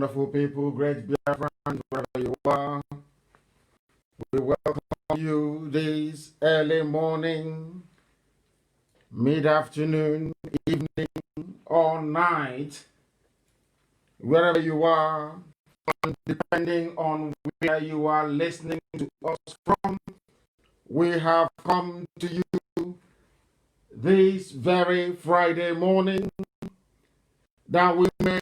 wonderful people, great Biafra, wherever you are. We welcome you this early morning, mid-afternoon, evening, or night, wherever you are, and depending on where you are listening to us from, we have come to you this very Friday morning that we may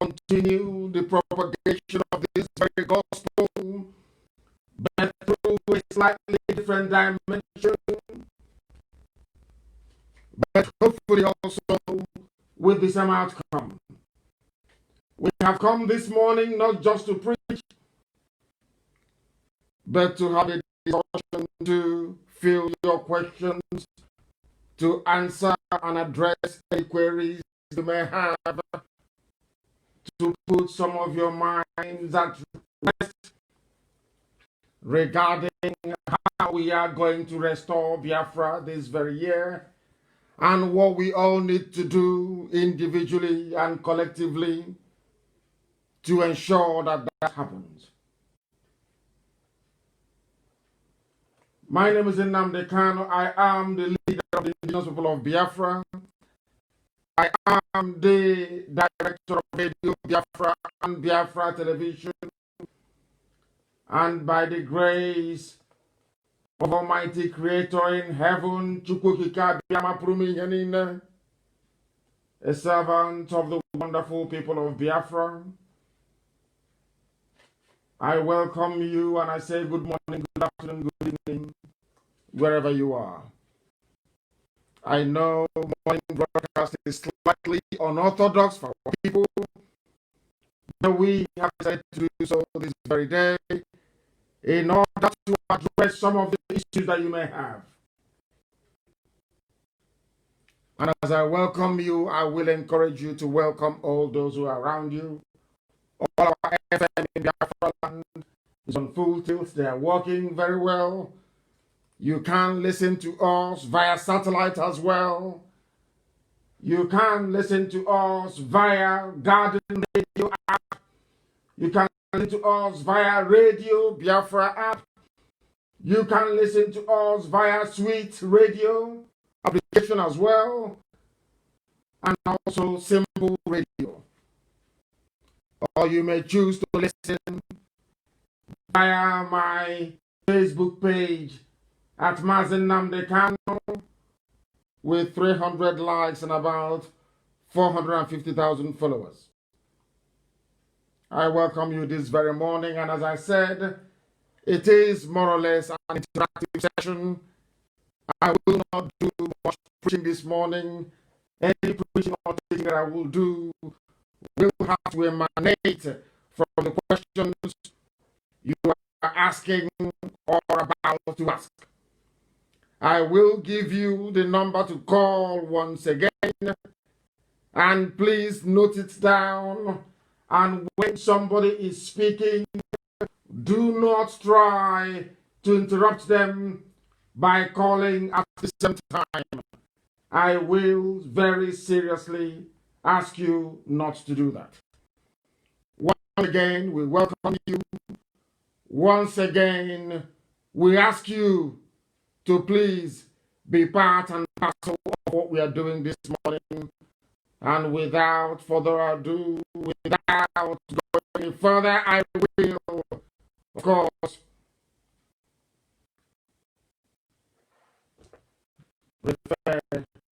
continue the propagation of this very gospel, but through a slightly different dimension, but hopefully also with the same outcome. We have come this morning not just to preach, but to have a discussion, to fill your questions, to answer and address any queries you may have, to put some of your minds at rest regarding how we are going to restore Biafra this very year and what we all need to do individually and collectively to ensure that that happens. My name is Nnamdi Kanu. I am the leader of the Indigenous people of Biafra. I am the director of Radio Biafra and Biafra Television. And by the grace of Almighty Creator in heaven, a servant of the wonderful people of Biafra, I welcome you and I say good morning, good afternoon, good evening, wherever you are. I know morning broadcast is slightly unorthodox for people, but we have decided to do so this very day in order to address some of the issues that you may have. And as I welcome you, I will encourage you to welcome all those who are around you. All our FM in Biafra land is on full tilt. They are working very well. You can listen to us via satellite as well. You can listen to us via Garden Radio app. You can listen to us via Radio Biafra app. You can listen to us via Sweet Radio application as well. And also Simple Radio. Or you may choose to listen via my Facebook page at Nnamdi Kanu with 300 likes and about 450,000 followers. I welcome you this very morning, and as I said, it is more or less an interactive session. I will not do much preaching this morning. Any preaching or teaching that I will do will have to emanate from the questions you are asking or about to ask. I will give you the number to call once again, and please note it down. And when somebody is speaking, do not try to interrupt them by calling at the same time. I will very seriously ask you not to do that. Once again, we welcome you. Once again, we ask you to please be part and parcel of what we are doing this morning. And without further ado, without going any further, I will, of course, refer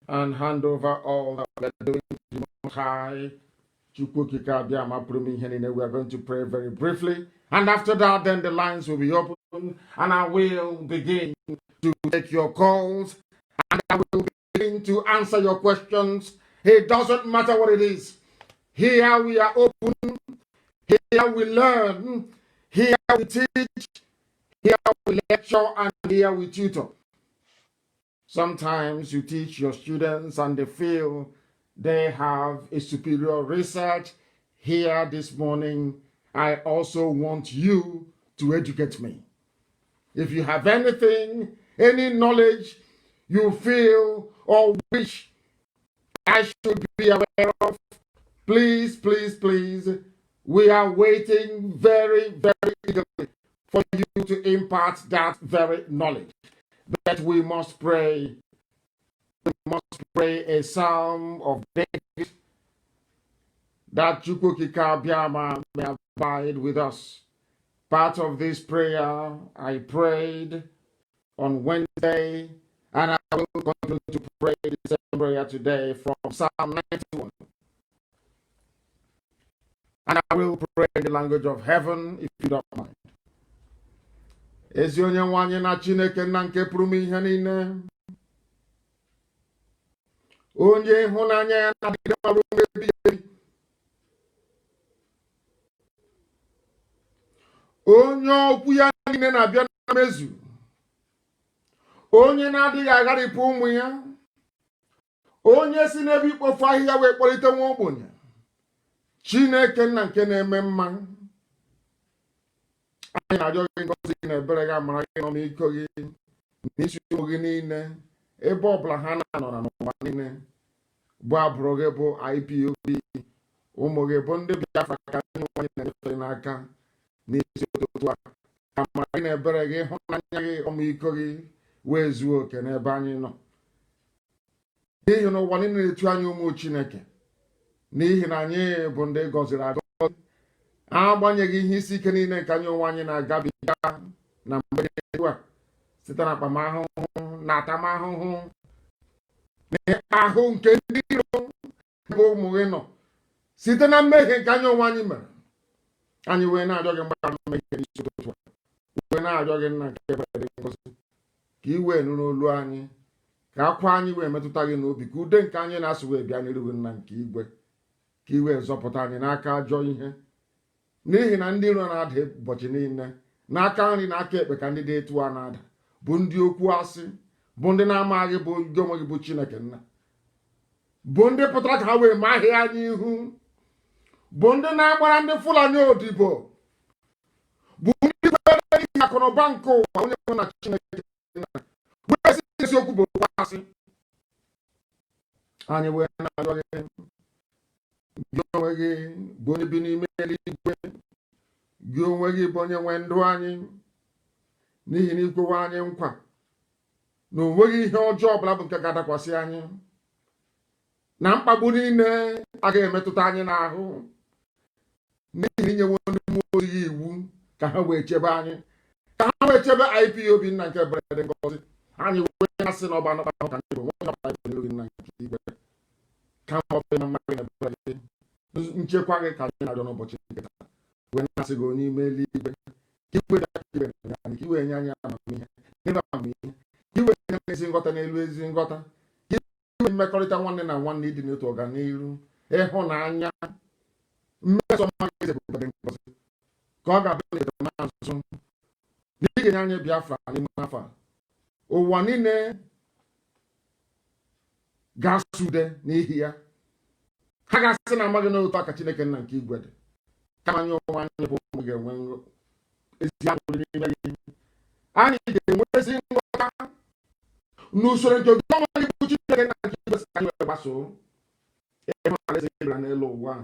and hand over all that we are doing to the Most High. We are going to pray very briefly. And after that, then the lines will be open, and I will begin to take your calls, and I will begin to answer your questions. It doesn't matter what it is. Here we are open. Here we learn. Here we teach. Here we lecture, and here we tutor. Sometimes you teach your students and they feel they have a superior research. Here this morning, I also want you to educate me. If you have anything, any knowledge you feel or wish I should be aware of, please, please, please We are waiting very, very eagerly for you to impart that very knowledge. But we must pray. We must pray a psalm of David that Chukwukika Biama may abide with us. Part of this prayer I prayed on Wednesday, and I will continue to pray this prayer today from Psalm 91. And I will pray in the language of heaven, if you don't mind. Ezi onye nwe anyị na Chineke nna nke pụrụ m ihe niile, onye ịhụnanya ya na-adịgide ọrụ ebighị ebi, onye okwu ya niile na-abịa na mmezu, onye na-adịghị agharịpụ ụmụ ya, onye si n'ebe ikpofu ahịhịa wee kpọlite nwa ogbenye, Chineke nna nke na-eme mma, anyị na-arịọ gị ngọzi gị na ebere gị, amara gị na ọmịiko gị n'isi ụmụ gị niile, ebe ọbụla ha na-anọrọ n'ụwa niile, bụ abụrụ gị bụ IPOB, ụmụ gị bụ ndị Biafra ka ndị nwanyị na-efe n'aka n'isi ụtụtụ a, ka amara gị na ebere gị, ịhụnanya gị, ọmịiko gị wee zuo oke n'ebe anyị nọ, n'ihi na ụwa niile na-etu anyị ụmụ Chineke, n'ihi na anyị bụ ndị gọziri agọzi, agbanyeghị ihe isi ike niile nke anyị onwe anyị na-agabiga na mgbe ugbu a, site na akpamahụhụ na atamahụhụ na ahụ nke ndị iro bụ ụmụ gị nọ, site na mmehie nke anyị onwe anyị mere, anyị wee na-arịọ gị mgbaghara mmehie n'isi ụtụtụ a, wee na-arịọ gị nna nke ebere dị ngọzi, ka i wee nụrụ olu anyị, ka akwa anyị wee metụta gị n'obi, ka ude nke anyị na-asụ wee bịa n'iru gị nna nke igwe, ka i wee zọpụta anyị n'aka ajọ ihe, n'ihi na ndị iro na-ada ụbọchị niile, n'aka nri na aka ekpe ka ndị dị etu a na-ada, bụ ndị okwu asị, bụ ndị na-amaghị bụ gị onwe gị bụ Chineke nna, bụ ndị pụtara ka ha wee mahie anyị ihu, bụ ndị na-agbara ndị Fulani odibo, bụ ndị kwere ihe akụnụba nke ụwa onye nwe na Chineke nna, wee si isiokwu bụ okwu asị. Anyị wee na-arịọ gị onwe gị bụ onye bi n'ime eluigwe, gị onwe gị bụ onye nwe ndụ anyị, n'ihi na ikwewe anyị nkwa na onweghị ihe ọjọọ ọbụla bụ nke ga-adakwasị anyị, na mkpagbu niile agaghị emetụta anyị n'ahụ, n'ihi na inyewe ndị mmụọ ozi gị iwu ka ha wee chebe anyị, ka ha wee chebe IPOB nna nke ebere dị ngọzi. Anyị wee na-asị na ọba nọkpa ahụ ka ndị bụ nwa IPOB nna nke igwe, ka ọ bụ na mmadụ na-ebere gị nchekwa gị ka anyị na-arịọ n'ụbọchị nke taa, wee na-asị gị onye ime eluigwe, ka iwe dakịrị anyị, ka iwe nye anyị amamihe n'ebe amamihe, ka iwe nye anyị ezi nghọta n'elu ezi nghọta, ka iwe mmekọrịta nwanne na nwanne ịdị n'otu ọganihu, ịhụnanya, mmeso mmadụ eze bụ dị ngọzi, ka ọ ga-abụ n'azụ n'ihi na anyị Biafra n'ime afọ a, ụwa niile ga-asụ ude n'ihi ya, ha ga-asị na amaghị n'otu aka Chineke nna nke igwe dị, kama anyị onwe anyị bụ ụmụ ga-enwe ezi aṅụrị n'ime gị, anyị ga-enwe ezi nghọta n'usoro nke oge ọnwa gị bụ Chineke nna nke igwe si anyị wee gbasoo ịhụ na alaeze ịbịara n'elu ụwa,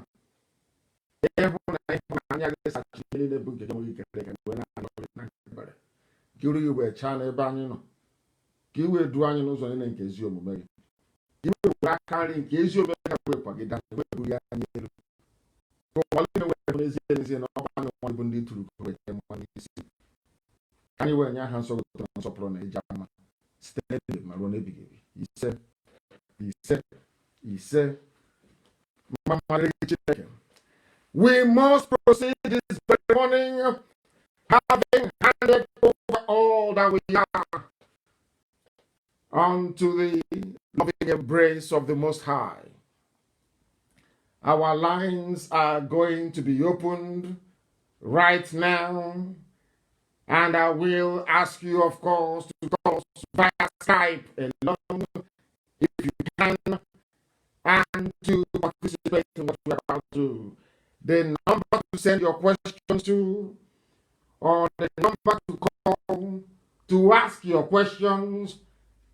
ịhụ na ịhụnanya gị sachi niile bụ nke gị kere eke wee na-anọrị na ebere, ka iru gị wee chaa n'ebe anyị nọ, ka i wee duo anyị n'ụzọ niile nke ezi omume gị, iwe were aka nri nke ezi omume ga wee kwagide anyị wee buru ya anyị elu, ka ụwa niile wee n'ezie n'ezie na ọgba anyị nwa bụ ndị tụrụ ka wee tee mma n'isi, ka anyị wee nye aha nsọ gụtara nsọpụrụ na ije ama site n'ebighị ma ruo n'ebighị ebi. Ise ise ise. Mama Chineke, we must proceed this very morning having handed over all that we are unto the loving embrace of the Most High. Our lines are going to be opened right now, and I will ask you, of course, to call us via Skype alone if you can, and to participate in what we're about to do. The number to send your questions to, or the number to call to ask your questions,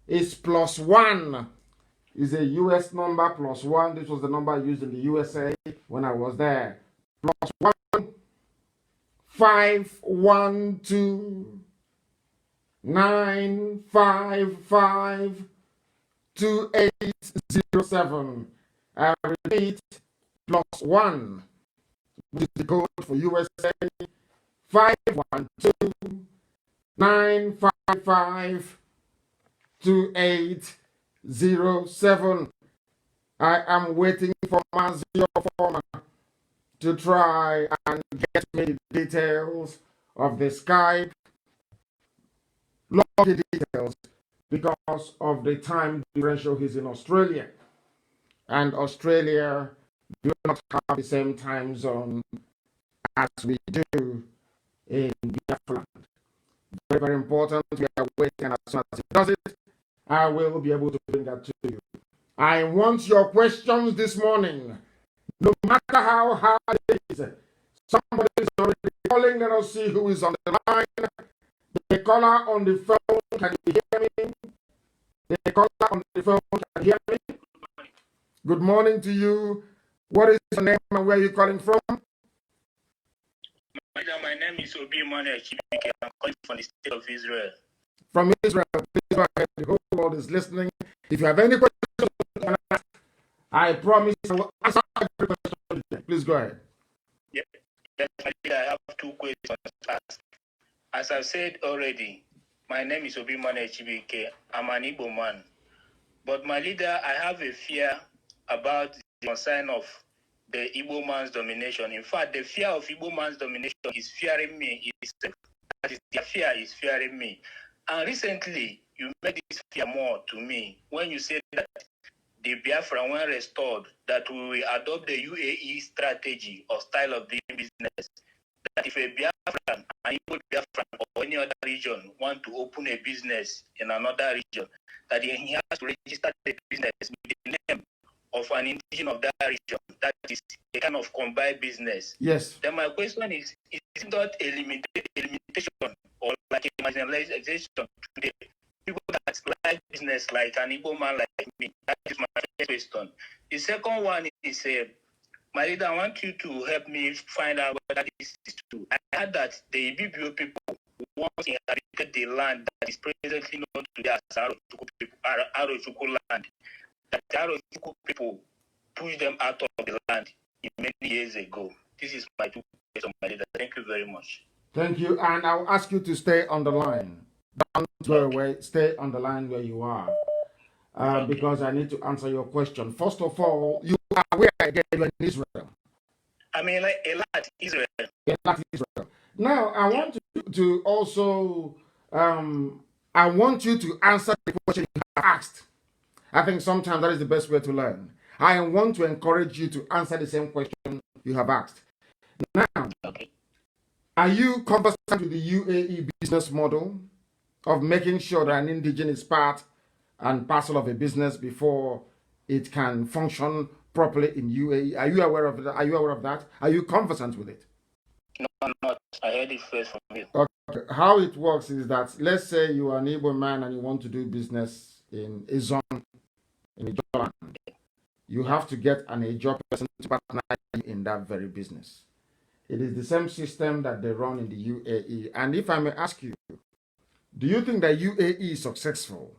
is +1. Is a US number, +1. This was the number I used in the USA when I was there. +1 512 955 2807. I repeat, +1, which is the code for USA, 512 955 2807. I am waiting for Mazio Former to try and get me the details of the Skype login details because of the time differential. He's in Australia, and Australia do not have the same time zone as we do in Biafra. Very, very important. We are waiting, and as soon as he does it, I will be able to bring that to you. I want your questions this morning. No matter how hard it is, somebody is already calling. Let us see who is on the line. The caller on the phone, can you hear me? The caller on the phone, can you hear me? Good morning to you. What is your name and where are you calling from? My name is Obi Mane Chibike. I'm calling from the state of Israel. From Israel, please go ahead. The whole world is listening. If you have any questions, I promise I will answer every question. Please go ahead. Yes, I have two questions to ask. As I said already, my name is Obi Mane Chibike. I'm an Igbo man. But my leader, I have a fear about the concern of the Igbo man's domination. In fact, the fear of Igbo man's domination is fearing me. That is, their fear is fearing me. And recently, you made this fear more to me when you said that the Biafra, when restored, that we will adopt the UAE strategy or style of doing business. That if a Biafran, an Igbo Biafran or any other region want to open a business in another region, that he has to register the business with the name of an indigenous of that region. That is a kind of combined business. Yes. Then my question is it not a limitation or like a marginalization today? People that like business like an Igbo man like me. That is my first question. The second one is, my leader, I want you to help me find out whether this is true. I heard that the Ibibio people once inhabited the land that is presently known today as Arochukwu land. That the Arochukwu people pushed them out of the land many years ago. This is my two questions, my leader. Thank you very much. Thank you, and I'll ask you to stay on the line. Don't go away. Stay on the line where you are, because I need to answer your question. First of all, you are where again? You're in Israel. I mean, like Elat, Israel. Elat, Israel. Now, I want you to also, I want you to answer the question you have asked. I think sometimes that is the best way to learn. I want to encourage you to answer the same question you have asked. Now, are you conversant with the UAE business model of making sure that an indigenous is part and parcel of a business before it can function properly in UAE? Are you aware of that? Are you aware of that? Are you conversant with it? No, I'm not. I heard it first from you. Okay. How it works is that, let's say you are an Igbo man and you want to do business in a zone, in a land. You have to get an Ijaw person to partner in that very business. It is the same system that they run in the UAE. And if I may ask you, do you think that UAE is successful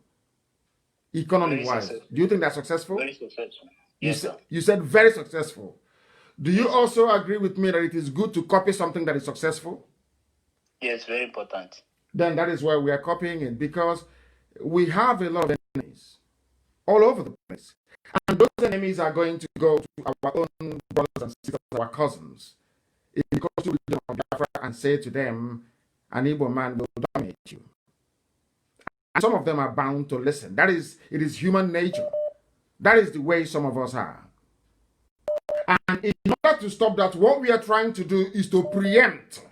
economy-wise? Do you think they're successful? Very successful. Yes, sir. You said very successful. Do you also agree with me that it is good to copy something that is successful? Yes, very important. Then that is why we are copying it, because we have a lot of enemies all over the place. And those enemies are going to go to our own brothers and sisters, our cousins, in the coastal region of Biafra, and say to them, an Igbo man will dominate you. And some of them are bound to listen. It is human nature. That is the way some of us are. And in order to stop that, what we are trying to do is to preempt.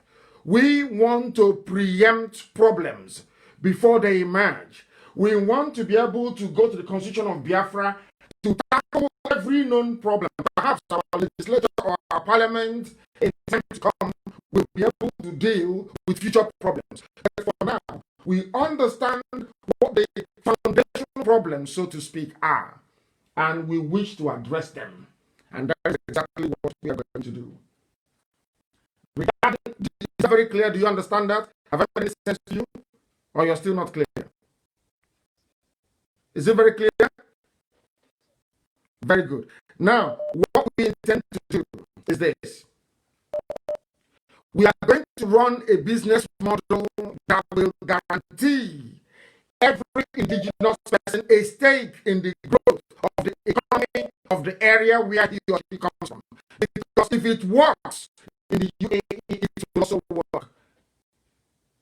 We want to preempt problems before they emerge. We want to be able to go to the Constitution of Biafra to tackle every known problem. Perhaps our legislature or our parliament in time to come will be able to deal with future problems. But for now, we understand what the foundational problems, so to speak, are, and we wish to address them. And that is exactly what we are going to do. Regarding the that very clear? Do you understand that? Have I made any sense to you? Or you're still not clear? Is it very clear? Very good. Now, what we intend to do is this. We are going to run a business model that will guarantee every indigenous person a stake in the growth of the economy of the area where he or she comes from. Because if it works in the UAE, it will also work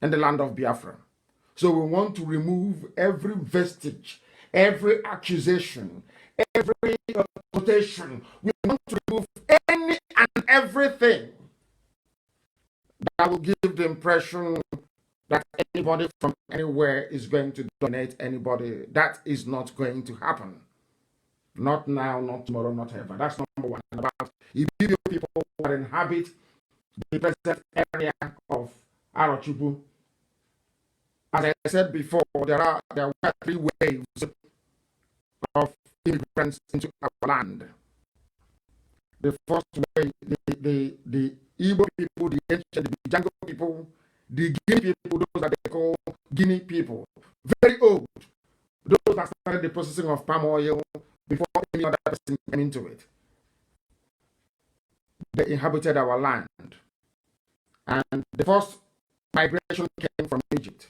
in the land of Biafra. So we want to remove every vestige, every accusation, every quotation. We want to remove any and everything that will give the impression that anybody from anywhere is going to dominate anybody. That is not going to happen. Not now, not tomorrow, not ever. That's number one. And about Ibibio people that inhabit the present area of Arochukwu. As I said before, there were 3 waves of immigrants into our land. The first wave, the Igbo people, the ancient, the Django people, the Guinea people, those that they call Guinea people, very old. Those that started the processing of palm oil before any other person came into it. They inhabited our land. And the first migration came from Egypt,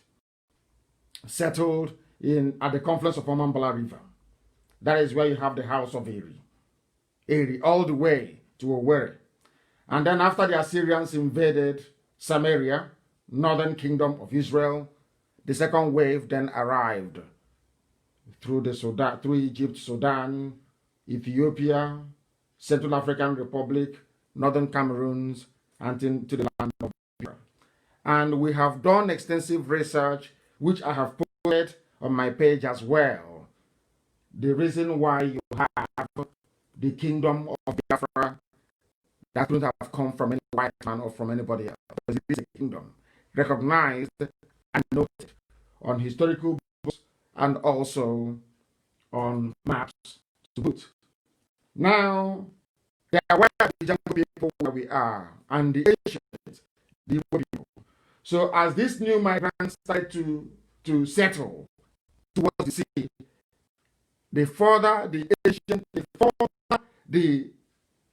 settled at the confluence of Omambala River. That is where you have the house of Eri, all the way to Owerri. And then after the Assyrians invaded Samaria, northern kingdom of Israel, the second wave then arrived through Egypt, Sudan, Ethiopia, Central African Republic, northern Cameroons, and into the land of Biafra. And we have done extensive research, which I have posted on my page as well. The reason why you have the kingdom of Biafra that couldn't have come from any white man or from anybody else. It is a kingdom recognized and noted on historical books and also on maps to boot. Now, there were the jungle people where we are, and the ancients, the Igbo people. So as these new migrants started to settle towards the sea, the further the ancient, the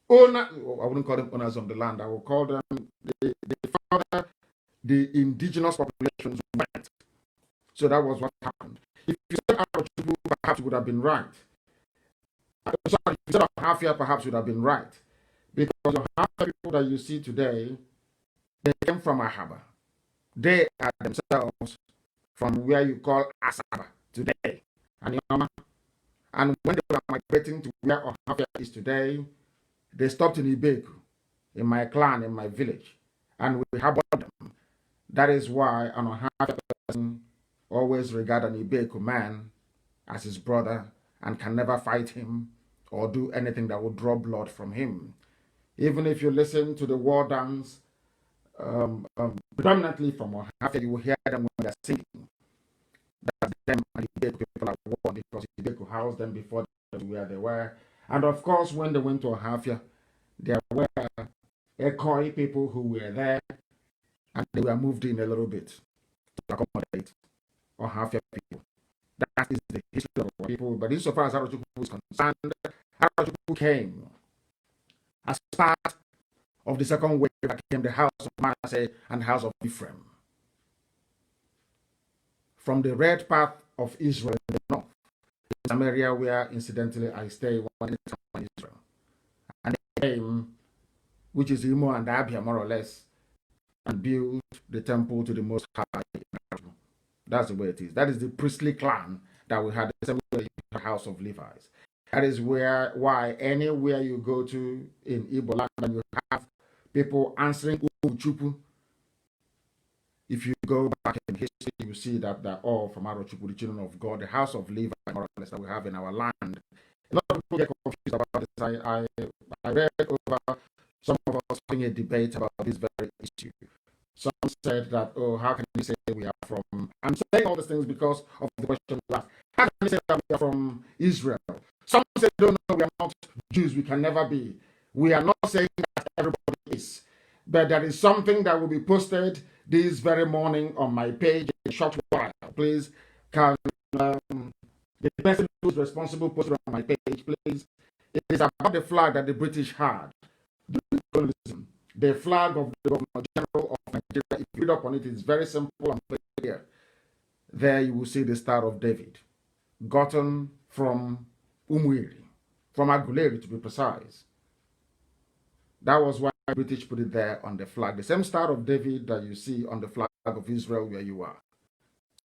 owner, I wouldn't call them owners of the land, I will call them the further the indigenous populations went. So that was what happened. If you said Arochukwu, perhaps it would have been right. Sorry, if you said Hafia, perhaps it would have been right. Because the Hafia people that you see today, they came from Ahaba. They are themselves from where you call Asaba today. And when they were migrating to where Ohafia is today, they stopped in Ibeku, in my clan, in my village, and we harbored them. That is why an Ohafia person always regard an Ibeku man as his brother and can never fight him or do anything that would draw blood from him. Even if you listen to the war dance, predominantly from Ohafia, you will hear them when they're singing. That them and Ibeku people are war because Ibeku housed them before where they were. And of course, when they went to Ohafia, there were Ekoi people who were there, and they were moved in a little bit to accommodate Ohafia people. That is the history of our people. But insofar as Arochukwu is concerned, Arochukwu came as part of the second wave that came the house of Manasseh and house of Ephraim. From the red path of Israel in the north, in Samaria, where incidentally I stay one time in Israel. And they came, which is Imo and Abia more or less, and built the temple to the Most High. That's the way it is. That is the priestly clan that we had, the same way the house of Levites. That is why anywhere you go to in Igbo land and you have people answering Uchupu, if you go back in history, you see that they're all from Arochukwu, the children of God, the house of Levi, more or less, that we have in our land. A lot of people get confused about this. I read over some of us having a debate about this very issue. Some said that, oh, how can you say we are from... I'm saying all these things because of the question last. How can you say that we are from Israel? Some say, no, we are not Jews. We can never be. We are not saying that everybody is. but there is something that will be posted this very morning on my page in a short while. Please, can the person who's responsible post it on my page, please? It is about the flag that the British had during colonialism. The flag of the Governor General of Nigeria. If you read up on it, it's very simple and clear. There you will see the Star of David, gotten from Umueri, from Aguleri to be precise. That was why the British put it there on the flag. The same Star of David that you see on the flag of Israel where you are.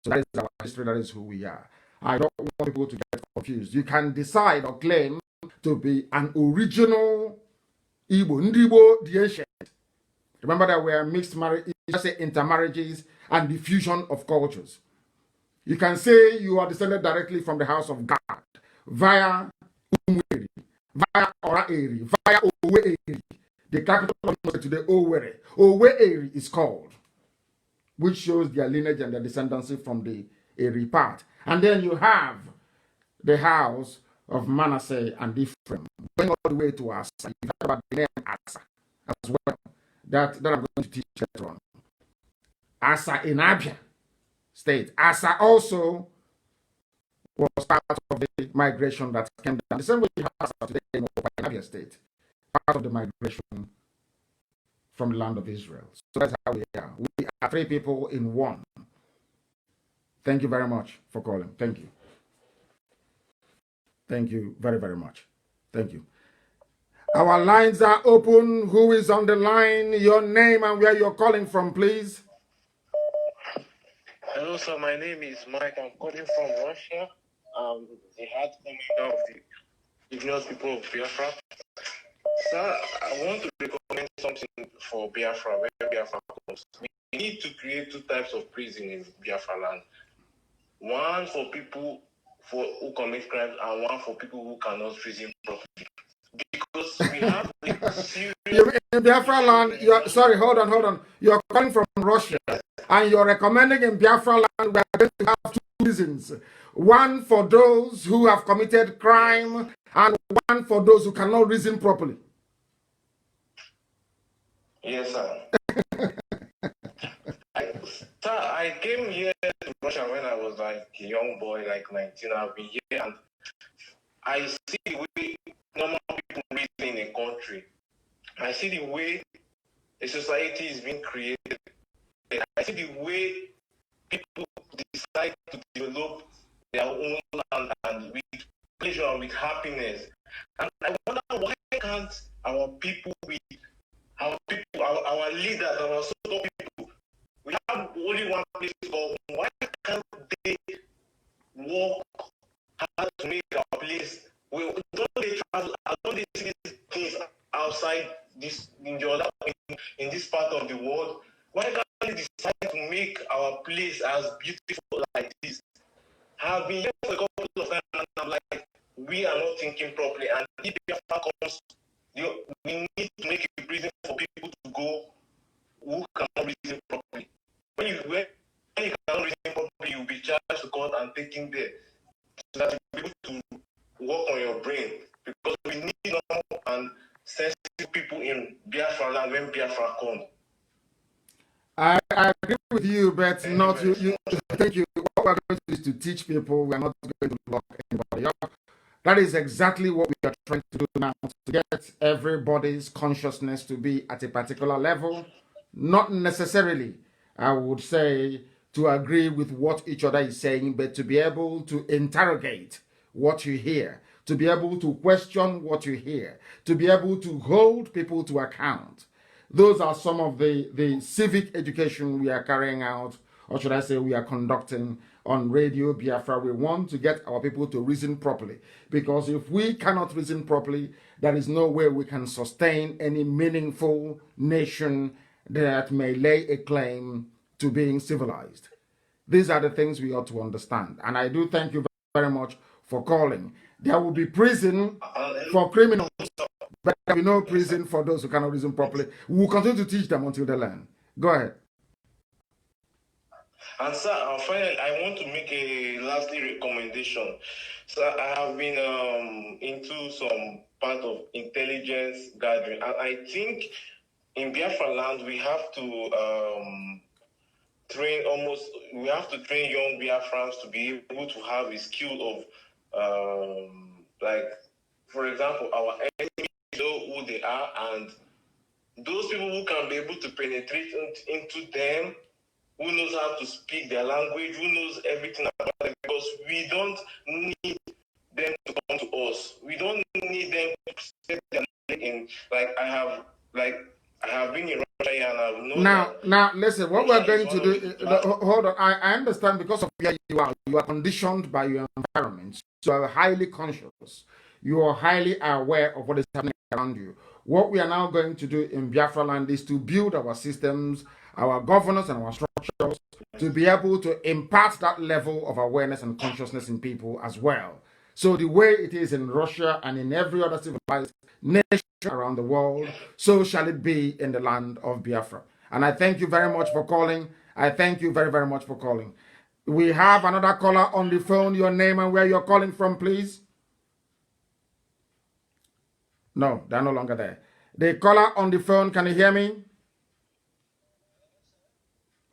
So that is our history, that is who we are. I don't want people to get confused. You can decide or claim to be an original Igbo, Ndibo, the ancient. Remember that we are mixed marriage, just say intermarriages and the fusion of cultures. You can say you are descended directly from the house of God via Umweri, via Oraeri, via Oweeri, the capital of today, Owerri. Oweeri is called, which shows their lineage and their descendancy from the Eri part. And then you have the house of Manasseh and Ephraim, going all the way to Asa. You heard about the name Asa as well. That I'm going to teach later on. Asa in Abia State. Asa also was part of the migration that came down. The same way you have Asa today in Abia State, part of the migration from the land of Israel. So that's how we are. We are three people in one. Thank you very much for calling. Thank you. Thank you very, very much. Thank you. Our lines are open. Who is on the line? Your name and where you're calling from, please. Hello, sir. My name is Mike. I'm calling from Russia. The hard coming of the Indigenous people of Biafra. Sir, I want to recommend something for Biafra, where Biafra comes. We need to create two types of prison in Biafra land. One for people who commit crimes and one for people who cannot reason properly. Because we have a serious... In Biafra land, sorry, hold on. You're calling from Russia, and you're recommending in Biafra land we are going to have two prisons. One for those who have committed crime, and one for those who cannot reason properly. Yes, sir. I came here to Russia when I was like a young boy, like 19. I've been here, and I see the way normal people reason in a country. I see the way a society is being created. I see the way people decide to develop their own land and with pleasure and with happiness. And I wonder why can't our people, our leaders, our so-called people, we have only one place to go. Why can't they work hard to make our place? Don't they travel? Don't they see these things outside this in this part of the world? Why can't they decide to make our place as beautiful like this? I've been here for a couple of times and I'm like, we are not thinking properly. And if Biafra comes, we need to make a prison for people to go who cannot reason properly. When you cannot reason properly, you'll be charged to court and taken there. So that you'll be able to work on your brain. Because we need normal and sensitive people in Biafra land when Biafra comes. I agree with you, but thank not you. Thank you. What we're going to do is to teach people. We're not going to lock anybody up. That is exactly what we are trying to do now, to get everybody's consciousness to be at a particular level. Not necessarily, I would say, to agree with what each other is saying, but to be able to interrogate what you hear, to be able to question what you hear, to be able to hold people to account. Those are some of the civic education we are carrying out, or should I say we are conducting on Radio Biafra. We want to get our people to reason properly, because if we cannot reason properly, there is no way we can sustain any meaningful nation that may lay a claim to being civilized. These are the things we ought to understand. And I do thank you very much for calling. There will be prison for criminals, but there will be no prison for those who cannot reason properly. We will continue to teach them until they learn. Go ahead. And sir, finally, I want to make a lastly recommendation. Sir, I have been into some part of intelligence gathering, and I think in Biafra land, we have to train young Biafrans to be able to have a skill of, like, for example, our enemies know who they are, and those people who can be able to penetrate into them, who knows how to speak their language, who knows everything about them, because we don't need them to come to us. We don't need them to set their leg in. I have been in Russia and I've known now, listen. What we're going to do. Last... Hold on. I understand because of where you are. You are conditioned by your environment. So you are highly conscious. You are highly aware of what is happening around you. What we are now going to do in Biafra land is to build our systems, our governance, and our structures to be able to impart that level of awareness and consciousness in people as well. So the way it is in Russia and in every other civilized nation around the world, so shall it be in the land of Biafra. And I thank you very much for calling. I thank you very, very much for calling. We have another caller on the phone. Your name and where you're calling from, please. No, they're no longer there. The caller on the phone, can you hear me?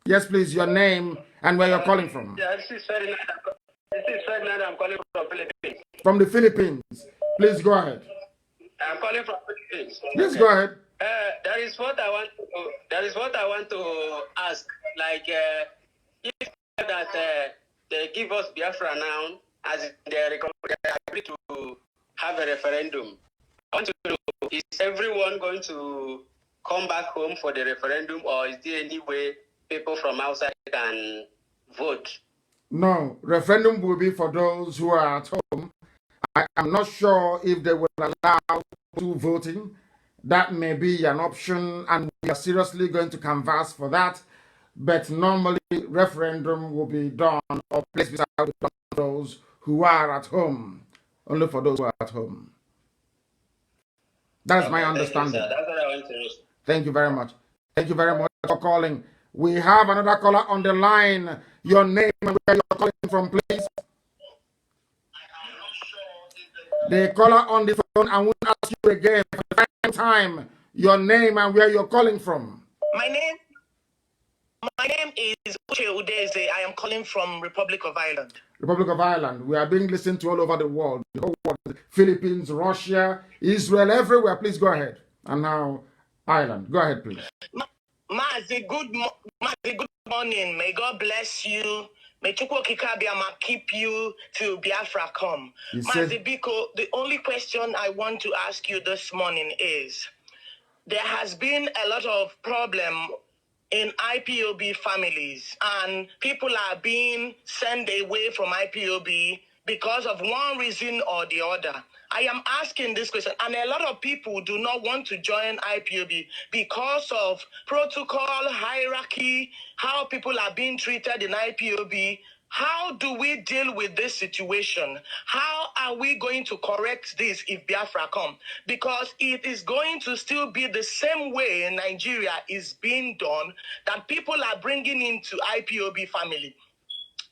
Yes, please, your name and where you're calling from. This is Ferdinand. I'm calling from Philippines. From the Philippines. Please go ahead. I'm calling from Philippines. Please go ahead. That is what I want to ask. Like, if that they give us Biafra now, as they agree to have a referendum, I want to know, is everyone going to come back home for the referendum, or is there any way people from outside can vote? No, referendum will be for those who are at home. I am not sure if they will allow to voting. That may be an option, and we are seriously going to canvass for that. But normally, referendum will be done or placed beside those who are at home. Only for those who are at home. That is my understanding. That's what I want to know. Thank you very much. Thank you very much for calling. We have another caller on the line. Your name and where you're calling from, please. The caller on the phone, I will ask you again for the second time. Your name and where you're calling from. My name is Uche Udeze. I am calling from Republic of Ireland. Republic of Ireland. We are being listened to all over the world. The whole world. Philippines, Russia, Israel, everywhere. Please go ahead. And now, Ireland. Go ahead, please. Mazi, good morning. May God bless you. May Chukwokikabiama keep you till Biafra come. Mazi Biko, the only question I want to ask you this morning is, there has been a lot of problem in IPOB families, and people are being sent away from IPOB because of one reason or the other. I am asking this question, and a lot of people do not want to join IPOB because of protocol, hierarchy, how people are being treated in IPOB. How do we deal with this situation? How are we going to correct this if Biafra come? Because it is going to still be the same way Nigeria is being done, that people are bringing into IPOB family.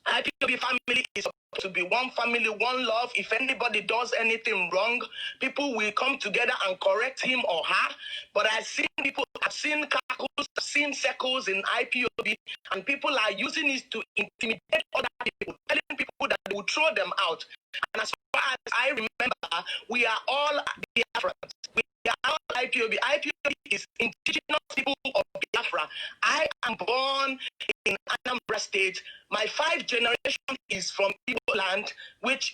IPOB family is supposed to be one family, one love. If anybody does anything wrong, people will come together and correct him or her. But I've seen cackles, I've seen circles in IPOB, and people are using it to intimidate other people, telling people that they will throw them out. And as far as I remember, we are all Biafrans. We are all IPOB. IPOB is indigenous people of Biafra. I am born in Anambra State. My 5th generation is from Igbo land, which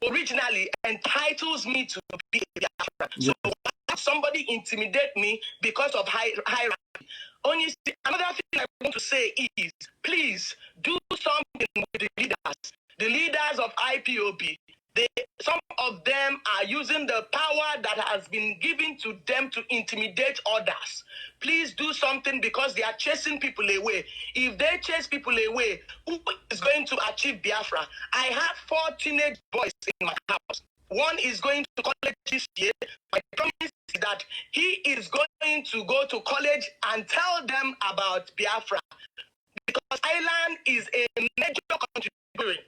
originally entitles me to be a Biafra. So somebody intimidate me because of hierarchy. Only another thing I want to say is, please do something with the leaders of IPOB. Some of them are using the power that has been given to them to intimidate others. Please do something, because they are chasing people away. If they chase people away, who is going to achieve Biafra? I have 4 teenage boys in my house. One is going to college this year. My promise is that he is going to go to college and tell them about Biafra, because Ireland is a major contributor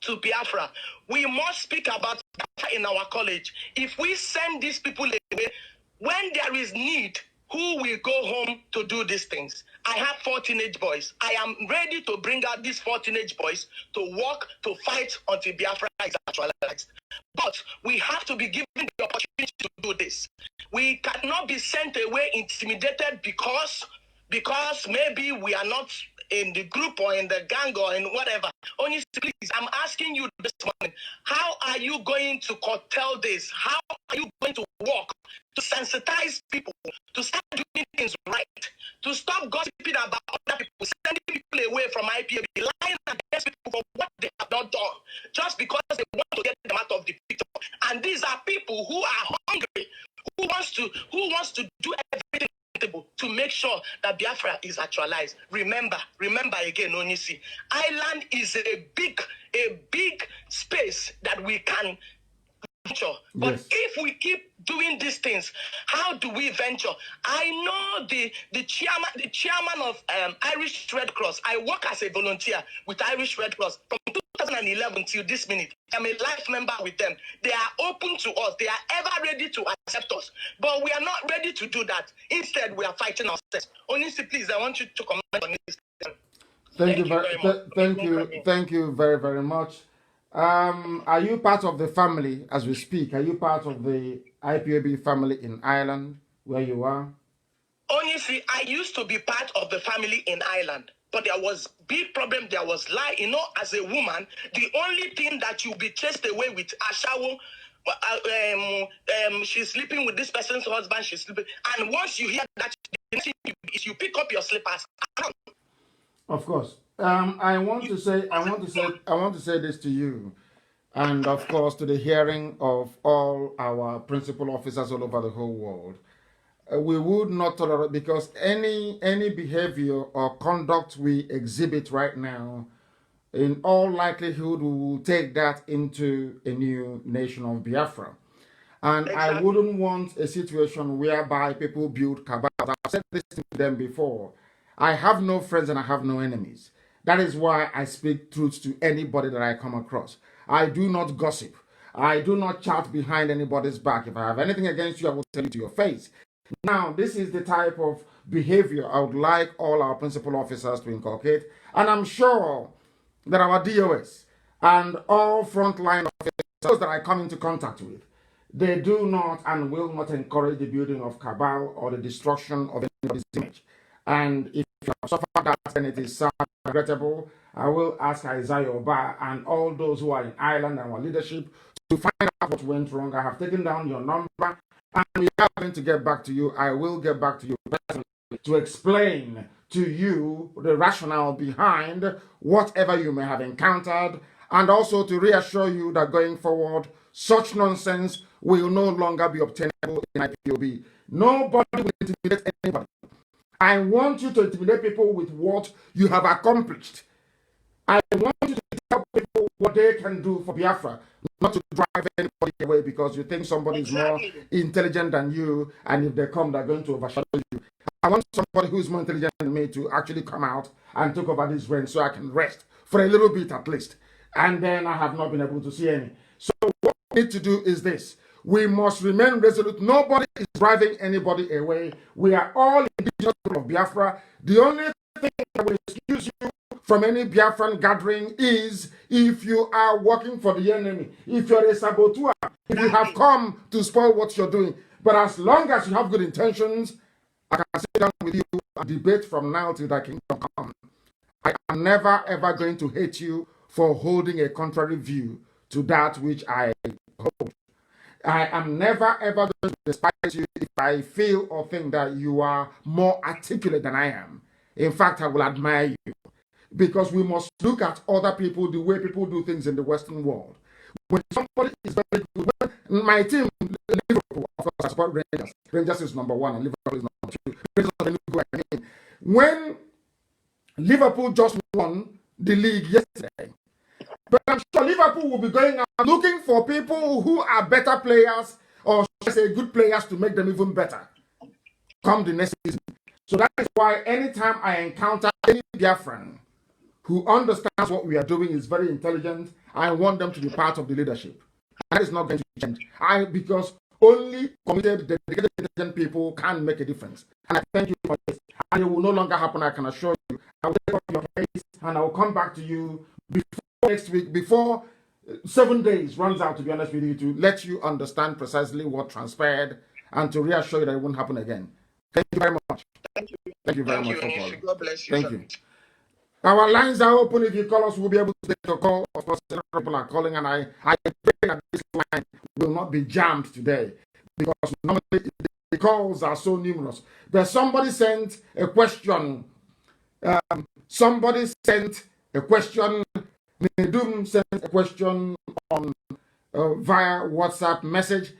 to Biafra. We must speak about Biafra in our college. If we send these people away, when there is need, who will go home to do these things. I have 4 teenage boys. I am ready to bring out these 4 teenage boys to work, to fight until Biafra is actualized. But we have to be given the opportunity to do this. We cannot be sent away intimidated because maybe we are not in the group or in the gang or in whatever. Only please, I'm asking you this morning, how are you going to curtail this? How are you going to work to sensitize people, to start doing things right, to stop gossiping about other people, sending people away from IPOB, lying against people for what they have not done, just because they want to get them out of the picture? And these are people who are hungry, who wants to do everything to make sure that Biafra is actualized. Remember again, Onisi, island is a big space that we can venture. But yes. if we keep doing these things, how do we venture? I know the chairman of Irish Red Cross. I work as a volunteer with Irish Red Cross from 2011 till this minute. I'm a life member with them. They are open to us. They are ever ready to accept us. But we are not ready to do that. Instead, we are fighting ourselves. Onisi, please, I want you to comment on this. Thank you very much. Thank you very, very much. Are you part of the family as we speak? Are you part of the IPOB family in Ireland where you are? Honestly, I used to be part of the family in Ireland, but there was big problem. There was lie. You know, as a woman, the only thing that you'll be chased away with Ashawo, she's sleeping with this person's husband. She's sleeping, and once you hear that, you pick up your slippers. Of course. I want to say this to you, and of course to the hearing of all our principal officers all over the whole world. We would not tolerate, because any behavior or conduct we exhibit right now, in all likelihood, we will take that into a new nation of Biafra. And exactly. I wouldn't want a situation whereby people build cabals. I've said this to them before. I have no friends and I have no enemies. That is why I speak truth to anybody that I come across. I do not gossip. I do not chat behind anybody's back. If I have anything against you, I will tell you to your face. Now, this is the type of behavior I would like all our principal officers to inculcate. And I'm sure that our DOS and all frontline officers that I come into contact with, they do not and will not encourage the building of cabal or the destruction of anybody's image. And if you have suffered that, then it is sad, regrettable. I will ask Isaiah Oba and all those who are in Ireland and our leadership to find out what went wrong. I have taken down your number, and we are going to get back to you. I will get back to you personally to explain to you the rationale behind whatever you may have encountered, and also to reassure you that going forward, such nonsense will no longer be obtainable in IPOB. Nobody will intimidate anybody. I want you to intimidate people with what you have accomplished. I want you to tell people what they can do for Biafra, not to drive anybody away because you think somebody is more intelligent than you, and if they come, they're going to overshadow you. I want somebody who is more intelligent than me to actually come out and take over this reign so I can rest for a little bit at least. And then I have not been able to see any. So what we need to do is this. We must remain resolute. Nobody is driving anybody away. We are all indigenous people of Biafra. The only thing that will excuse you from any Biafran gathering is if you are working for the enemy, if you're a saboteur, if you have come to spoil what you're doing. But as long as you have good intentions, I can sit down with you and debate from now till that kingdom come. I am never ever going to hate you for holding a contrary view to that which I hold. I am never ever going to despise you if I feel or think that you are more articulate than I am. In fact, I will admire you, because we must look at other people the way people do things in the Western world. When somebody is very good, when my team, Liverpool, of course, I support Rangers. Rangers is number 1 and Liverpool is number 2. Rangers are go again. When Liverpool just won the league yesterday, but I'm sure Liverpool will be going out looking for people who are better players, or should I say good players, to make them even better come the next season. So that is why anytime I encounter any Biafran who understands what we are doing, is very intelligent, I want them to be part of the leadership. That is not going to change. Because Only committed, dedicated, intelligent people can make a difference. And I thank you for this. And it will no longer happen, I can assure you. I will take up your case and I will come back to you before next week, before 7 days runs out, to be honest with you, to let you understand precisely what transpired and to reassure you that it won't happen again. Thank you very much. Thank you. Thank you very much for Onishi. calling. God bless you. Thank you. Our lines are open. If you call us, we'll be able to take your call. Of course, a lot of people are calling, and I pray that this line will not be jammed today because normally the calls are so numerous. But somebody sent a question. Somebody sent a question. Nedum sent a question on via WhatsApp message,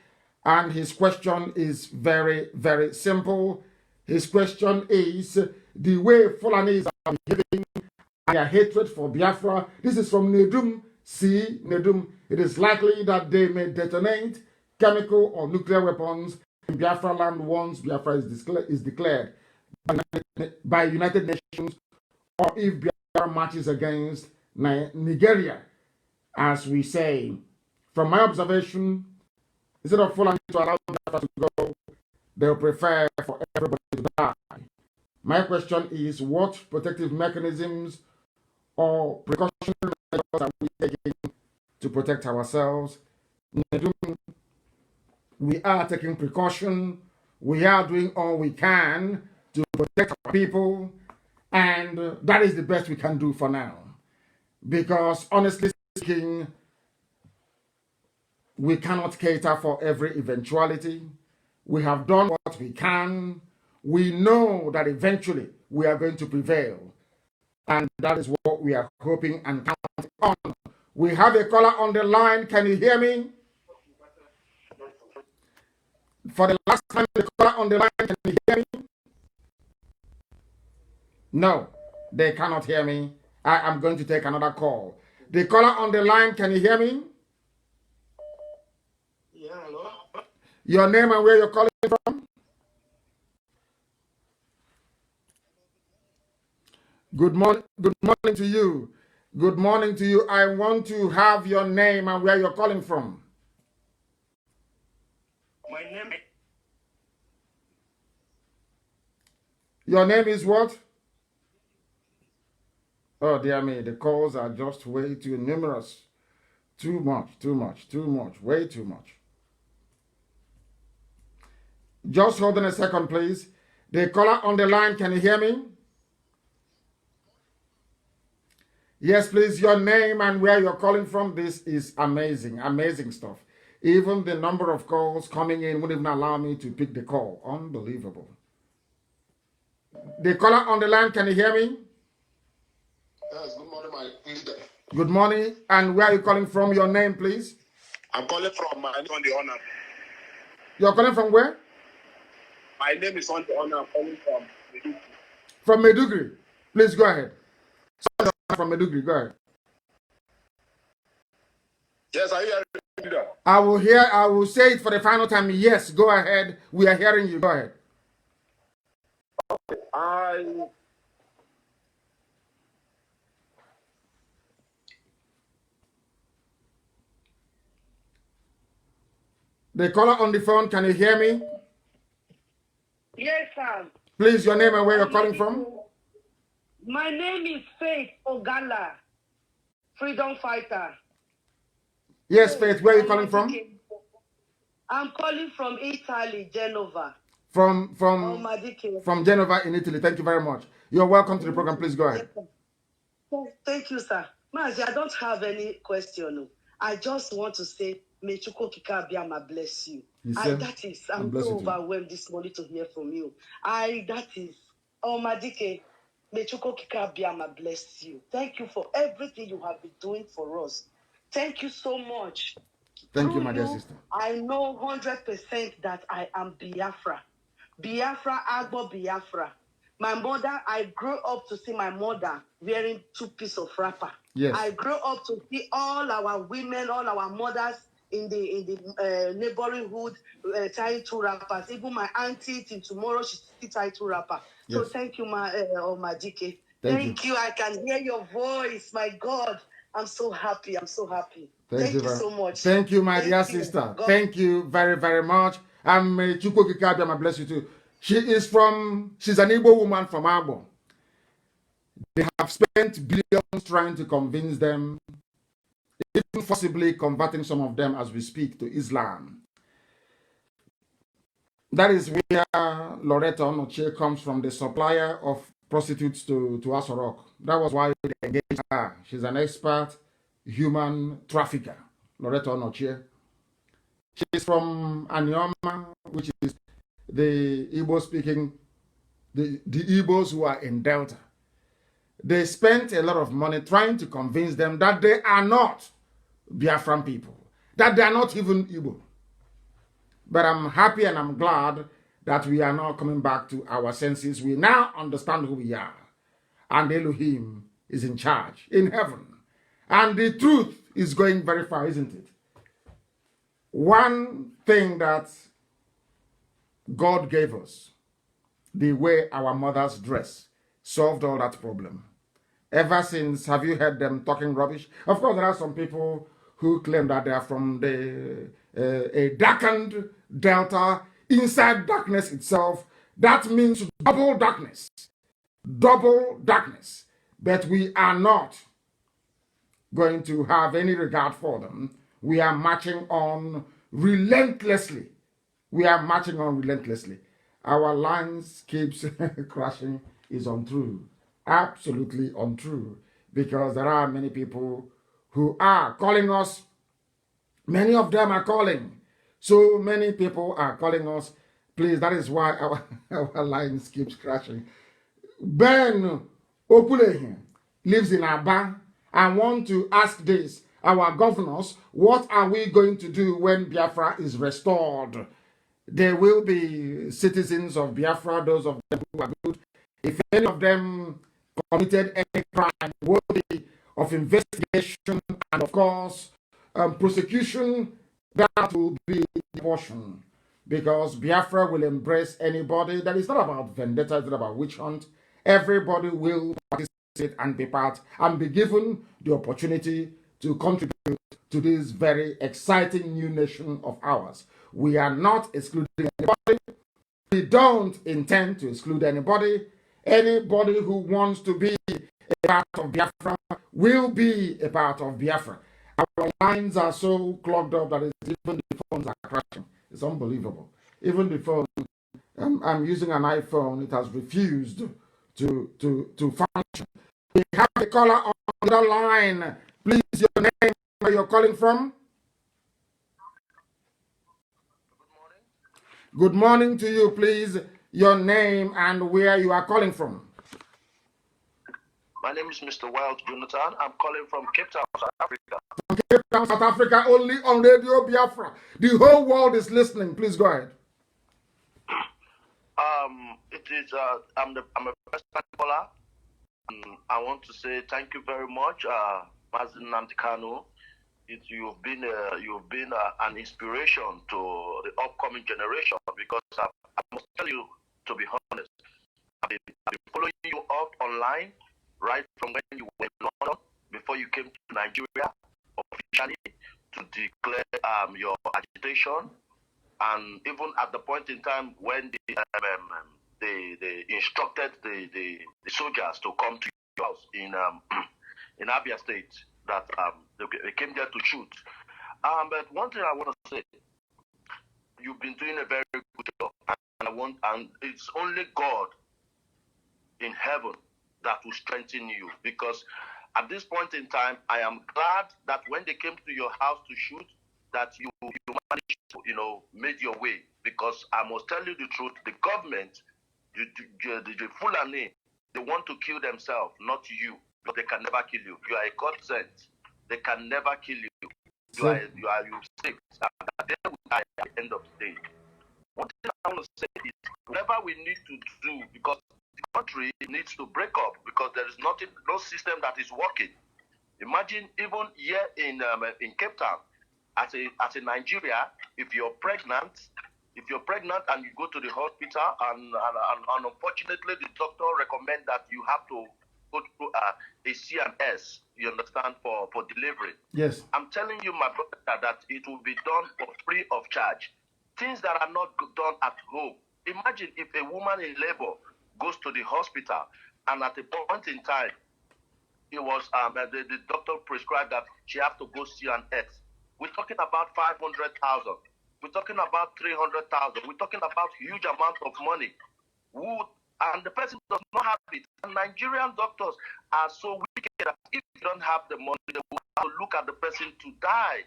and his question is very, very simple. His question is, the way Fulanis are behaving and their hatred for Biafra. This is from Nedum. See, Nedum, it is likely that they may detonate chemical or nuclear weapons in Biafra land once Biafra is declared by United Nations, or if Biafra marches against Nigeria, as we say. From my observation, instead of Fulani to allow Biafra to go, they'll prefer for everybody to die. My question is, what protective mechanisms or precautionary measures are we taking to protect ourselves? We are taking precaution. We are doing all we can to protect our people, and that is the best we can do for now. Because honestly speaking, we cannot cater for every eventuality. We have done what we can. We know that eventually we are going to prevail. And that is what we are hoping and counting on. We have a caller on the line. Can you hear me? For the last time, the caller on the line, can you hear me? No, they cannot hear me. I am going to take another call. The caller on the line, can you hear me? Yeah, hello. Your name and where you're calling from? Good morning to you. Good morning to you. I want to have your name and where you're calling from. My name. Your name is what? Oh, dear me, the calls are just way too numerous. Too much, way too much. Just hold on a second, please. The caller on the line, can you hear me? Yes, please, your name and where you're calling from. This is amazing, amazing stuff. Even the number of calls coming in wouldn't even allow me to pick the call. Unbelievable. The caller on the line, can you hear me? Yes, good morning, my leader. Good morning. And where are you calling from? Your name, please. I'm calling from my on the honor. You're calling from where? My name is on the honor. I'm calling from Medugri. From Medugri. Please go ahead. From Medugri, go ahead. Yes, are you hearing me, leader? I will say it for the final time. Yes, go ahead. We are hearing you. Go ahead. The caller on the phone, can you hear me? Yes, sir. Please, your name and where you're calling from? My name is Faith Ogala, freedom fighter. Yes, Faith, where are you calling from? I'm calling from Italy, Genova. From Genova in Italy. Thank you very much. You're welcome to the program. Please go ahead. Thank you, sir. Mazi, I don't have any question. I just want to say, may Chukwu Kikabiama bless you. I'm so overwhelmed this morning to hear from you. Madike, may Chukwu Kikabiama bless you. Thank you for everything you have been doing for us. Thank you so much. Thank you, my dear sister. I know 100% that I am Biafra. Biafra, Agbo Biafra. My mother, I grew up to see my mother wearing 2 pieces of wrapper. Yes. I grew up to see all our women, all our mothers in the neighboring hood tying 2 wrappers. Even my auntie till tomorrow, she still tie 2 wrapper. Yes. So thank you, my Majike. Thank you. I can hear your voice, my God. I'm so happy. I'm so happy. Thank you so much. Thank you, my dear sister. Thank you very, very much. And may Chukwu Kikabia bless you too. She's an Igbo woman from Abo. They have spent billions trying to convince them, even possibly converting some of them as we speak to Islam. That is where Loretta Onoche comes from, the supplier of prostitutes to Asorok. That was why they engaged her. She's an expert human trafficker, Loretta Onoche. She's from Anioma, which is the Igbo-speaking, the Igbos who are in Delta. They spent a lot of money trying to convince them that they are not Biafran people, that they are not even Igbo. But I'm happy and I'm glad that we are now coming back to our senses. We now understand who we are. And Elohim is in charge in heaven. And the truth is going very far, isn't it? One thing that God gave us, the way our mothers dress, solved all that problem. Ever since, have you heard them talking rubbish? Of course, there are some people who claim that they are from a darkened delta, inside darkness itself. That means double darkness. Double darkness. But we are not going to have any regard for them. We are marching on relentlessly. We are marching on relentlessly. Our lines keeps crashing is untrue. Absolutely untrue. Because there are many people who are calling us. Many of them are calling. So many people are calling us. Please, that is why our lines keeps crashing. Ben Opulehin lives in Aba and want to ask this. Our governors, what are we going to do when Biafra is restored? There will be citizens of Biafra, those of them who are good. If any of them committed any crime worthy of investigation and, of course, prosecution, that will be the portion. Because Biafra will embrace anybody. That is not about vendetta, it's not about witch hunt. Everybody will participate and be part and be given the opportunity to contribute to this very exciting new nation of ours. We are not excluding anybody. We don't intend to exclude anybody. Anybody who wants to be a part of Biafra will be a part of Biafra. Our lines are so clogged up that even the phones are crashing. It's unbelievable. Even the phone, I'm using an iPhone, it has refused to function. We have a caller on the line. Please, your name, where you're calling from? Good morning to you, please. Your name and where you are calling from. My name is Mr. Wild Jonathan. I'm calling from Cape Town, South Africa. From Cape Town, South Africa, only on Radio Biafra. The whole world is listening. Please go ahead. I'm a first-time caller. I want to say thank you very much, Mazin Namdekano. You've been an inspiration to the upcoming generation, because I must tell you, to be honest, I've been following you up online right from when you were in London, before you came to Nigeria officially to declare your agitation, and even at the point in time when they instructed the soldiers to come to your house in Abia State, that they came there to shoot. But one thing I want to say, you've been doing a very good job, and it's only God in heaven that will strengthen you, because at this point in time, I am glad that when they came to your house to shoot, that you managed to, made your way, because I must tell you the truth, the government, the Fulani, they want to kill themselves, not you, but they can never kill you. You are a God sent. They can never kill you. You are sick. They will die at the end of the day. One thing I want to say is, whatever we need to do, because the country needs to break up, because there is no system that is working. Imagine even here in Cape Town, as a Nigeria, if you're pregnant and you go to the hospital and unfortunately the doctor recommend that you have to go through a C&S, you understand, for delivery. Yes. I'm telling you, my brother, that it will be done for free of charge. Things that are not done at home. Imagine if a woman in labor goes to the hospital and at a point in time, it was the doctor prescribed that she has to go C&S. We're talking about 500,000. We're talking about 300,000. We're talking about huge amount of money. And the person does not have it. And Nigerian doctors are so wicked that if you don't have the money, they will have to look at the person to die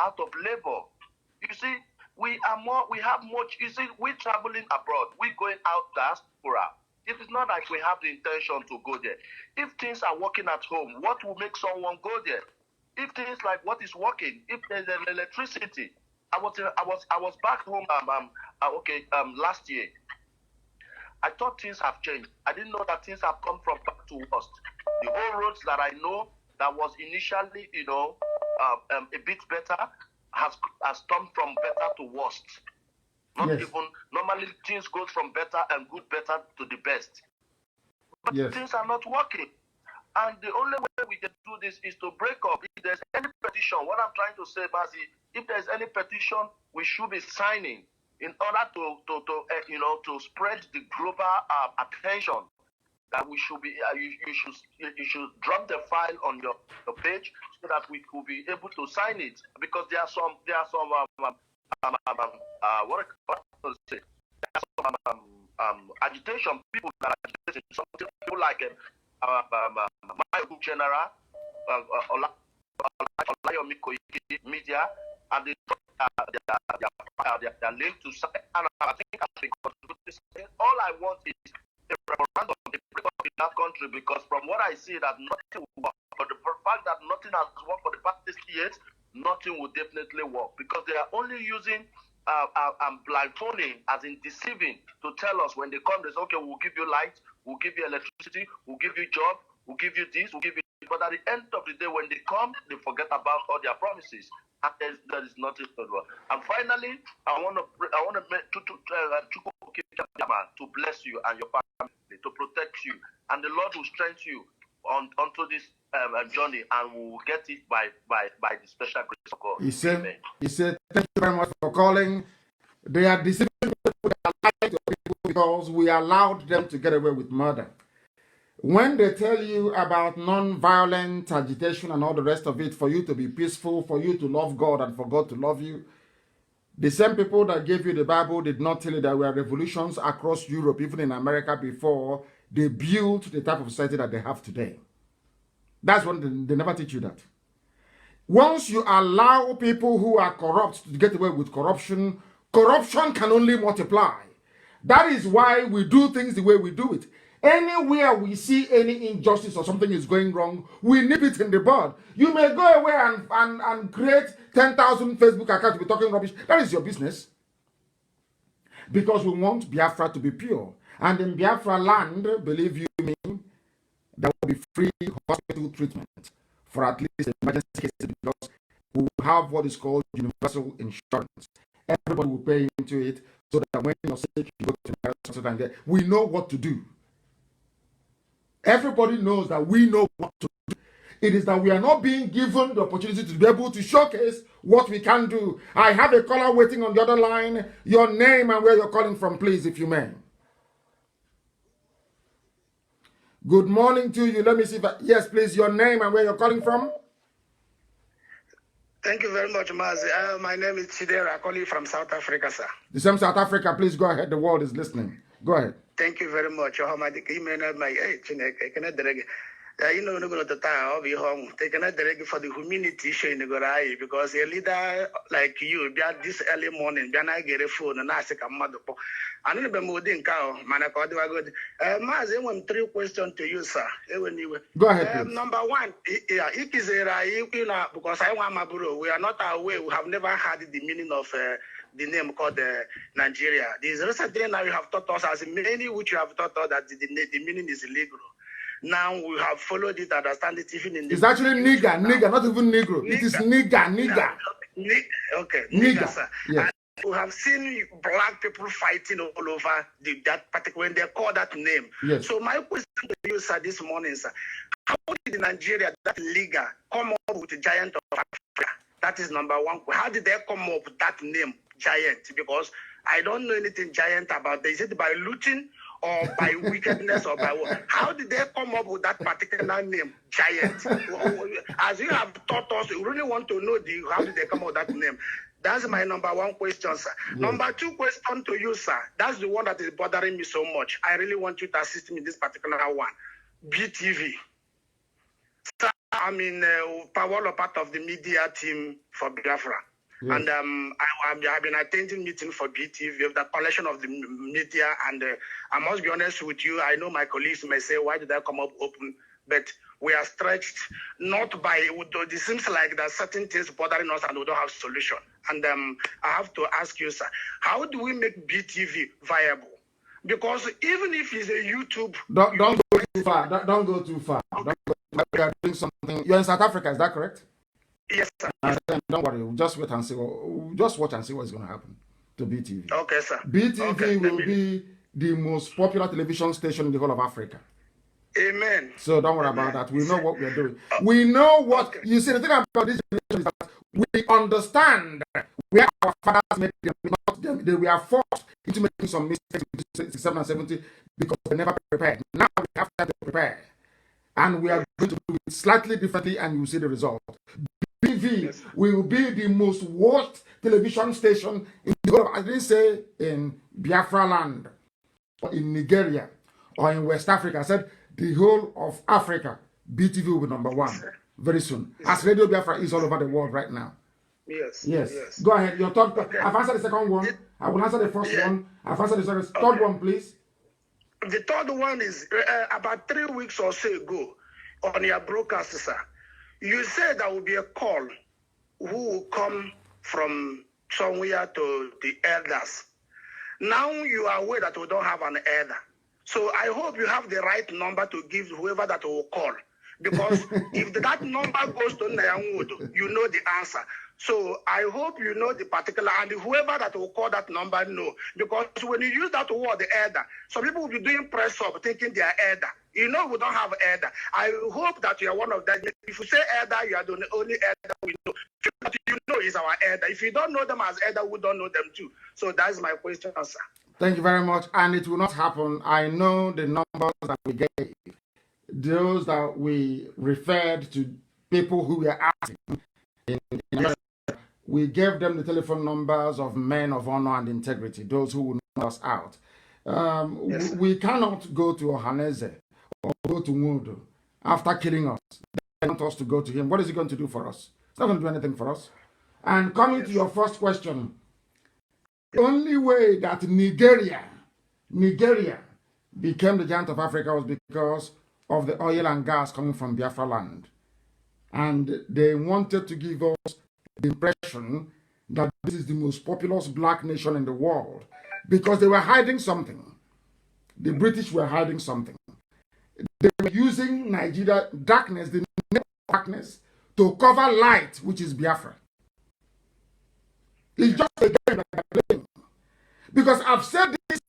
out of labor. You see, we have much. You see, we're traveling abroad. We're going out diaspora. It is not like we have the intention to go there. If things are working at home, what will make someone go there? If things like what is working, if there's electricity, I was back home last year. I thought things have changed. I didn't know that things have come from bad to worst. The whole roads that I know that was initially, a bit better has turned from better to worst. Not yes. Even normally things go from better to the best. But yes. Things are not working. And the only way we can do this is to break up. If there's any petition, what I'm trying to say, Bazi, if there's any petition, we should be signing in order to spread the global attention. That we should be, you should drop the file on your page so that we could be able to sign it, because there are some agitation people that are agitating. Some people like my general media, and they are linked to sign. And I think all I want is a referendum, a break up in that country, because from what I see, that nothing will work. But the fact that nothing has worked for the past 60 years, nothing will definitely work, because they are only using blindfolding, as in deceiving, to tell us when they come, they say, okay, we'll give you light, we'll give you electricity, we'll give you job, we'll give you this, we'll give you this. But at the end of the day, when they come, they forget about all their promises, and there is nothing to do. And finally, I want to bless you and your family, to protect you, and the Lord will strengthen you onto this journey, and we will get it by the special grace of God. Amen. He said, thank you very much for calling. They are deceiving people, they are lying to people, because we allowed them to get away with murder. When they tell you about non-violent agitation and all the rest of it, for you to be peaceful, for you to love God and for God to love you, the same people that gave you the Bible did not tell you there were revolutions across Europe, even in America, before they built the type of society that they have today. That's what they never teach you that. Once you allow people who are corrupt to get away with corruption, corruption can only multiply. That is why we do things the way we do it. Anywhere we see any injustice or something is going wrong, we nip it in the bud. You may go away and create 10,000 Facebook accounts to be talking rubbish. That is your business. Because we want Biafra to be pure. And in Biafra land, believe you me, there will be free hospital treatment for at least emergency cases, because we will have what is called universal insurance. Everybody will pay into it, so that when you're sick, you go to the hospital and get. We know what to do. Everybody knows that we know what to do. It is that we are not being given the opportunity to be able to showcase what we can do. I have a caller waiting on the other line. Your name and where you're calling from, please, if you may. Good morning to you. Let me see if yes, please, your name and where you're calling from. Thank you very much, Mazi. My name is Chidera, calling from South Africa, sir. The same South Africa, please go ahead. The world is listening. Go ahead. Thank you very much. You know, the time I'll be home. Taking a direct for the humanity showing the Gorai, because a leader like you, this early morning, I get a phone and ask a mother. I don't know moving cow, Manacodi. Good. Mazi, 3 questions to you, sir. Go ahead. Number one, because I want my bro. We are not aware, we have never had the meaning of the name called Nigeria. This recently now you have taught us, as many which you have taught us, that the meaning is illegal. Now we have followed it, understand it even in the... It's actually nigger, not even negro. It is nigger. Okay, nigger, sir. Yes. we have seen black people fighting all over that particular, when they call that name. Yes. So my question to you, sir, this morning, sir, how did Nigeria, that Liga, come up with the giant of Africa? That is number one. How did they come up with that name, giant? Because I don't know anything giant about this. Is it by looting or by wickedness or by what? How did they come up with that particular name, giant? As you have taught us, we really want to know how did they come up with that name? That's my number one question, sir. Yes. Number two question to you, sir. That's the one that is bothering me so much. I really want you to assist me in this particular one. BTV. Sir, I'm in Power, part of the media team for Biafra. Yes. And I've been attending meetings for BTV, the collection of the media. And I must be honest with you, I know my colleagues may say, why did I come up open? But we are stretched not by, it seems like there are certain things bothering us and we don't have solution. And I have to ask you, sir, how do we make BTV viable? Because even if it's a YouTube... Don't go too far. Don't go too far. Okay. We are doing something. You're in South Africa, is that correct? Yes, sir. Don't worry. We'll just wait and see. We'll just watch and see what's going to happen to BTV. Okay, sir. BTV will be the most popular television station in the whole of Africa. Amen. So don't worry about that. We know what we're doing. We know what... You see, the thing about this generation is that we understand where our fathers made them. They were forced into making some mistakes in 67 and 70 because they never prepared. Now we have time to prepare. And we are going to do it slightly differently and you see the result. BTV will be the most watched television station in the world. I didn't say in Biafra land or in Nigeria or in West Africa. I said the whole of Africa, BTV will be number one very soon. As Radio Biafra is all over the world right now. Yes. Go ahead. Your third. Okay. I've answered the second one. I will answer the first one. I've answered the third one, please. The third one is about 3 weeks or so ago on your broadcast, sir. You said there will be a call who will come from somewhere to the elders. Now you are aware that we don't have an elder. So I hope you have the right number to give whoever that will call. Because if that number goes to Nayangwood, you know the answer. So I hope you know the particular, and whoever that will call that number know. Because when you use that word, the elder, some people will be doing press up thinking they are elder. You know we don't have elder. I hope that you are one of them. If you say elder, you are the only elder we know. That you know is our elder. If you don't know them as elder, we don't know them too. So that's my question, sir. Thank you very much. And it will not happen. I know the numbers that we gave. Those that we referred to people who were acting in America. We gave them the telephone numbers of men of honor and integrity, those who will knock us out. We cannot go to Ohaneze or go to Mudo after killing us. They want us to go to him. What is he going to do for us? It's not going to do anything for us. And coming to your first question, the only way that Nigeria became the giant of Africa was because of the oil and gas coming from Biafra land. And they wanted to give us the impression that this is the most populous black nation in the world because they were hiding something. The British were hiding something. They were using Nigeria darkness, the darkness, to cover light, which is Biafra. It's just a game that they're playing. Because I've said this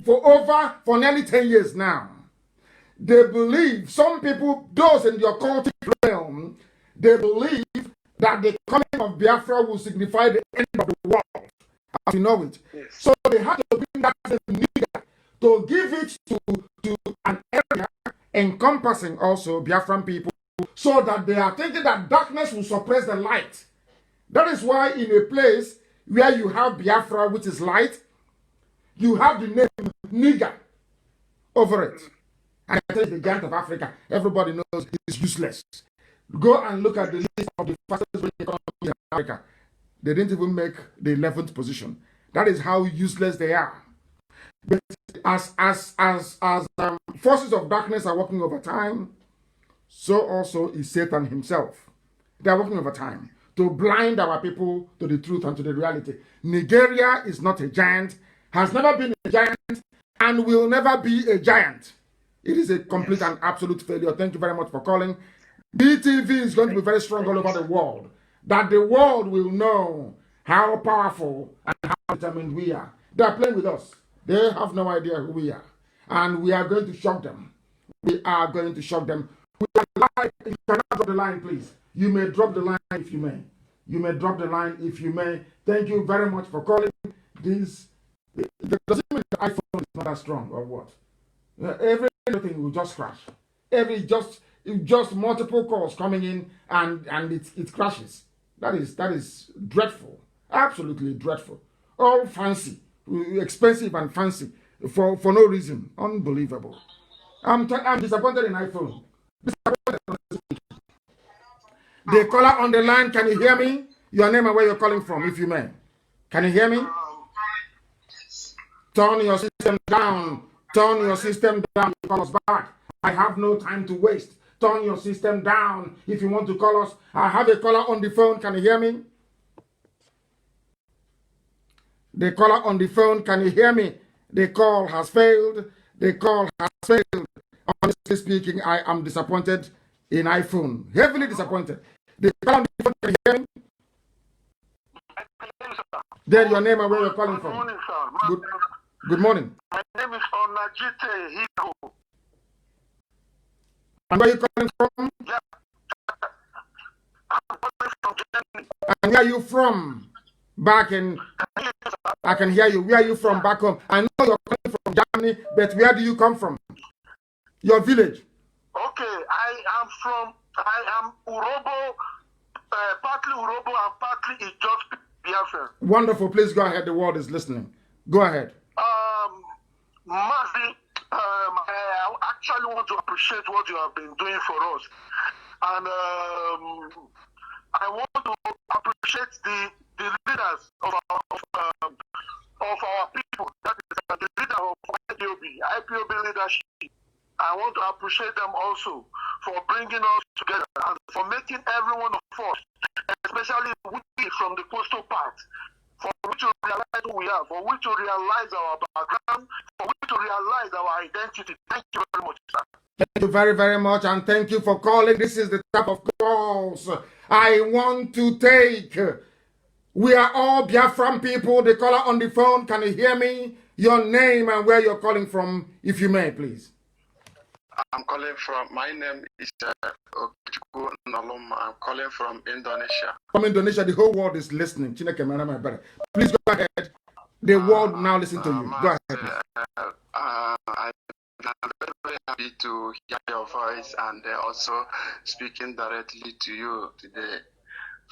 for nearly 10 years now. They believe, some people, those in the occultic realm, they believe that the coming of Biafra will signify the end of the world, as you know it. Yes. So they had to bring that media to give it to an area encompassing also Biafran people, so that they are thinking that darkness will suppress the light. That is why in a place where you have Biafra, which is light, you have the name Niger over it. And I tell you, the giant of Africa, everybody knows it's useless. Go and look at the list of the fastest growing economies in Africa. They didn't even make the 11th position. That is how useless they are. But as forces of darkness are working over time, so also is Satan himself. They are working over time to blind our people to the truth and to the reality. Nigeria is not a giant, has never been a giant, and will never be a giant. It is a complete and absolute failure. Thank you very much for calling. BTV is going to be very strong all over the world. That the world will know how powerful and how determined we are. They are playing with us. They have no idea who we are. And we are going to shock them. We are going to shock them. We are live. You cannot drop the line, please. You may drop the line if you may. You may drop the line if you may. Thank you very much for calling. This does it mean the iPhone is not that strong or what? Everything will just crash. Just multiple calls coming in and it crashes. That is dreadful. Absolutely dreadful. All fancy, expensive and fancy for no reason. Unbelievable. I'm disappointed in iPhone. The caller on the line, can you hear me? Your name and where you're calling from, if you may. Can you hear me? Turn your system down. Turn your system down. Call us back. I have no time to waste. Turn your system down if you want to call us. I have a caller on the phone. Can you hear me? The caller on the phone, can you hear me? The call has failed. The call has failed. Honestly speaking, I am disappointed in iPhone. Heavily disappointed. The caller on the phone, can you hear me? Then your name and where you're calling from. Good morning, sir. Good morning. My name is Onajite Hiko. And where are you calling from? Yeah. I'm calling from Germany. And where are you from? Back in... I can hear you. Where are you from back home? I know you're coming from Germany, but where do you come from? Your village. Okay, I am Urobo, partly Urobo and partly is just Biafra. Wonderful. Please go ahead. The world is listening. Go ahead. Mazi, I actually want to appreciate what you have been doing for us. And I want to appreciate the leaders of our people. That is the leader of IPOB leadership. I want to appreciate them also for bringing us together and for making every one of us, especially we from the coastal part, for which to realize who we are, for which to realize our background, for which to realize our identity. Thank you very much, sir. Thank you very, very much, and thank you for calling. This is the type of calls I want to take. We are all Biafran people. The caller on the phone, can you hear me? Your name and where you're calling from, if you may, please. I'm calling from, my name is Okichuku Naloma. I'm calling from Indonesia. From Indonesia, the whole world is listening. Please go ahead. The world now listen to you. Go ahead. I'm very, very happy to hear your voice and also speaking directly to you today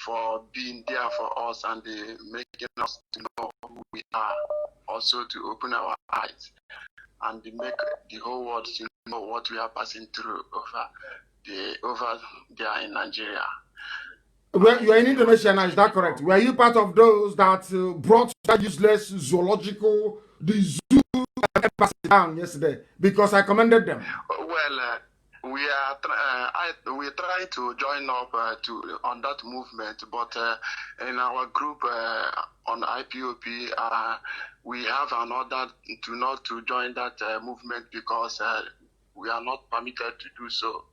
for being there for us and making us to know who we are, also to open our eyes and make the whole world to know what we are passing through over there in Nigeria. Well, you are in Indonesia now, is that correct? Were you part of those that brought that useless zoological, the zoo embassy down yesterday? Because I commended them. Well, we try to join up on that movement, but in our group on IPOP, we have an order not to join that movement because we are not permitted to do so.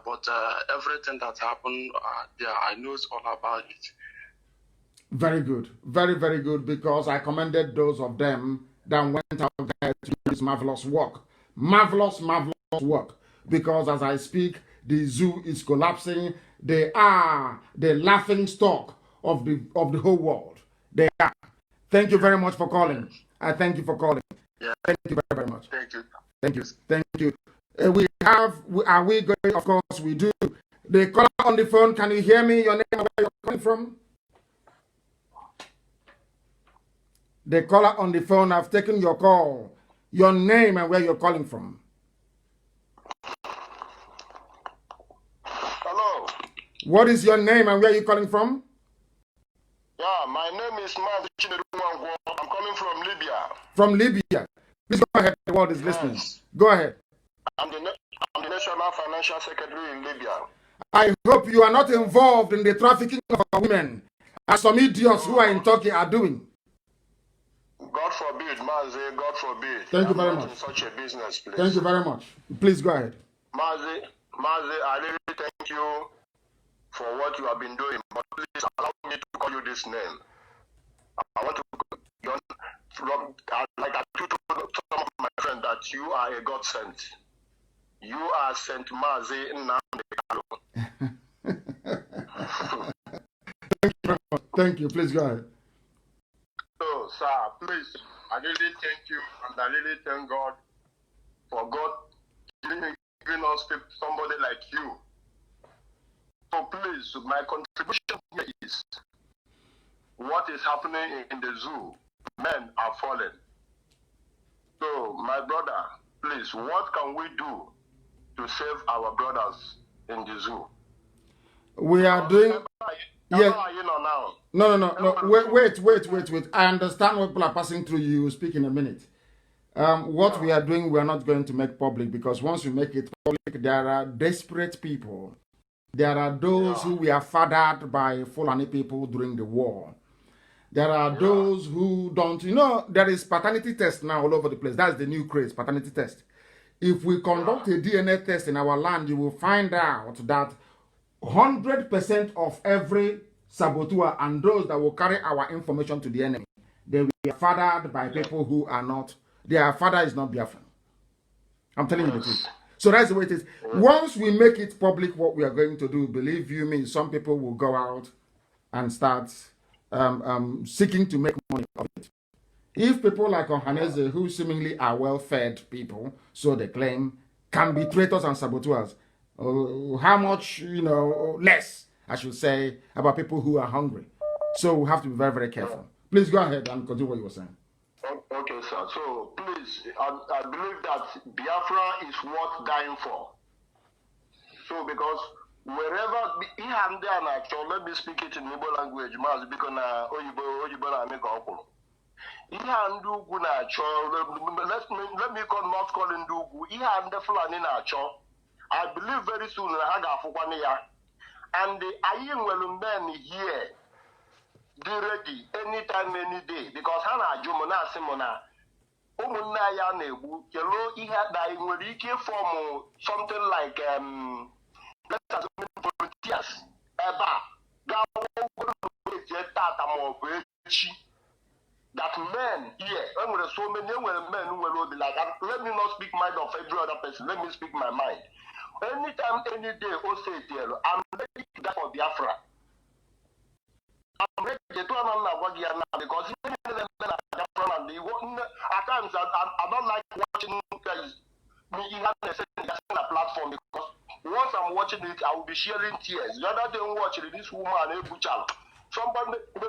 But everything that happened there, I know all about it. Very good. Very, very good, because I commended those of them that went out there to do this marvelous work. Marvelous, marvelous work. Because as I speak, the zoo is collapsing. They are the laughing stock of the whole world. They are. Thank you very much for calling. I thank you for calling. Yeah. Thank you very, very much. Thank you. Thank you. Thank you. Are we going? Of course we do. The caller on the phone, can you hear me? Your name and where you're calling from? The caller on the phone, I've taken your call. Your name and where you're calling from. Hello. What is your name and where are you calling from? Yeah, my name is Mazi Chinedu. I'm calling from Libya. From Libya. Please go ahead. The world is listening. Go ahead. I'm the National Financial Secretary in Libya. I hope you are not involved in the trafficking of women, as some idiots who are in Turkey are doing. God forbid, Mazi, God forbid. Thank you very much. In such a business, please. Thank you very much. Please go ahead. Mazi, I really thank you for what you have been doing, but please allow me to call you this name. I want to, like I told some of my friends, that you are a God sent. You are Saint Mazi Nnamdi. Thank you. Please go ahead. So, sir, please, I really thank you, and I really thank God for God giving us somebody like you. So please, my contribution here is what is happening in the zoo. Men are falling. So, my brother, please, what can we do to save our brothers in the zoo? We are doing. Yes. No. Wait. I understand what people are passing through. You speak in a minute. What we are doing, we are not going to make public, because once we make it public, there are desperate people. There are those who were fathered by Fulani people during the war. There are those who don't. There is paternity test now all over the place. That's the new craze, paternity test. If we conduct a DNA test in our land, you will find out that 100% of every saboteur and those that will carry our information to the enemy, they were fathered by people who are not, their father is not Biafran. I'm telling you the truth. So that's the way it is. Once we make it public what we are going to do, believe you me, some people will go out and start seeking to make money of it. If people like Ohaneze, who seemingly are well-fed people, so they claim, can be traitors and saboteurs, how much, less, I should say, about people who are hungry. So we have to be very, very careful. Please go ahead and continue what you were saying. Okay, sir. So please, I believe that Biafra is worth dying for. So because wherever let me speak it in Igbo language, because let me not call Ndugu. I believe very soon and the Ayin men here be ready anytime, any day, because Hana Jumona Simona Umunaya Nebu, Yellow, he had that when he came from something like let's assume volunteers, that men here, when there are so many men who will be like, let me not speak mind of every other person, let me speak my mind. Anytime, any day, I'm ready to die for Biafra. I'm ready to do another because at times I don't like watching me a platform, because once I'm watching it, I will be sharing tears. The other day, watching this woman,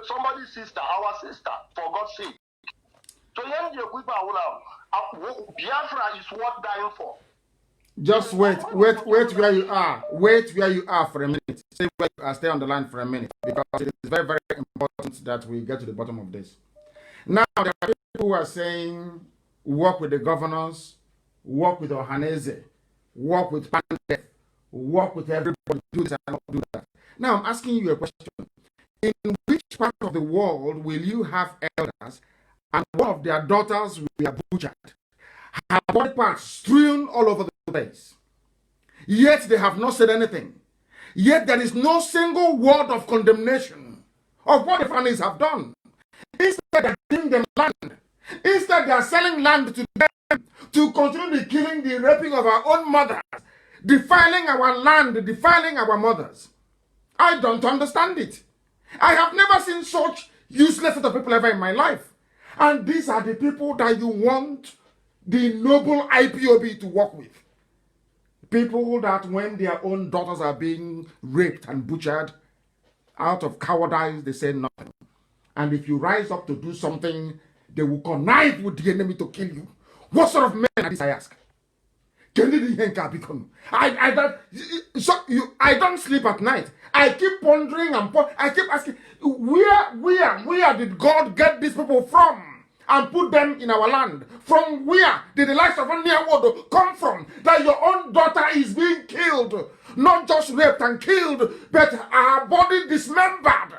somebody's sister, our sister, for God's sake. So Biafra is worth dying for. Just wait where you are. Wait where you are for a minute. Stay where you are. Stay on the line for a minute, because it is very, very important that we get to the bottom of this. Now, there are people who are saying, work with the governors, work with Ohaneze, work with Pandef, work with everybody, do this and not do that. Now, I'm asking you a question. In which part of the world will you have elders and one of their daughters will be butchered, her body parts strewn all over the place, yet they have not said anything, yet there is no single word of condemnation of what the families have done? Instead, they are giving them land. Instead, they are selling land to them to continue the killing, the raping of our own mothers, defiling our land, defiling our mothers. I don't understand it. I have never seen such useless set of people ever in my life. And these are the people that you want the noble IPOB to work with. People that when their own daughters are being raped and butchered, out of cowardice, they say nothing. And if you rise up to do something, they will connive with the enemy to kill you. What sort of men are these, I ask? I don't sleep at night. I keep pondering and I keep asking, where did God get these people from and put them in our land? From where did the likes of Onyewado come from? That your own daughter is being killed, not just raped and killed, but her body dismembered.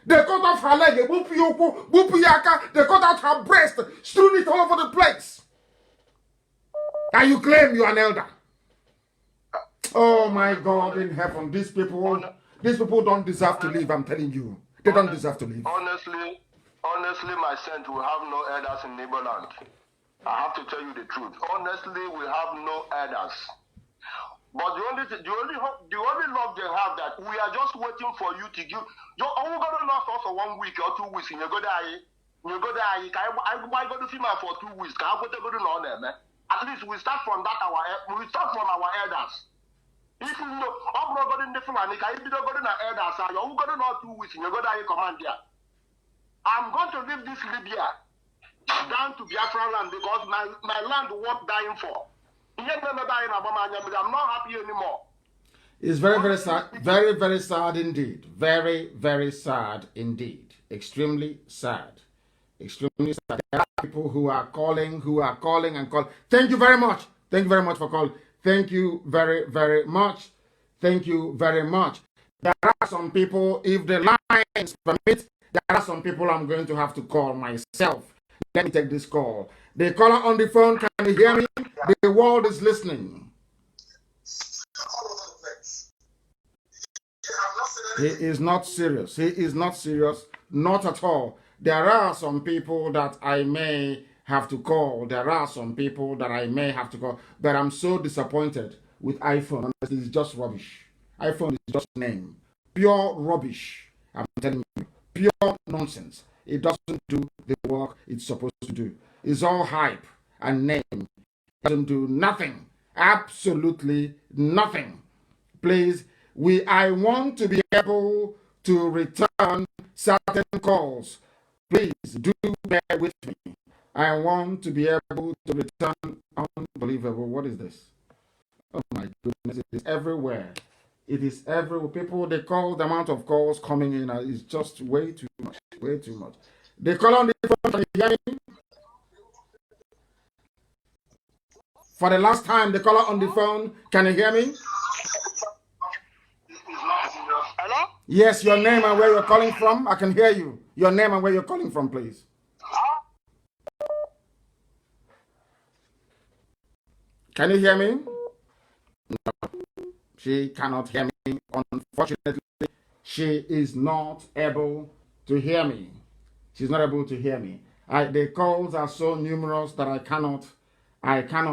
They cut off her leg, they cut out her breast, strewn it all over the place. And you claim you're an elder. Oh my God in heaven, these people don't deserve to live, I'm telling you. They don't deserve to live. Honestly, honestly, my saint, we have no elders in Neighborland. I have to tell you the truth. Honestly, we have no elders. But the only love they have that we are just waiting for you to give. You're only going to last us for 1 week or 2 weeks, and you go there. You go there. I go to see my for 2 weeks. At least we start from that. We start from our elders. If you know, I'm not going to the Fulani. If you don't go to the elders, you're going to know 2 weeks, and you go there. Command there. I'm going to leave this Libya down to Biafra land because my land worth dying for. I'm not happy anymore. It's very, very sad. Very, very sad indeed. Very, very sad indeed. Extremely sad. Extremely sad. There are people who are calling and calling. Thank you very much. Thank you very much for calling. Thank you very, very much. Thank you very much. There are some people, if the lines permit, there are some people I'm going to have to call myself. Let me take this call. The caller on the phone, can you hear me? The world is listening. He is not serious. He is not serious. Not at all. There are some people that I may have to call. There are some people that I may have to call. But I'm so disappointed with iPhone. It's just rubbish. iPhone is just a name. Pure rubbish. I'm telling you. Pure nonsense. It doesn't do the work it's supposed to do. It's all hype and name. It doesn't do nothing. Absolutely nothing. Please, I want to be able to return certain calls. Please do bear with me. I want to be able to return. Unbelievable. What is this? Oh my goodness. It is everywhere. It is everywhere. People, they call, the amount of calls coming in is just way too much. Way too much. They call on the phone. Can you hear me? For the last time, the caller on the phone. Can you hear me? Hello? Yes, your name and where you're calling from. I can hear you. Your name and where you're calling from, please. Can you hear me? No. She cannot hear me. Unfortunately, she is not able to hear me. She's not able to hear me. The calls are so numerous that I cannot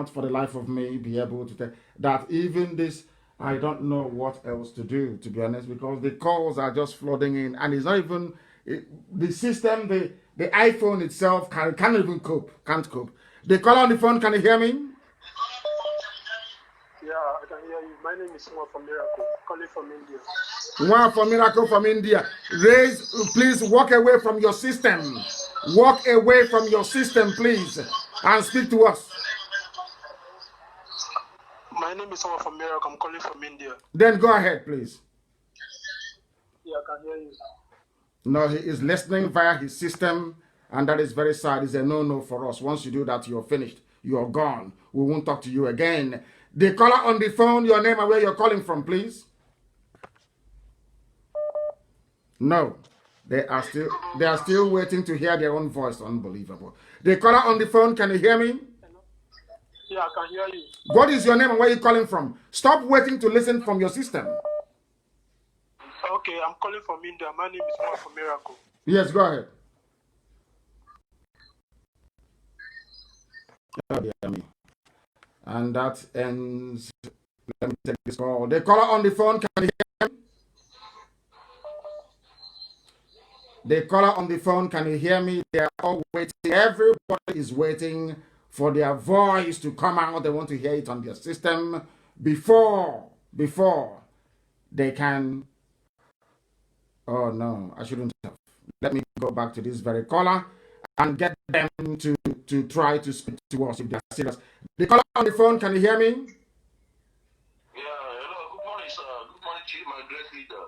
for the life of me be able to tell that even this, I don't know what else to do, to be honest, because the calls are just flooding in, and it's not even the system, the iPhone itself can't even cope, can't cope. The caller on the phone, can you hear me? Yeah, I can hear you. My name is Uma from Miracle, calling from India. One from Miracle from India. Please walk away from your system. Walk away from your system, please, and speak to us. My name is Uma from Miracle. I'm calling from India. Then go ahead, please. Yeah, I can hear you. No, he is listening via his system, and that is very sad. It's a no-no for us. Once you do that, you're finished. You're gone. We won't talk to you again. The caller on the phone, your name and where you're calling from, please. No, they are still waiting to hear their own voice. Unbelievable. The caller on the phone, can you hear me? Yeah, I can hear you. What is your name and where you're calling from? Stop waiting to listen from your system. Okay, I'm calling from India. My name is Uma from Miracle. Yes, go ahead. Oh, dear me. And that ends. Let me take this call. The caller on the phone, can you hear me? The caller on the phone, can you hear me? They are all waiting. Everybody is waiting for their voice to come out. They want to hear it on their system before they can. Oh no, I shouldn't have. Let me go back to this very caller and get them to try to speak to us if they are serious. The caller on the phone, can you hear me? Yeah, hello, good morning, sir. Good morning to you, my great leader.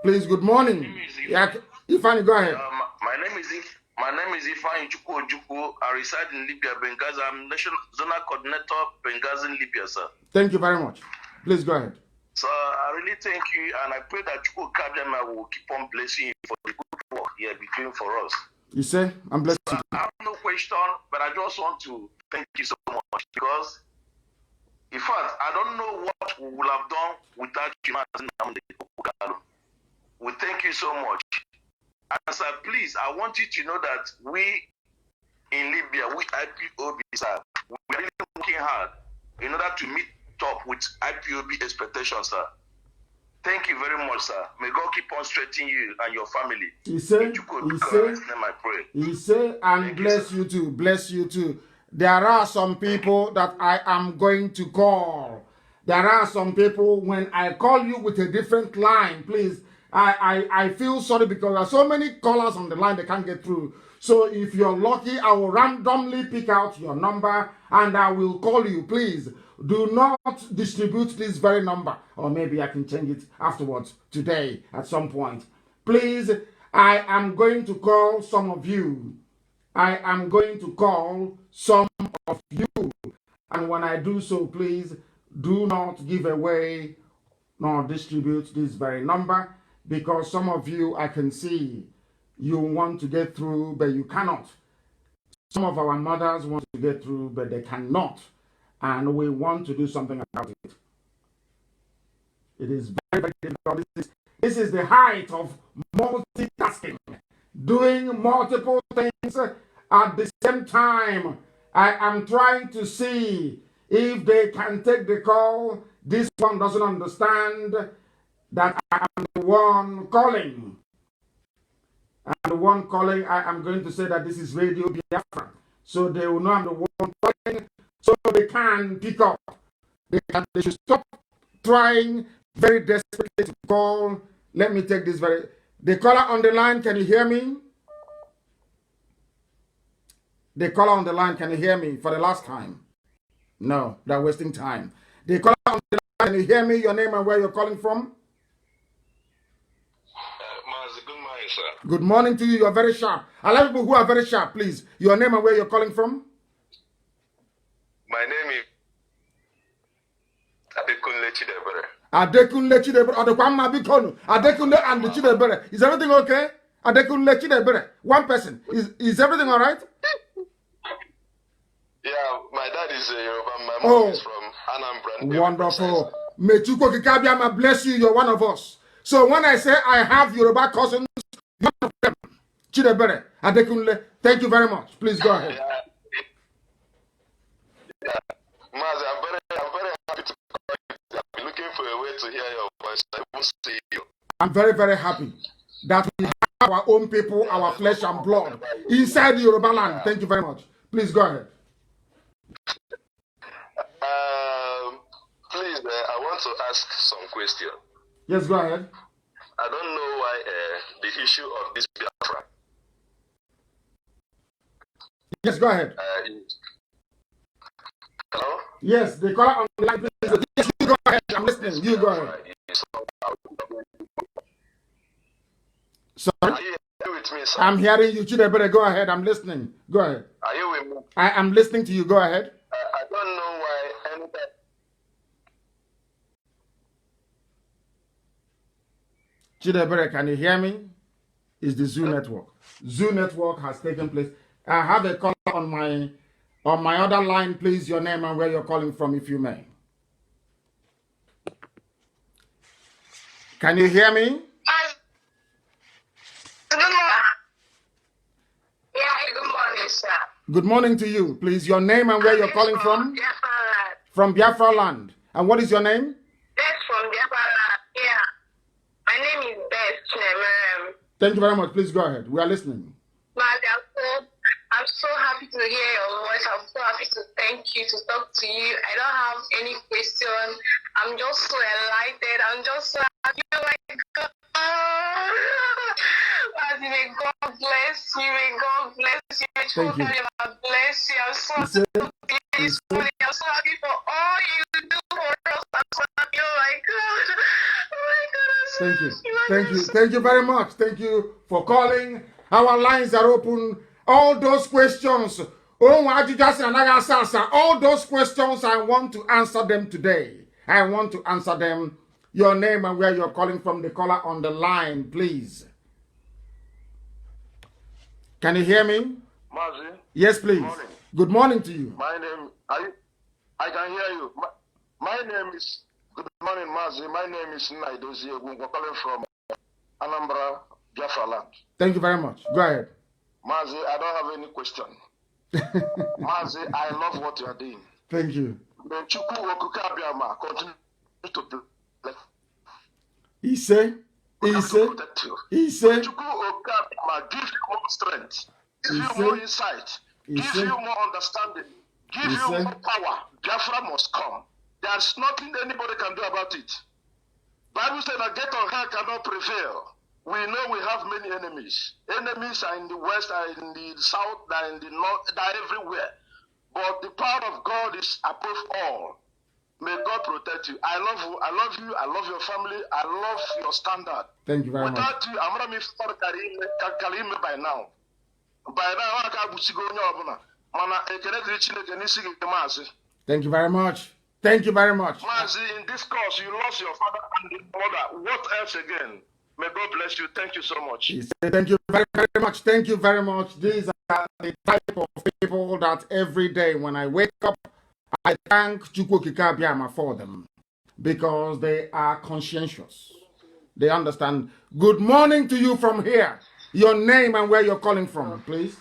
Please, good morning. Yeah, Ifani, go ahead. My name is Ifani Juku. I reside in Libya, Benghazi. I'm National Zonal Coordinator, Benghazi, Libya, sir. Thank you very much. Please go ahead. So I really thank you, and I pray that Juku Kadema will keep on blessing you for the good work you are doing for us. You say, I'm blessed. So I have no question, but I just want to thank you so much because, in fact, I don't know what we would have done without you. We thank you so much. And sir, please, I want you to know that we in Libya, we IPOB, sir, we are really working hard in order to meet up with IPOB expectations, sir. Thank you very much, sir. May God keep on strengthening you and your family. He said, and bless you too, bless you too. There are some people that I am going to call. There are some people, when I call you with a different line, please, I feel sorry because there are so many callers on the line they can't get through. So if you're lucky, I will randomly pick out your number and I will call you. Please do not distribute this very number, or maybe I can change it afterwards today at some point. Please, I am going to call some of you. I am going to call some of you. And when I do so, please do not give away nor distribute this very number, because some of you, I can see, you want to get through, but you cannot. Some of our mothers want to get through, but they cannot. And we want to do something about it. It is very, very difficult. This is the height of multitasking, doing multiple things at the same time. I am trying to see if they can take the call. This one doesn't understand that I am the one calling. And the one calling, I am going to say that this is Radio Biafra. So they will know I'm the one calling, so they can pick up. They should stop trying very desperately to call. Let me take this very... The caller on the line, can you hear me? The caller on the line, can you hear me for the last time? No, they're wasting time. The caller on the line, can you hear me? Your name and where you're calling from? Good morning, sir. Good morning to you. You're very sharp. I like people who are very sharp, please. Your name and where you're calling from? My name is Adekunle Chidebere. Adekunle Chidebere. Adekwama Bikonu. Adekunle and the Chidebere. Is everything okay? Adekunle Chidebere. One person. Is everything all right? Yeah, my dad is a Yoruba. My mom is from Anambra. Wonderful. May Chuko Kikabiama bless you. You're one of us. So when I say I have Yoruba cousins, one of them, Chidebere, Adekunle, thank you very much. Please go ahead. Yeah. Mazi, I'm very happy to call you. I've been looking for a way to hear your voice. I won't see you. I'm very, very happy that we have our own people, our flesh and blood inside the Yoruba land. Thank you very much. Please go ahead. Please, I want to ask some question. Yes, go ahead. I don't know why the issue of this Biafra. Yes, go ahead. Hello? Yes, the caller on the line, please. Yes, you go ahead. I'm listening. You go ahead. Sorry? Are you with me, sir? I'm hearing you. Chidebere, go ahead. I'm listening. Go ahead. Are you with me? I am listening to you. Go ahead. I don't know why anybody. Chidebere, can you hear me? It's the Zoo network. Zoo network has taken place. I have a caller on my other line. Please, your name and where you're calling from, if you may. Can you hear me? Good morning. Yeah, good morning, sir. Good morning to you. Please, your name and where you're calling from? Biafra land. From Biafra land. And what is your name? Best from Biafra land. Yeah. My name is Best. Thank you very much. Please go ahead. We are listening. I'm so happy to hear your voice. I'm so happy to thank you, to talk to you. I don't have any question. I'm just so enlightened. I'm just so happy. Oh my God. May God bless you. May God bless you. Thank you. God bless you. I'm so happy this morning. I'm so happy for all you do for us. I'm so happy. Oh my God. Oh my God. Thank you. Thank you. Thank you very much. Thank you for calling. Our lines are open. All those questions, all those questions, I want to answer them today. I want to answer them. Your name and where you're calling from, the caller on the line, please. Can you hear me? Mazi? Yes, please. Morning. Good morning to you. My name, I can hear you. My name is, good morning, Mazi. My name is Naidozi Ogun, calling from Anambra Biafra land. Thank you very much. Go ahead. Mazi, I don't have any question. Mazi, I love what you are doing. Thank you. May Chukwu Okuka Abiyama continue to bless. He said, May Chukwu Okuka Abiyama give you more strength, give you more insight, give you more understanding, give you more power. Biafra must come. There's nothing anybody can do about it. Bible said that gate of hell cannot prevail. We know we have many enemies. Enemies are in the west, are in the south, are in the north, are everywhere. But the power of God is above all. May God protect you. I love you. I love you. I love your family. I love your standard. Thank you very much. Without you, I'm going to be by now. By now, I can't go. Thank you very much. Thank you very much. Mazi, in this course, you lost your father and the mother. What else again? May God bless you. Thank you so much. Thank you very, very much. Thank you very much. These are the type of people that every day when I wake up, I thank Chukwu Okike Abiama for them because they are conscientious. They understand. Good morning to you from here. Your name and where you're calling from, please.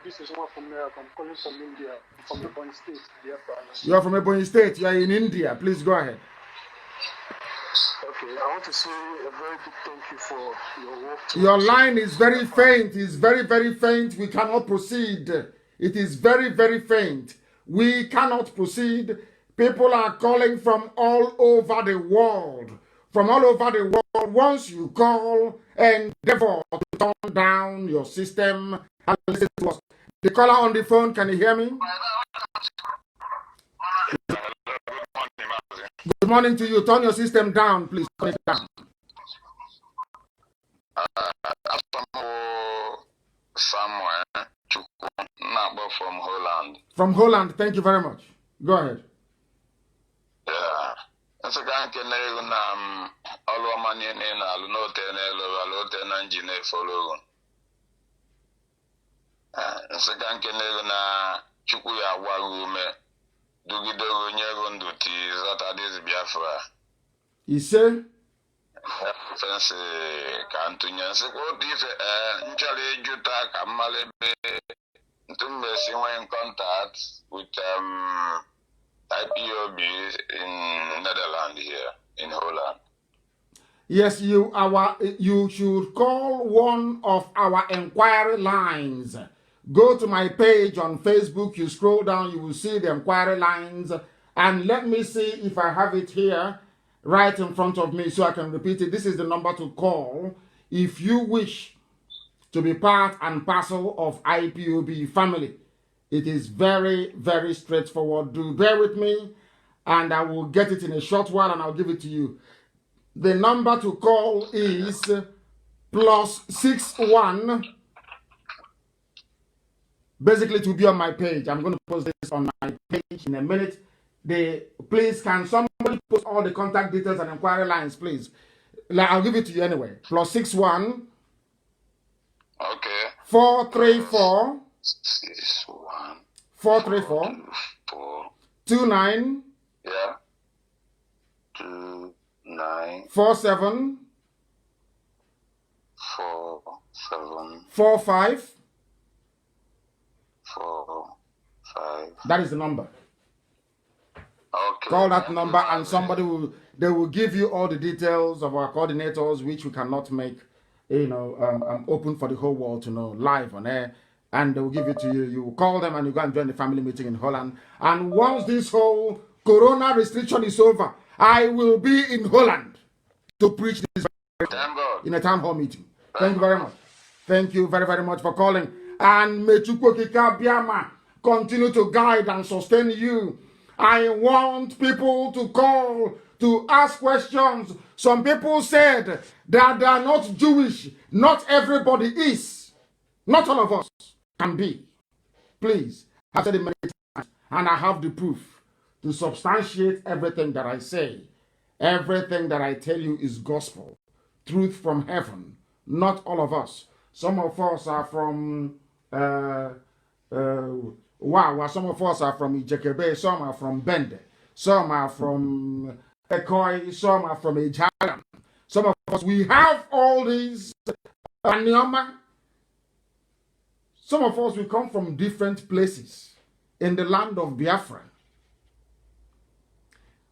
This is one from America. I'm calling from India, from Ebonyi State, Biafra. You are from Ebonyi State. You are in India. Please go ahead. Okay, I want to say a very big thank you for your work. Your line is very faint. It's very, very faint. We cannot proceed. It is very, very faint. We cannot proceed. People are calling from all over the world. From all over the world. Once you call, endeavor to turn down your system and listen to us. The caller on the phone, can you hear me? Good morning to you. Turn your system down, please. Turn it down. Somewhere from Holland. From Holland, thank you very much. Go ahead. Yeah. Nso ka nke na-ego na ọlụ ọma niile na-alụ n'ote n'elu alụ ote na nji na-efolo. Nso ka nke na-ego na Chukwu ya agwa ume dugide onye ego ndụ ti zọta dis Biafra. Ise? Fensi ka ntụnye nsikwa otu ife nchọrọ ịjụta ka mmalebe ntumesi nwee contact with IPOB in Netherlands here in Holland. Yes, you should call one of our inquiry lines. Go to my page on Facebook, you scroll down, you will see the inquiry lines, and let me see if I have it here right in front of me so I can repeat it. This is the number to call if you wish to be part and parcel of IPOB family. It is very, very straightforward. Do bear with me, and I will get it in a short while, and I'll give it to you. The number to call is +61. Basically, it will be on my page. I'm going to post this on my page in a minute. Please, can somebody post all the contact details and inquiry lines, please? I'll give it to you anyway. +61. Okay. 434. 61. 434. 29. Yeah. 29. 47. 47. 45. 45. That is the number. Okay. Call that number and they will give you all the details of our coordinators, which we cannot make, open for the whole world to know live on air. And they will give it to you. You will call them and you go and join the family meeting in Holland. And once this whole corona restriction is over, I will be in Holland to preach this in a town hall meeting. Thank you very much. Thank you very, very much for calling. And may Chukwu Okike Abiama continue to guide and sustain you. I want people to call to ask questions. Some people said that they are not Jewish. Not everybody is. Not all of us can be. Please, I've said it many times, and I have the proof to substantiate everything that I say. Everything that I tell you is gospel, truth from heaven. Not all of us. Some of us are from some of us are from Ijekebe, some are from Bende, some are from Ekoi, some are from Ejagan, Some of us, we have all these. Some of us, we come from different places in the land of Biafra.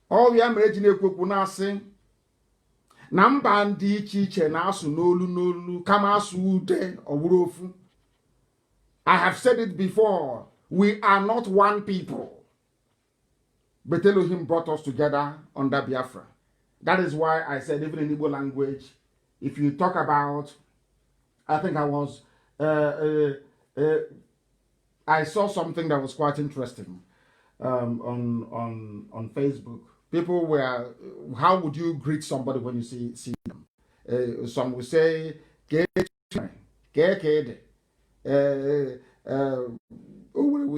All we are Emregency na mba ndị iche iche na-asụ n'olu kama asụ ude ọwụrụ. I have said it before, we are not one people. But Elohim brought us together under Biafra. That is why I said, even in Igbo language, if you talk about, I think I saw something that was quite interesting on Facebook. People were, how would you greet somebody when you see them? Some would say, we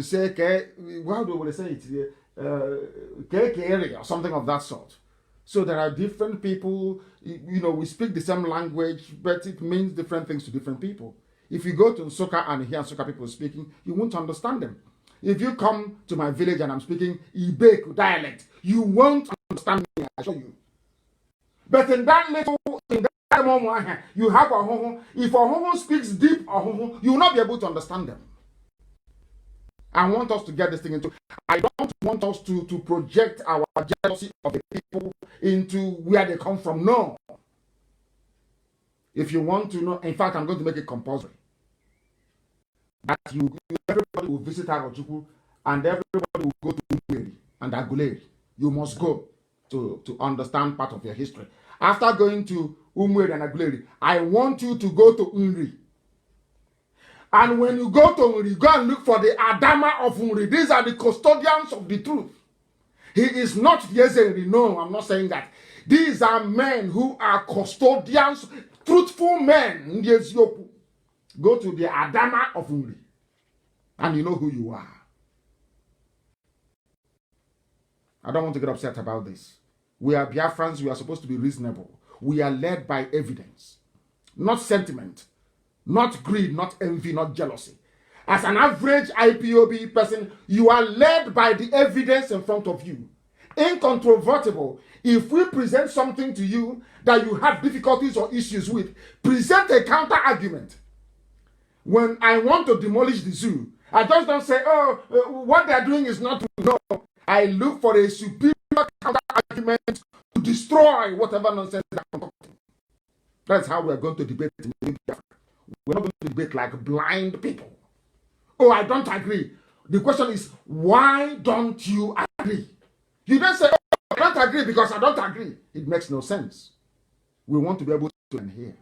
say, how do we say it? Or something of that sort. So there are different people, we speak the same language, but it means different things to different people. If you go to Nsukka and hear Nsukka people speaking, you won't understand them. If you come to my village and I'm speaking Ibeku dialect, you won't understand me, I assure you. But in that moment, you have a Hoho. If a Hoho speaks deep Hoho, you will not be able to understand them. I want us to get this thing into. I don't want us to project our jealousy of the people into where they come from. No. If you want to know, in fact, I'm going to make it compulsory that everybody will visit Arochukwu and everybody will go to Umweri and Aguleri. You must go to understand part of your history. After going to Umweri and Aguleri, I want you to go to Unri. And when you go to Umri, go and look for the Adama of Umri. These are the custodians of the truth. He is not Yezeri. No, I'm not saying that. These are men who are custodians, truthful men. Go to the Adama of Umri. And you know who you are. I don't want to get upset about this. We are Biafrans. We are supposed to be reasonable. We are led by evidence, not sentiment. Not greed, not envy, not jealousy. As an average IPOB person, you are led by the evidence in front of you. Incontrovertible. If we present something to you that you have difficulties or issues with, present a counter argument. When I want to demolish the zoo, I just don't say, what they're doing is not no. I look for a superior counter argument to destroy whatever nonsense they're concocting. That's how we're going to debate in India. We're not going to debate like blind people. Oh, I don't agree. The question is, why don't you agree? You don't say, oh, I don't agree because I don't agree. It makes no sense. We want to be able to hear.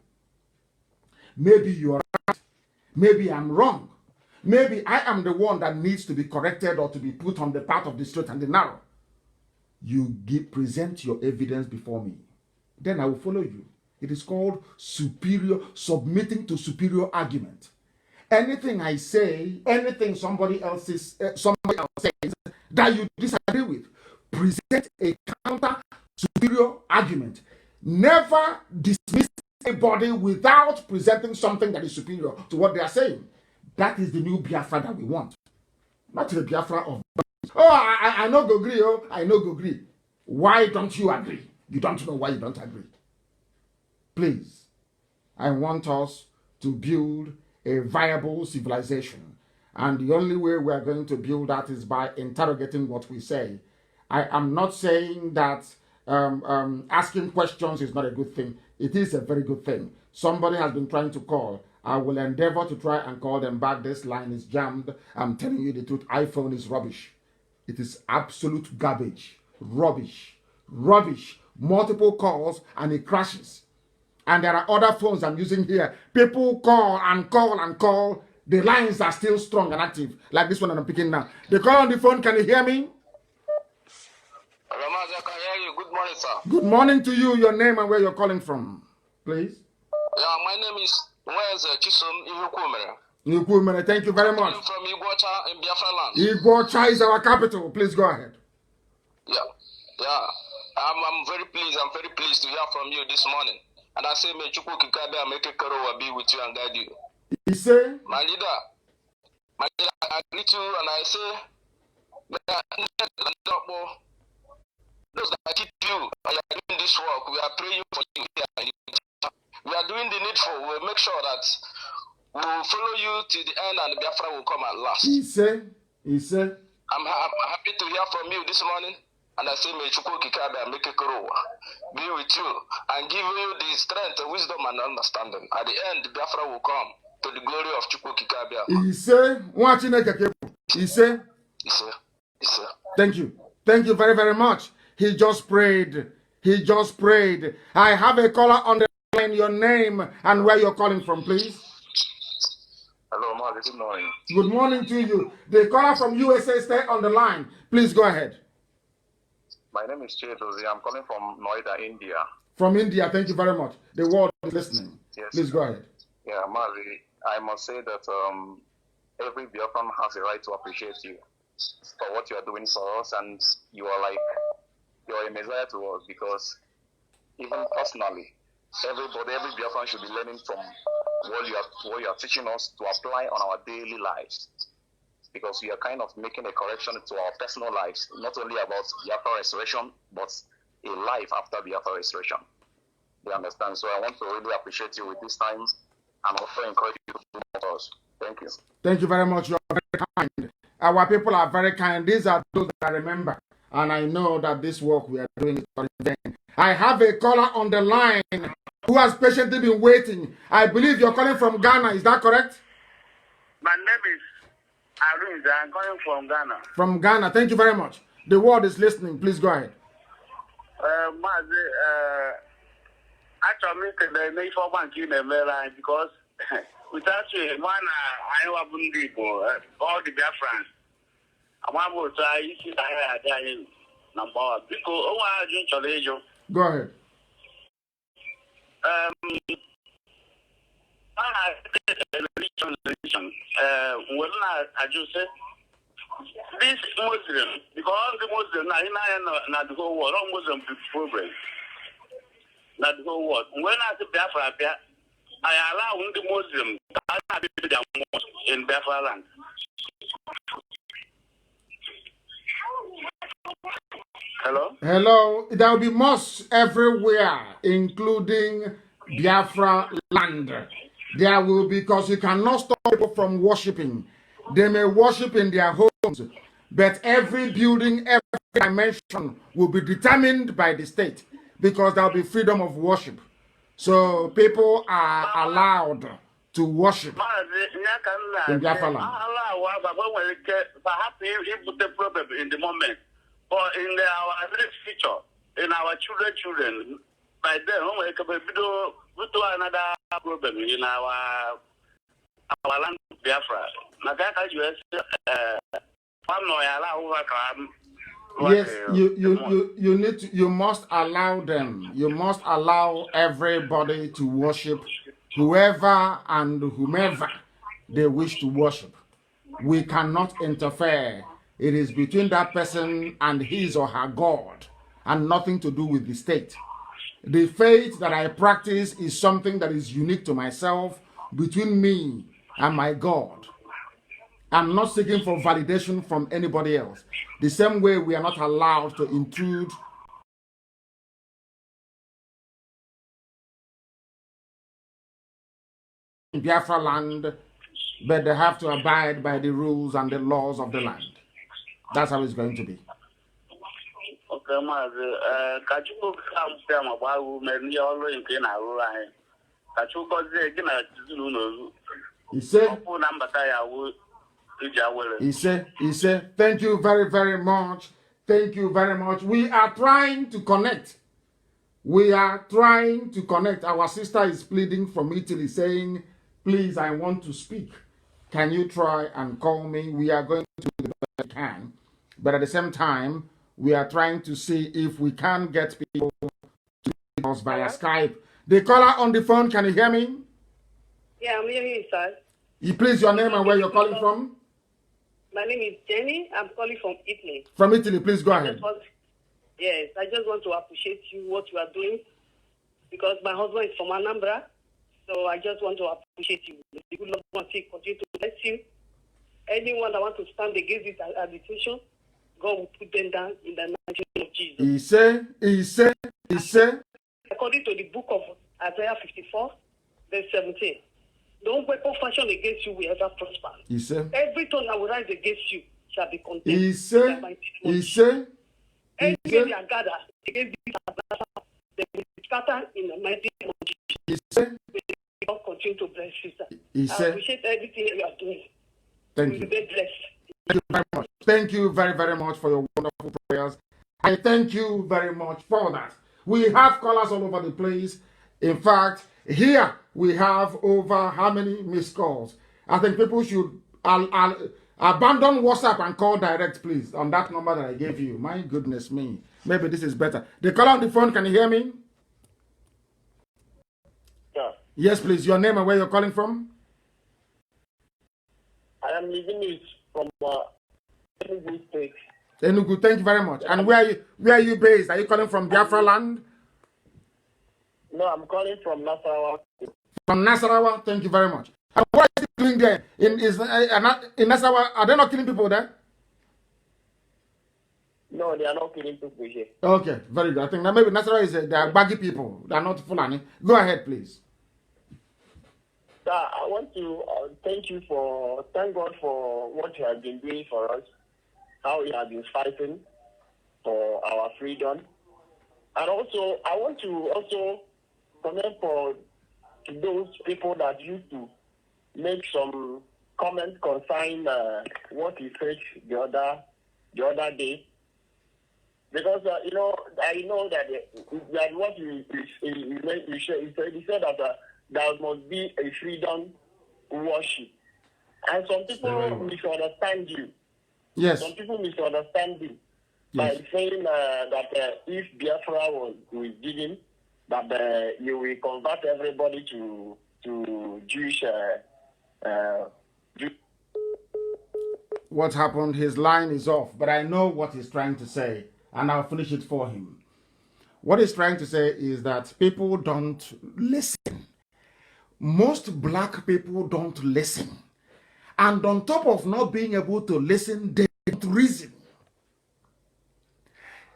Maybe you're right. Maybe I'm wrong. Maybe I am the one that needs to be corrected or to be put on the path of the straight and the narrow. You present your evidence before me. Then I will follow you. It is called submitting to superior argument. Anything I say, anything somebody else says that you disagree with, present a counter superior argument. Never dismiss anybody without presenting something that is superior to what they are saying. That is the new Biafra that we want. Not the Biafra of, I know go agree, I know go agree. Why don't you agree? You don't know why you don't agree. Please, I want us to build a viable civilization. And the only way we are going to build that is by interrogating what we say. I am not saying that asking questions is not a good thing. It is a very good thing. Somebody has been trying to call. I will endeavor to try and call them back. This line is jammed. I'm telling you the truth. iPhone is rubbish. It is absolute garbage. Rubbish. Rubbish. Multiple calls and it crashes. And there are other phones I'm using here. People call and call and call. The lines are still strong and active, like this one that I'm picking now. They call on the phone. Can you hear me? Hello, I can hear you. Good morning, sir. Good morning to you. Your name and where you're calling from, please. Yeah, my name is Chisom Ihukumere. Thank you very much. I'm from Igbocha in Biafra land. Igbocha is our capital. Please go ahead. Yeah. I'm very pleased. I'm very pleased to hear from you this morning. And I say, may Chukwu Kikabe make a karo be with you and guide you. He say, my leader, I greet you and I say, those that keep you. We are doing this work. We are praying for you. We are doing the needful. We'll make sure that we will follow you to the end and Biafra will come at last. He said. I'm happy to hear from you this morning. And I say, may Chukwu Kikabe make be with you and give you the strength, wisdom, and understanding. At the end, Biafra will come to the glory of Chukwu Kikabe. He said, he said. Thank you. Thank you very, very much. He just prayed. He just prayed. I have a caller on the line. Your name and where you're calling from, please. Hello, Mark. Good morning. Good morning to you. The caller from USA, stay on the line. Please go ahead. My name is Chedozi. I'm calling from Noida, India. From India, thank you very much. The world is listening. Yes. Please go ahead. Yeah, Mazi, I must say that every Biafran has a right to appreciate you for what you are doing for us, and you're a messiah to us, because even personally, every Biafran should be learning from what you are teaching us to apply on our daily lives, because we are kind of making a correction to our personal lives, not only about Biafra restoration, but a life after Biafra restoration. You understand? So I want to really appreciate you with this time and also encourage you to do more for us. Thank you. Thank you very much. You are very kind. Our people are very kind. These are those that I remember. And I know that this work we are doing is not in vain. I have a caller on the line who has patiently been waiting. I believe you're calling from Ghana. Is that correct? My name is Arunza. I'm calling from Ghana. From Ghana. Thank you very much. The world is listening. Please go ahead. Actually, the name for bank in the Maryland, because without you, I all the Biafrans. I want to try to see number one. Because go ahead. When I just said this Muslim, because the Muslim now the whole world, all Muslim problem. Not the whole world. When I say Biafra, I allow the Muslim in Biafra land. Hello? Hello. There will be mosques everywhere, including Biafra land. There will be, because you cannot stop people from worshiping. They may worship in their homes, but every building, every dimension will be determined by the state, because there will be freedom of worship. So people are allowed to worship in Biafra land. Perhaps he put the problem in the moment. But in our next future, in our children, by then, we do another problem in our land, Biafra. Yes, you must allow them. You must allow everybody to worship whoever and whomever they wish to worship. We cannot interfere. It is between that person and his or her God, and nothing to do with the state. The faith that I practice is something that is unique to myself, between me and my God. I'm not seeking for validation from anybody else. The same way we are not allowed to intrude in Biafra land, but they have to abide by the rules and the laws of the land. That's how it's going to be. Okay, He said, thank you very, very much. Thank you very much. We are trying to connect. We are trying to connect. Our sister is pleading from Italy, saying, please, I want to speak. Can you try and call me? We are going to do the best we can. But at the same time, we are trying to see if we can get people to us via Skype. The caller on the phone, can you hear me? Yeah, I'm hearing you, sir. Please, your name and where you're calling from? My name is Jenny. I'm calling from Italy. From Italy, please go ahead. Yes, I just want to appreciate you, what you are doing, because my husband is from Anambra, so I just want to appreciate you. The good Lord continue to bless you. Anyone that wants to stand against this agitation, God will put them down in the mighty name of Jesus. He said. According to the book of Isaiah 54, verse 17, no weapon fashioned against you will ever prosper. He said. Every tongue that will rise against you shall be condemned. He said. He said. Anything they are gathered against this, they will scatter in the mighty name of Jesus. He said. God continue to bless you, sir. He said. I appreciate everything you are doing. Thank you. Be blessed. Thank you very much. Thank you very, very much for your wonderful prayers. I thank you very much for that. We have callers all over the place. In fact, here we have over how many missed calls? I think people should abandon WhatsApp and call direct, please, on that number that I gave you. My goodness me. Maybe this is better. The caller on the phone, can you hear me? Yeah. Yes, please. Your name and where you're calling from? I am living it from Enugu State. Enugu, thank you very much. And where are you based? Are you calling from Biafra land? No, I'm calling from Nasarawa. From Nasarawa, thank you very much. And what is he doing there? In Nasarawa, are they not killing people there? No, they are not killing people here. Okay, very good. I think that maybe Nasarawa they are baggy people. They are not Fulani. Go ahead, please. Sir, I want to thank God for what you have been doing for us, how you have been fighting for our freedom. And also, I want to also comment to those people that used to make some comments concerning what he said the other day. Because, I know that what he said that there must be a freedom worship. And some people misunderstand you. Yes. Some people misunderstand you by saying that if Biafra was given, that you will convert everybody to Jewish. What happened? His line is off, but I know what he's trying to say, and I'll finish it for him. What he's trying to say is that people don't listen. Most black people don't listen. And on top of not being able to listen, they don't reason.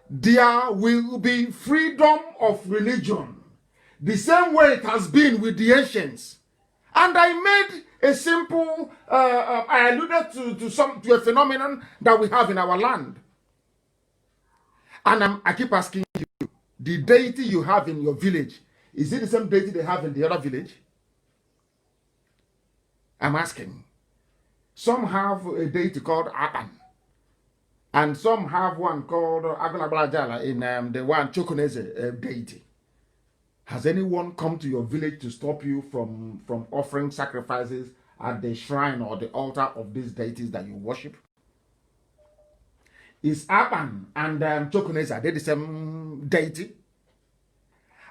There will be freedom of religion, the same way it has been with the ancients. And I made a simple, I alluded to a phenomenon that we have in our land. And I keep asking you, the deity you have in your village, is it the same deity they have in the other village? I'm asking. Some have a deity called Aban. And some have one called Agalabalajala in the one Chokoneze deity. Has anyone come to your village to stop you from offering sacrifices at the shrine or the altar of these deities that you worship? Is Aban and Chokoneze, are they the same deity?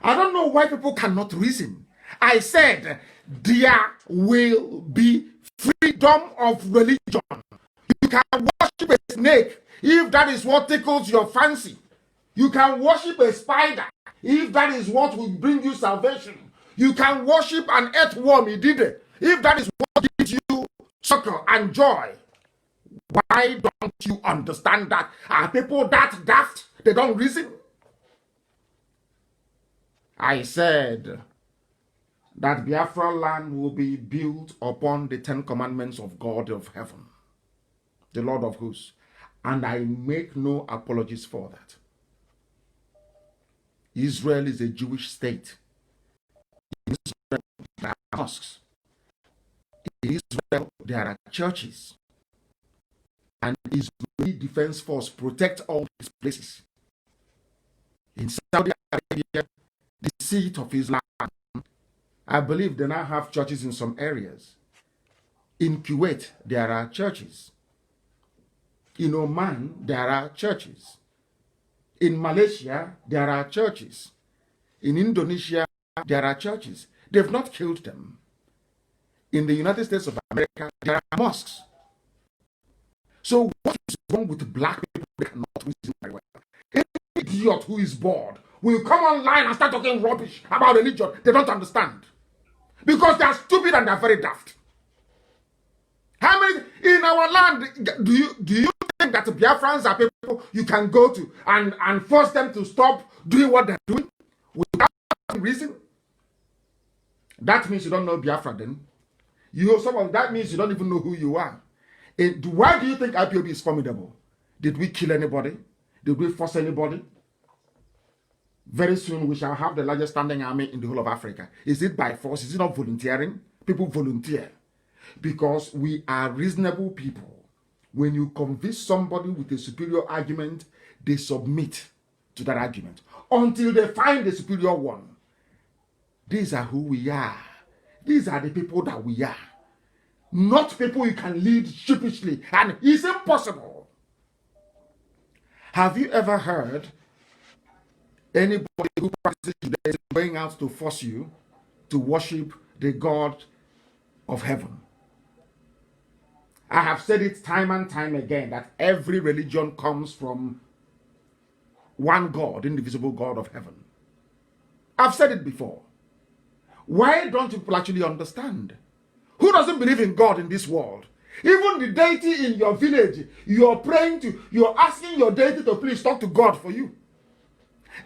I don't know why people cannot reason. I said there will be freedom of religion. You can worship a snake if that is what tickles your fancy. You can worship a spider if that is what will bring you salvation. You can worship an earthworm, Idide, if that is what gives you succor and joy. Why don't you understand that? Are people that daft? They don't reason? I said that Biafra land will be built upon the 10 commandments of God of heaven, the Lord of hosts. And I make no apologies for that. Israel is a Jewish state. In Israel, there are mosques. In Israel, there are churches. And Israeli Defense Force protect all these places. In Saudi Arabia, the seat of Islam, I believe they now have churches in some areas. In Kuwait, there are churches. In Oman, there are churches. In Malaysia, there are churches. In Indonesia, there are churches. They've not killed them. In the United States of America, there are mosques. So what is wrong with black people? They cannot reason very well. Any idiot who is bored will come online and start talking rubbish about religion. They don't understand. Because they are stupid and they are very daft. How many in our land do you think that Biafrans are people you can go to and force them to stop doing what they're doing without reason? That means you don't know Biafra then. That means you don't even know who you are. Why do you think IPOB is formidable? Did we kill anybody? Did we force anybody? Very soon we shall have the largest standing army in the whole of Africa. Is it by force? Is it not volunteering? People volunteer because we are reasonable people. When you convince somebody with a superior argument, they submit to that argument until they find the superior one. These are who we are. These are the people that we are. Not people you can lead sheepishly, and it's impossible. Have you ever heard anybody who practices Judaism going out to force you to worship the God of heaven? I have said it time and time again that every religion comes from one God, indivisible God of heaven. I've said it before. Why don't people actually understand? Who doesn't believe in God in this world? Even the deity in your village, you're praying to, you're asking your deity to please talk to God for you.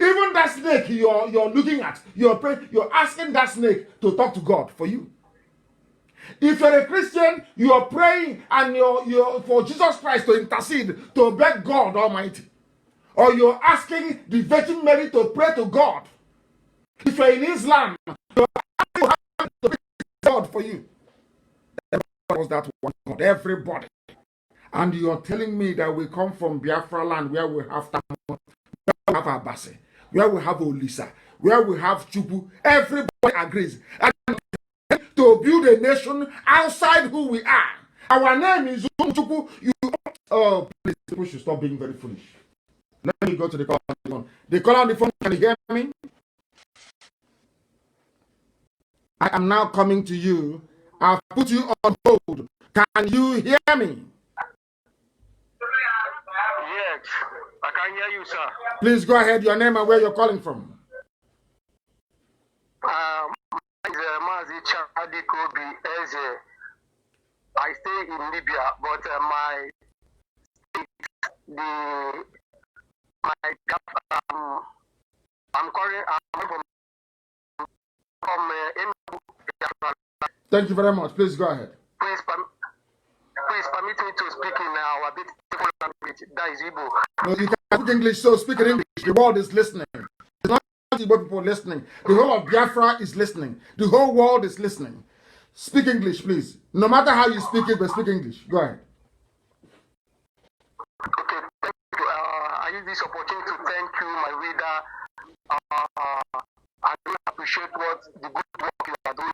Even that snake you're looking at, you're asking that snake to talk to God for you. If you're a Christian, you're praying and you're for Jesus Christ to intercede, to beg God Almighty. Or you're asking the Virgin Mary to pray to God. If you're in Islam, you're asking to pray to God for you. Was that one God? Everybody. And you're telling me that we come from Biafra land where we have Tamil, where we have Abase, where we have Olisa, where we have Chupu. Everybody agrees. And to build a nation outside who we are. Our name is Chupu. Oh, please, people should stop being very foolish. Let me go to the call on the phone. The call on the phone, can you hear me? I am now coming to you. I've put you on hold. Can you hear me? Yes, I can hear you, sir. Please go ahead, your name and where you're calling from. Mazi Chadi Kobi Eze. I stay in Libya, but my I'm calling from Thank you very much. Please go ahead. Please permit me to speak in our beautiful language, that is Igbo. No, you can speak English, so speak in English. The world is listening. It's not Igbo people listening. The whole of Biafra is listening. The whole world is listening. Speak English, please. No matter how you speak it, but speak English. Go ahead. Okay, thank you. I use this opportunity to thank you, my reader. I really appreciate the good work you are doing.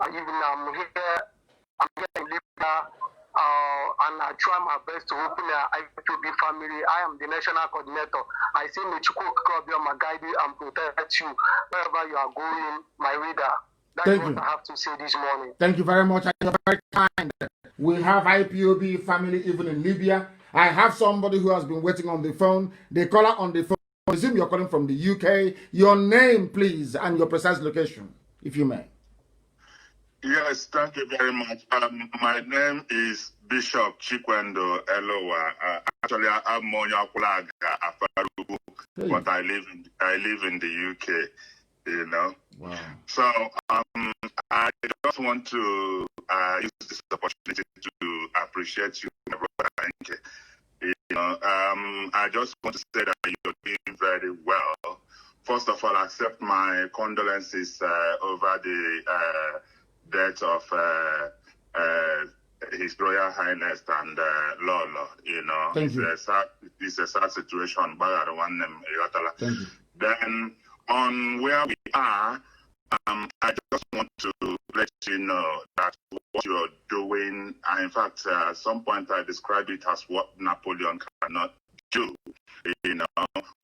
Even I'm here in Libya, and I try my best to open a IPOB family. I am the national coordinator. I say Mechuko Kikabia Magaidi and protect you wherever you are going, my reader. That's what I have to say this morning. Thank you very much. You're very kind. We have IPOB family even in Libya. I have somebody who has been waiting on the phone. The caller on the phone. I presume you're calling from the UK. Your name, please, and your precise location, if you may. Yes, thank you very much. My name is Bishop Chikwendo Elowa. Actually, I'm Monya Kulaga Afarubu, but I live in the UK. You know. Wow. So I just want to use this opportunity to appreciate you, my brother. You know, I just want to say that you're doing very well. First of all, accept my condolences over the death of His Royal Highness and Lolo. You know, Thank you. It's a sad situation. Thank you. Then on where we are, I just want to let you know that what you're doing, in fact, at some point I described it as what Napoleon cannot do. You know,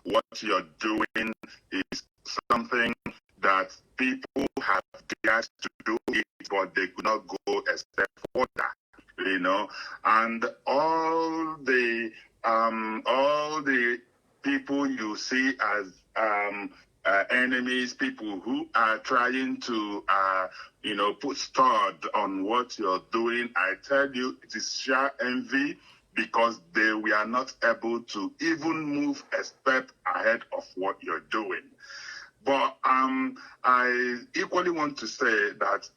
what you're doing is something that people have dared to do it, but they could not go a step further. You know, and all the people you see as enemies, people who are trying to, put stud on what you're doing. I tell you, it is sheer envy. because they were not able to even move a step ahead of what you're doing. But I equally want to say that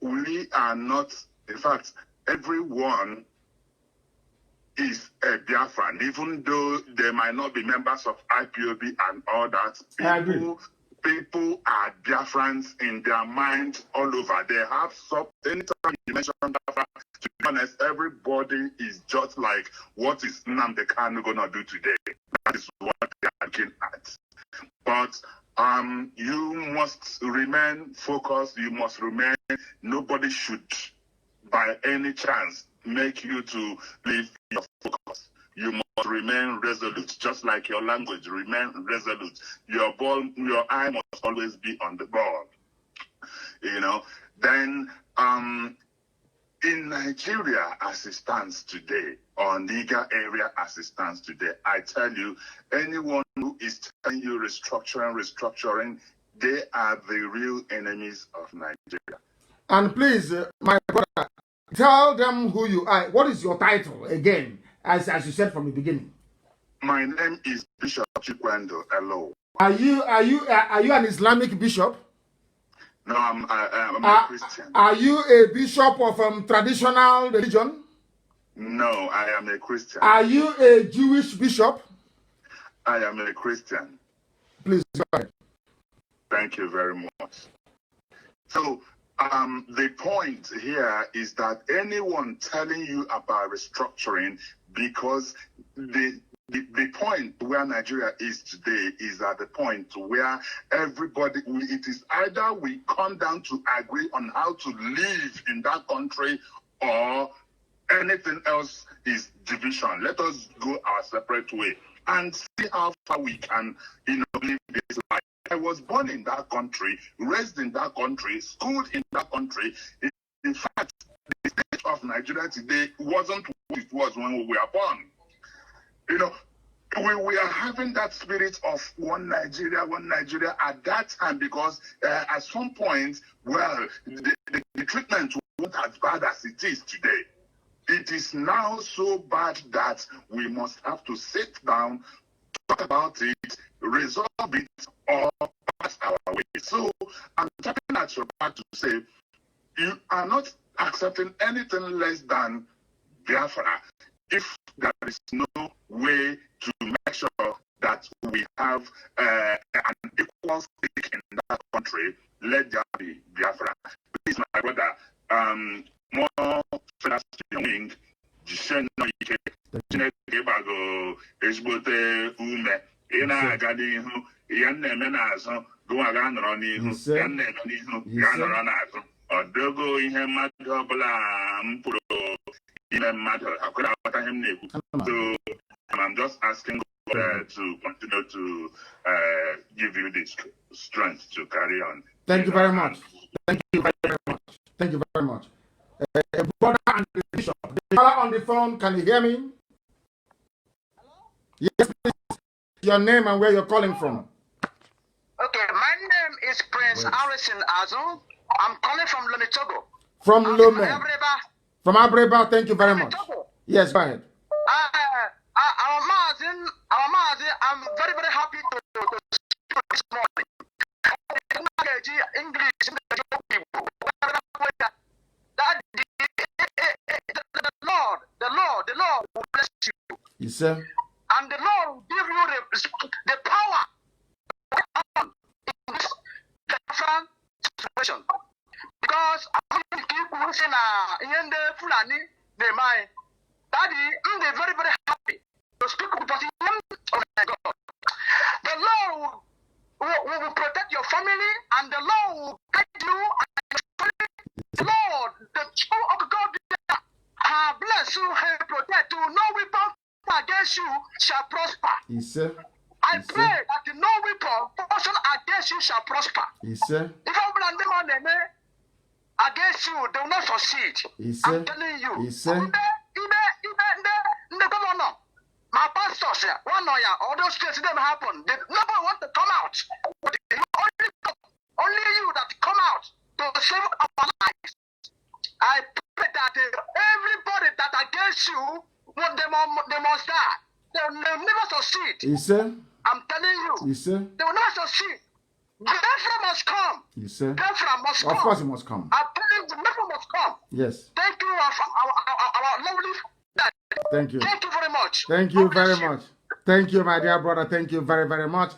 we are not, in fact, everyone is a Biafran, even though they might not be members of IPOB and all that. People are Biafrans in their minds all over. They have anytime you mention Biafra, to be honest, everybody is just like, what is Nnamdi Kanu gonna do today? That is what they are looking at. But you must remain focused. You must remain. Nobody should, by any chance, make you to leave your focus. You must remain resolute, just like your language. Remain resolute. Your eye must always be on the ball. You know. Then in Nigeria, as it stands today, or Niger area as it stands today, I tell you, anyone who is telling you restructuring, they are the real enemies of Nigeria. And please, my brother, tell them who you are. What is your title again, as you said from the beginning? My name is Bishop Chikwendo Elo. Are you an Islamic bishop? No, I'm a Christian. Are you a bishop of traditional religion? No, I am a Christian. Are you a Jewish bishop? I am a Christian. Please go ahead. Thank you very much. So, the point here is that anyone telling you about restructuring, because the point where Nigeria is today is at the point where everybody, it is either we come down to agree on how to live in that country, or anything else is division. Let us go our separate way and see how far we can, live this life. I was born in that country, raised in that country, schooled in that country. In fact, the state of Nigeria today wasn't what it was when we were born. We are having that spirit of one Nigeria at that time, because at some point, the treatment wasn't as bad as it is today. It is now so bad that we must have to sit down, talk about it, resolve it, or pass our way. So I'm tapping at your back to say, you are not accepting anything less than Biafra if there is no way to make sure that we have an equal stake in that country. Let there be Biafra. Please, my brother, more federal wing, Chineke bago ezigbote ume ị na-aga n'ihu ya na-eme n'azụ gụwa ga nọrọ n'ihu ya na-eme n'ihu ga nọrọ n'azụ ọ dogo ihe mmadụ ọbụla m pụrụ ime mmadụ akwụrụ aghọta ihe m na-ekwu. So I'm just asking God to continue to give you the strength to carry on. Thank you very much. Thank you very much. Thank you very much. Brother and the bishop, the caller on the phone, can you hear me? Yes, please. Your name and where you're calling from. Okay, my name is Prince Harrison Azu. I'm calling from Lome, Togo. From Lome. From Abreba, thank you very much. Yes, go ahead. Our Mazin, I'm very, very happy to speak this morning. English, that the Lord will bless you. Yes, sir. And the Lord will give you the power in this different situation. Because I'm people who say in the Fulani, they mind. Daddy, I'm very, very happy to speak with you. Oh my God. The Lord will protect your family, and the Lord will guide you and your family. The Lord, the true of God, bless you and protect you. No weapon against you shall prosper. Yes, sir. I pray that no weapon portion against you shall prosper. Yes, sir. If I'm against you, they will not succeed. Yes, I'm telling you. Yes, sir. The governor, my pastors, all those things didn't happen. Nobody want to come out. Only you that come out to save our lives. I pray that everybody that against you they must die. They'll never succeed. You see? I'm telling you. You see? They will never succeed. Biafra must come. You see? Biafra must come. Of course it must come. I'm telling you, Biafra must come. Yes. Thank you, our lovely dad. Thank you. Thank you very much. Thank you very much. Thank you, my dear brother. Thank you very, very much.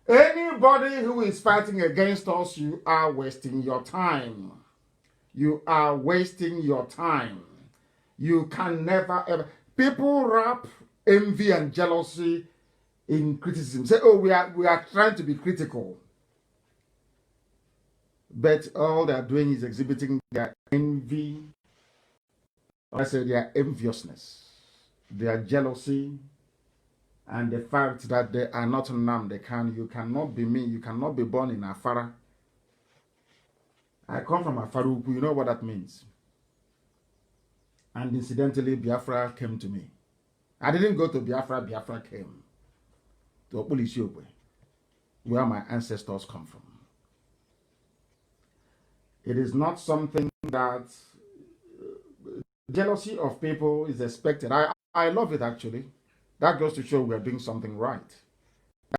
Anybody who is fighting against us, you are wasting your time. You are wasting your time. You can never ever. People wrap envy and jealousy in criticism. Say, oh, we are trying to be critical. But all they are doing is exhibiting their envy. I say their enviousness, their jealousy, and the fact that they are not numb. You cannot be me. You cannot be born in Afara. I come from Afaruku. You know what that means. And incidentally, Biafra came to me. I didn't go to Biafra. Biafra came to Opulishiokwe, where my ancestors come from. It is not something that jealousy of people is expected. I love it, actually. That goes to show we are doing something right.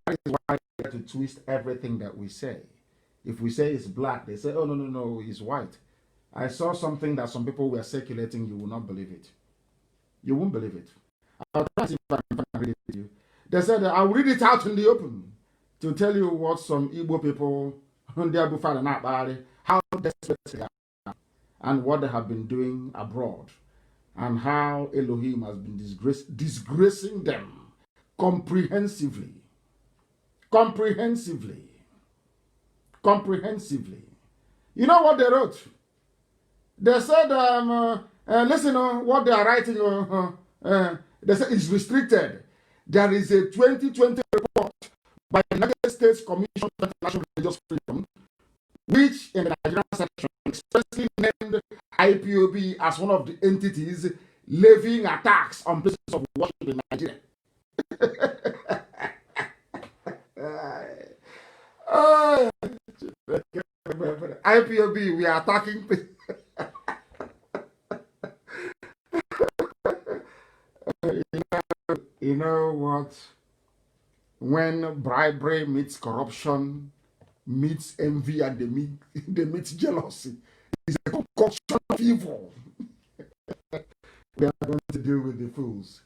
That is why we have to twist everything that we say. If we say it's black, they say, oh, no, it's white. I saw something that some people were circulating. You will not believe it. You won't believe it. I'll try to see if I can read it to you. They said, I'll read it out in the open to tell you what some Igbo people, how desperate they are, and what they have been doing abroad, and how Elohim has been disgracing them comprehensively. Comprehensively. You know what they wrote? They said, listen, what they are writing, they said it's restricted. There is a 2020 report by the United States Commission on International Religious Freedom, which in the Nigerian section expressly named IPOB as one of the entities levying attacks on places of worship in Nigeria. IPOB, we are attacking. You know what? When bribery meets corruption, meets envy, and they meet jealousy, it's a concoction of evil. We are going to deal with the fools.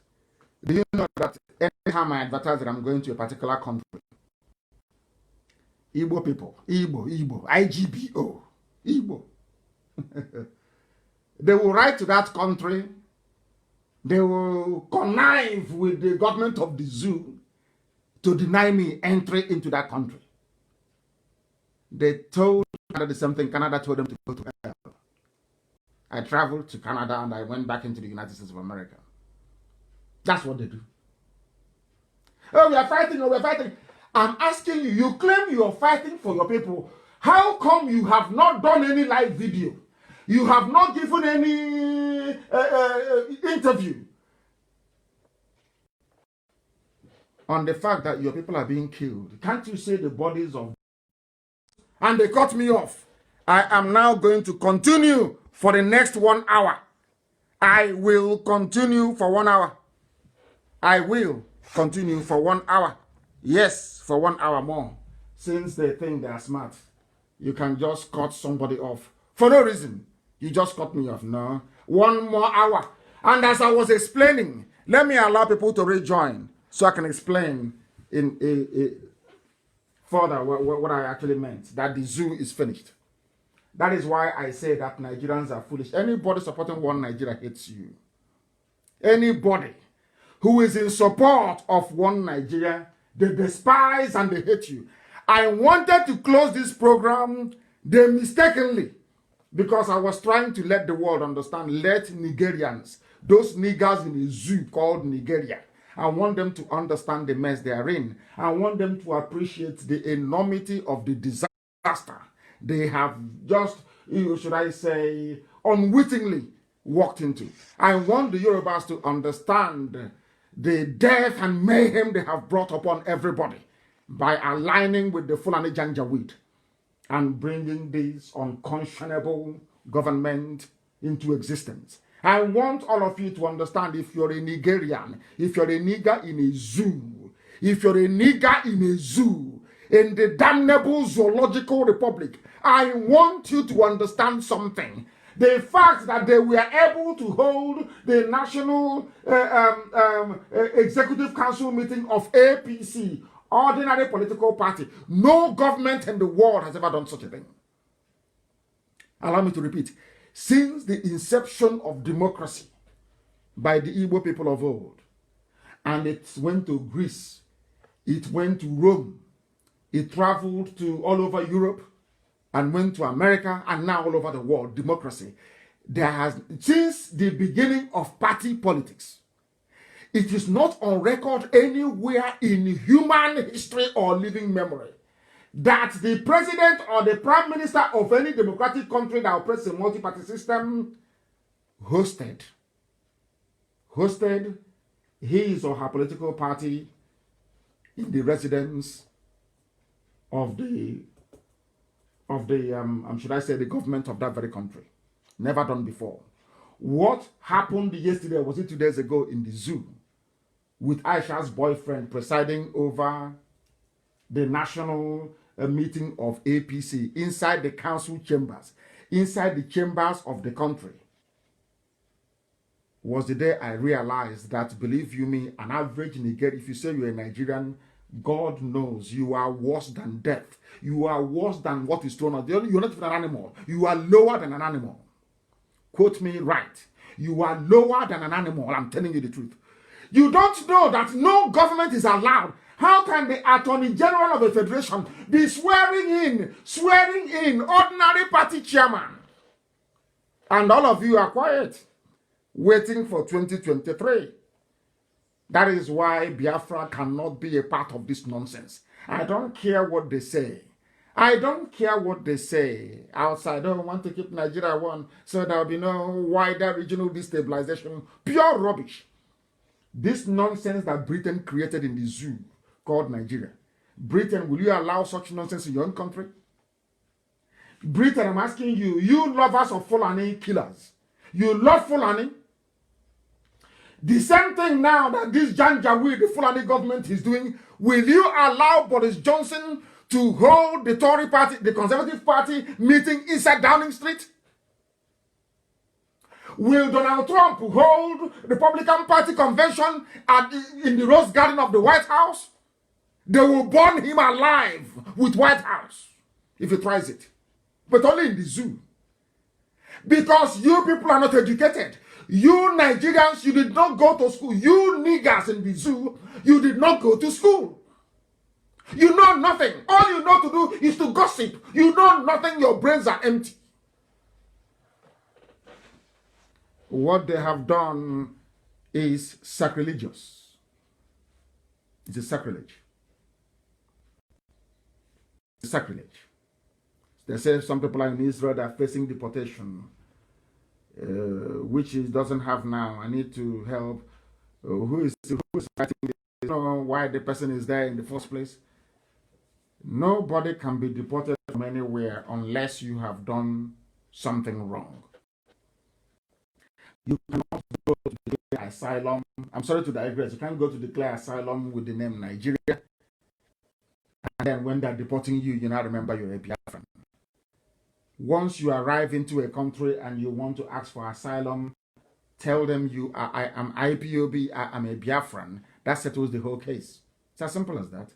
Do you know that anytime I advertise that I'm going to a particular country, Igbo people, Igbo, IGBO, Igbo, they will write to that country. They will connive with the government of the zoo to deny me entry into that country. They told Canada the same thing. Canada told them to go to hell. I traveled to Canada and I went back into the United States of America. That's what they do. Oh, we are fighting. I'm asking you, you claim you are fighting for your people. How come you have not done any live video? You have not given any interview on the fact that your people are being killed. Can't you see the bodies of... And they cut me off. I am now going to continue for the next 1 hour. I will continue for 1 hour. I will continue for 1 hour. Yes, for 1 hour more. Since they think they are smart, you can just cut somebody off for no reason. You just cut me off. No. 1 more hour. And as I was explaining, let me allow people to rejoin so I can explain in further what I actually meant, that the zoo is finished. That is why I say that Nigerians are foolish. Anybody supporting one Nigeria hates you. Anybody who is in support of one Nigeria, they despise and they hate you. I wanted to close this program, they mistakenly, because I was trying to let the world understand, let Nigerians, those niggers in a zoo called Nigeria, I want them to understand the mess they are in. I want them to appreciate the enormity of the disaster they have just, should I say, unwittingly walked into. I want the Yorubas to understand the death and mayhem they have brought upon everybody by aligning with the Fulani Janjaweed and bringing this unconscionable government into existence. I want all of you to understand, if you're a Nigerian, if you're a nigger in a zoo, if you're a nigger in a zoo, in the damnable zoological republic, I want you to understand something. The fact that they were able to hold the National Executive Council meeting of APC, ordinary political party, no government in the world has ever done such a thing. Allow me to repeat. Since the inception of democracy by the Igbo people of old, and it went to Greece, it went to Rome, it traveled to all over Europe, and went to America, and now all over the world, democracy. There has, since the beginning of party politics, it is not on record anywhere in human history or living memory that the president or the prime minister of any democratic country that operates a multi-party system hosted his or her political party in the residence of the should I say, the government of that very country. Never done before. What happened yesterday, was it 2 days ago, in the zoo, with Aisha's boyfriend presiding over the national meeting of APC inside the council chambers, inside the chambers of the country, was the day I realized that, believe you me, an average Nigerian, if you say you're a Nigerian, God knows you are worse than death. You are worse than what is thrown out. You're not even an animal. You are lower than an animal. Quote me right. You are lower than an animal. I'm telling you the truth. You don't know that no government is allowed. How can the Attorney General of a federation be swearing in ordinary party chairman? And all of you are quiet, waiting for 2023. That is why Biafra cannot be a part of this nonsense. I don't care what they say. I don't care what they say outside. Oh, I want to keep Nigeria one, so there will be no wider regional destabilization. Pure rubbish. This nonsense that Britain created in the zoo called Nigeria. Britain, will you allow such nonsense in your own country? Britain, I'm asking you, you lovers of Fulani killers, you love Fulani? The same thing now that this Janjaweed, the Fulani government, is doing, will you allow Boris Johnson to hold the Tory party, the Conservative Party meeting inside Downing Street? Will Donald Trump hold Republican Party convention in the Rose Garden of the White House? They will burn him alive with White House if he tries it. But only in the zoo. Because you people are not educated. You Nigerians, you did not go to school. You niggers in the zoo, you did not go to school. You know nothing. All you know to do is to gossip. You know nothing. Your brains are empty. What they have done is sacrilegious. It's a sacrilege. It's a sacrilege. They say some people in Israel that are facing deportation, which it doesn't have now. I need to help. Who is fighting this? You know why the person is there in the first place? Nobody can be deported from anywhere unless you have done something wrong. You cannot go to declare asylum. I'm sorry to digress. You can't go to declare asylum with the name Nigeria. And then when they're deporting you, you now remember you're a Biafran. Once you arrive into a country and you want to ask for asylum, tell them I am IPOB, I am a Biafran. That settles the whole case. It's as simple as that.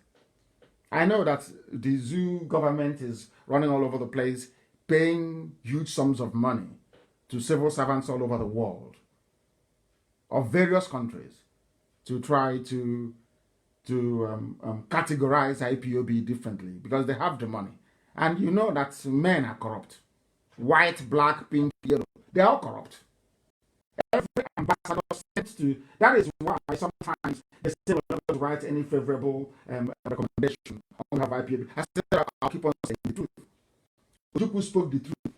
I know that the zoo government is running all over the place, paying huge sums of money to civil servants all over the world of various countries to try to categorize IPOB differently because they have the money. And you know that men are corrupt. White, black, pink, yellow. They're all corrupt. Every ambassador sent to... That is why sometimes they still don't write any favorable recommendation on have IPOB. I said I'll keep on saying the truth. Ojukwu spoke the truth.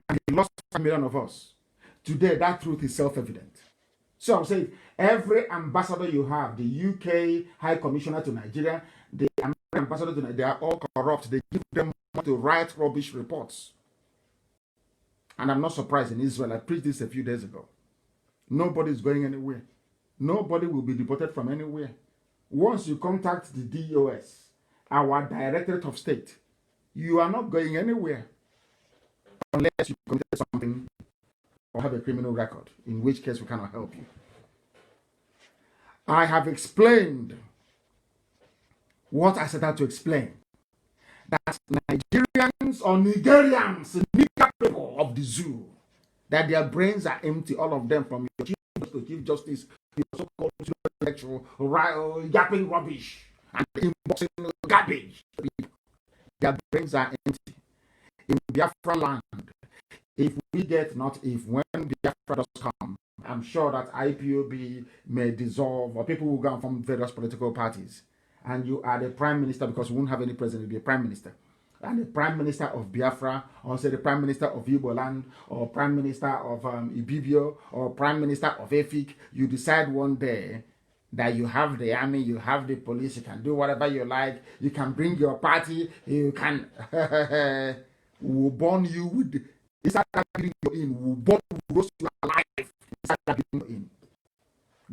And he lost 5 million of us. Today, that truth is self-evident. So I'm saying every ambassador you have, the UK High Commissioner to Nigeria, the American ambassador to Nigeria, they are all corrupt. They give them money to write rubbish reports. And I'm not surprised in Israel. I preached this a few days ago. Nobody is going anywhere. Nobody will be deported from anywhere. Once you contact the DOS, our Directorate of State, you are not going anywhere unless you committed something or have a criminal record, in which case we cannot help you. I have explained what I set out to explain. That Nigerians or Nigerians, nigger people of the zoo, that their brains are empty, all of them, from your Chief Justice, your so-called intellectual, yapping rubbish, and inboxing garbage. Their brains are empty. In Biafra land, if we get, not if, when Biafra does come, I'm sure that IPOB may dissolve, or people will go from various political parties. And you are the prime minister, because we won't have any president, you'll be a prime minister. And the prime minister of Biafra, or say the prime minister of Igbo land, or prime minister of Ibibio, or prime minister of Efik, you decide one day that you have the army, you have the police, you can do whatever you like, you can bring your party, you can we'll burn you with, inside that building you're in, we'll burn you, we'll roast you alive inside that building you're in.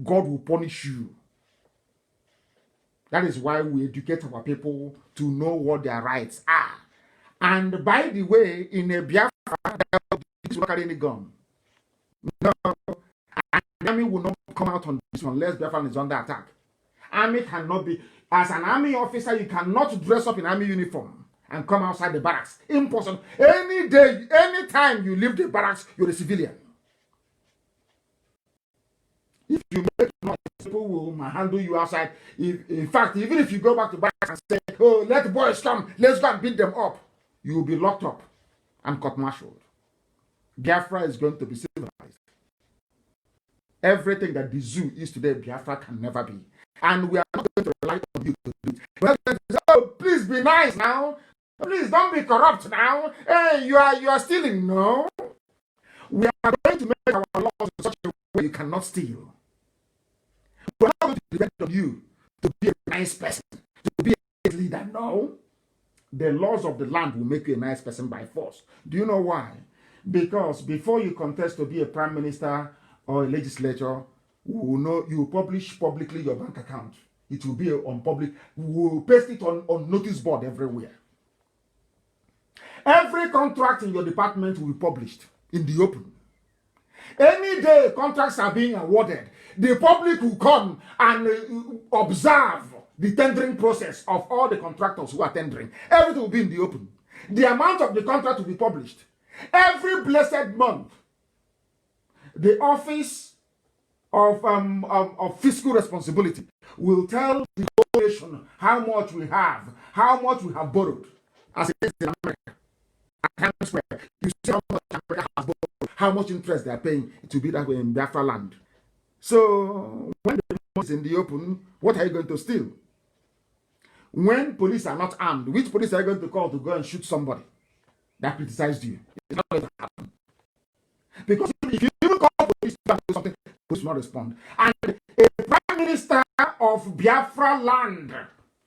God will punish you. That is why we educate our people to know what their rights are. And by the way, in a Biafra, this will carry any gun. No, an army will not come out on this unless Biafra is under attack. Army cannot be, as an army officer, you cannot dress up in army uniform and come outside the barracks. Impossible. Any day, any time you leave the barracks, you're a civilian. If you make noise, people will handle you outside. In fact, even if you go back to barracks and say, oh, let the boys come, let's go and beat them up, you will be locked up and court-martialed. Biafra is going to be civilized. Everything that the zoo is today, Biafra can never be. And we are not going to rely on you to do it. We are going to say, oh, please be nice now. Please don't be corrupt now. Hey, you are stealing. No. We are going to make our laws in such a way you cannot steal. We're not going to depend on you to be a nice person, to be a leader. No. The laws of the land will make you a nice person by force. Do you know why? Because before you contest to be a prime minister or a legislator, we will know, you will publish publicly your bank account. It will be on public. We will paste it on notice board everywhere. Every contract in your department will be published in the open. Any day contracts are being awarded, the public will come and observe the tendering process of all the contractors who are tendering. Everything will be in the open. The amount of the contract will be published. Every blessed month, the office of fiscal responsibility will tell the whole nation how much we have borrowed. As it is in America. Times where you see how much America has borrowed, how much interest they are paying. It will be that way in Biafra land. So when the money is in the open, what are you going to steal? When police are not armed, which police are you going to call to go and shoot somebody that criticized you? It's not going to happen. Because if you even call police to do something, police will not respond. And a prime minister of Biafra land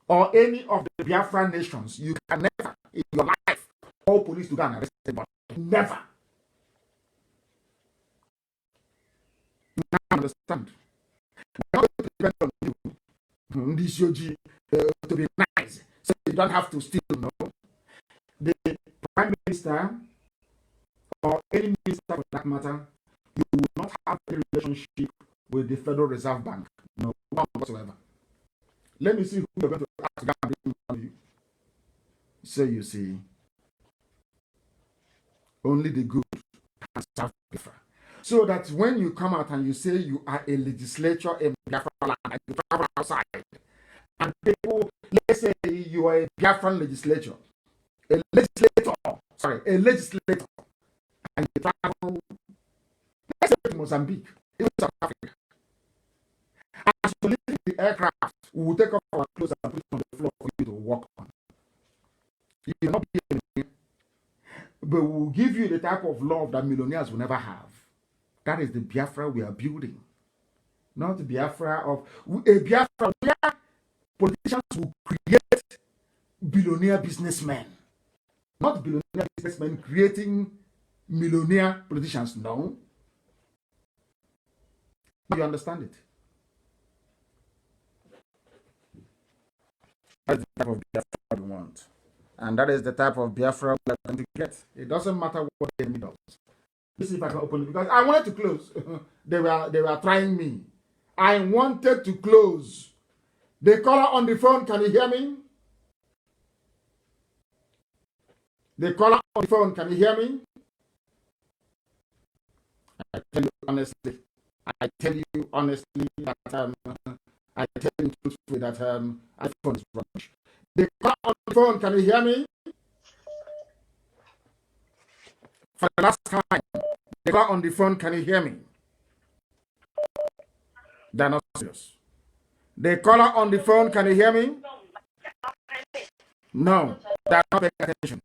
or any of the Biafra nations, you can never in your life call police to go and arrest anybody. Never. Now understand. We're not going to depend on you, this Yogi, to be nice, so you don't have to steal. No. The prime minister or any minister for that matter, you will not have a relationship with the Federal Reserve Bank. No, none whatsoever. Let me see who you're going to ask to bring on you. So you see, only the good can serve Biafra. So that when you come out and you say you are a legislature in Biafra land, and you travel outside, and people, let's say you are a Biafran legislator, and you travel, let's say to Mozambique, even South Africa. As you leave the aircraft, we will take off our clothes and put it on the floor for you to walk on. You will not be anywhere, but we will give you the type of love that millionaires will never have. That is the Biafra we are building. Not the Biafra of a Biafra where politicians will create billionaire businessmen. Not billionaire businessmen creating millionaire politicians. No. You understand it. That's the type of Biafra we want. And that is the type of Biafra we are going to get. It doesn't matter what the enemy does. Let's see if I can open it, because I wanted to close. They were trying me. I wanted to close. The caller on the phone, can you hear me? The caller on the phone, can you hear me? I tell you honestly that I tell you truthfully that iPhone is rubbish. The caller on the phone, can you hear me? For the last time, the caller on the phone, can you hear me? They're not serious. The caller on the phone, can you hear me? No, they're not paying attention.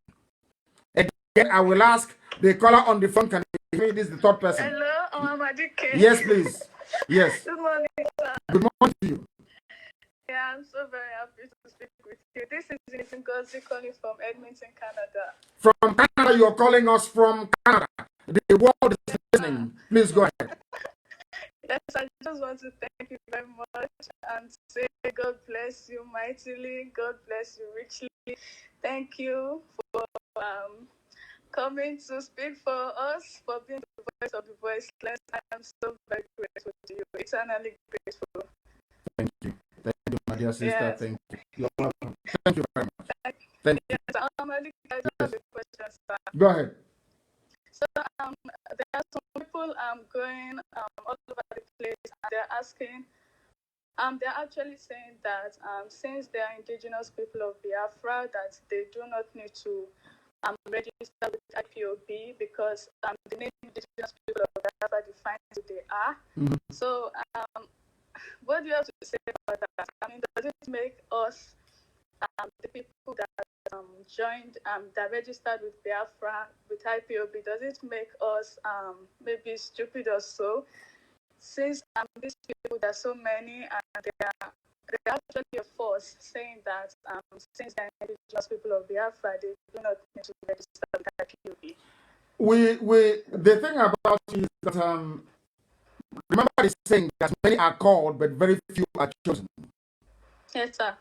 Again, I will ask the caller on the phone, can you hear me? This is the third person. Hello, Omamadike. Yes, please. Yes. Good morning, sir. Good morning to you. Yeah, I'm so very happy to speak with you. This is Ngozi calling from Edmonton, Canada. From Canada, you're calling us from Canada. The world is listening. Please go ahead. Yes, I just want to thank you very much and say God bless you mightily. God bless you richly. Thank you for coming to speak for us, for being the voice of the voiceless. I am so very grateful to you, eternally grateful. Thank you. Thank you, my dear sister. Yes. Thank you. You're welcome. Thank you very much. Thank you. Yes, I just have a question, sir. Go ahead. So there are some people going all over the place, and they're asking, they're actually saying that since they are indigenous people of Biafra, that they do not need to register with IPOB because the name indigenous people of Biafra defines who they are. Mm-hmm. So what do you have to say about that? I mean, does it make us the people that joined, that registered with Biafra, with IPOB, does it make us maybe stupid or so? Since these people, there are so many, and they're actually a force saying that since they're indigenous people of Biafra, they do not need to register with IPOB. The thing about it is that remember the saying that many are called, but very few are chosen. Yes, sir.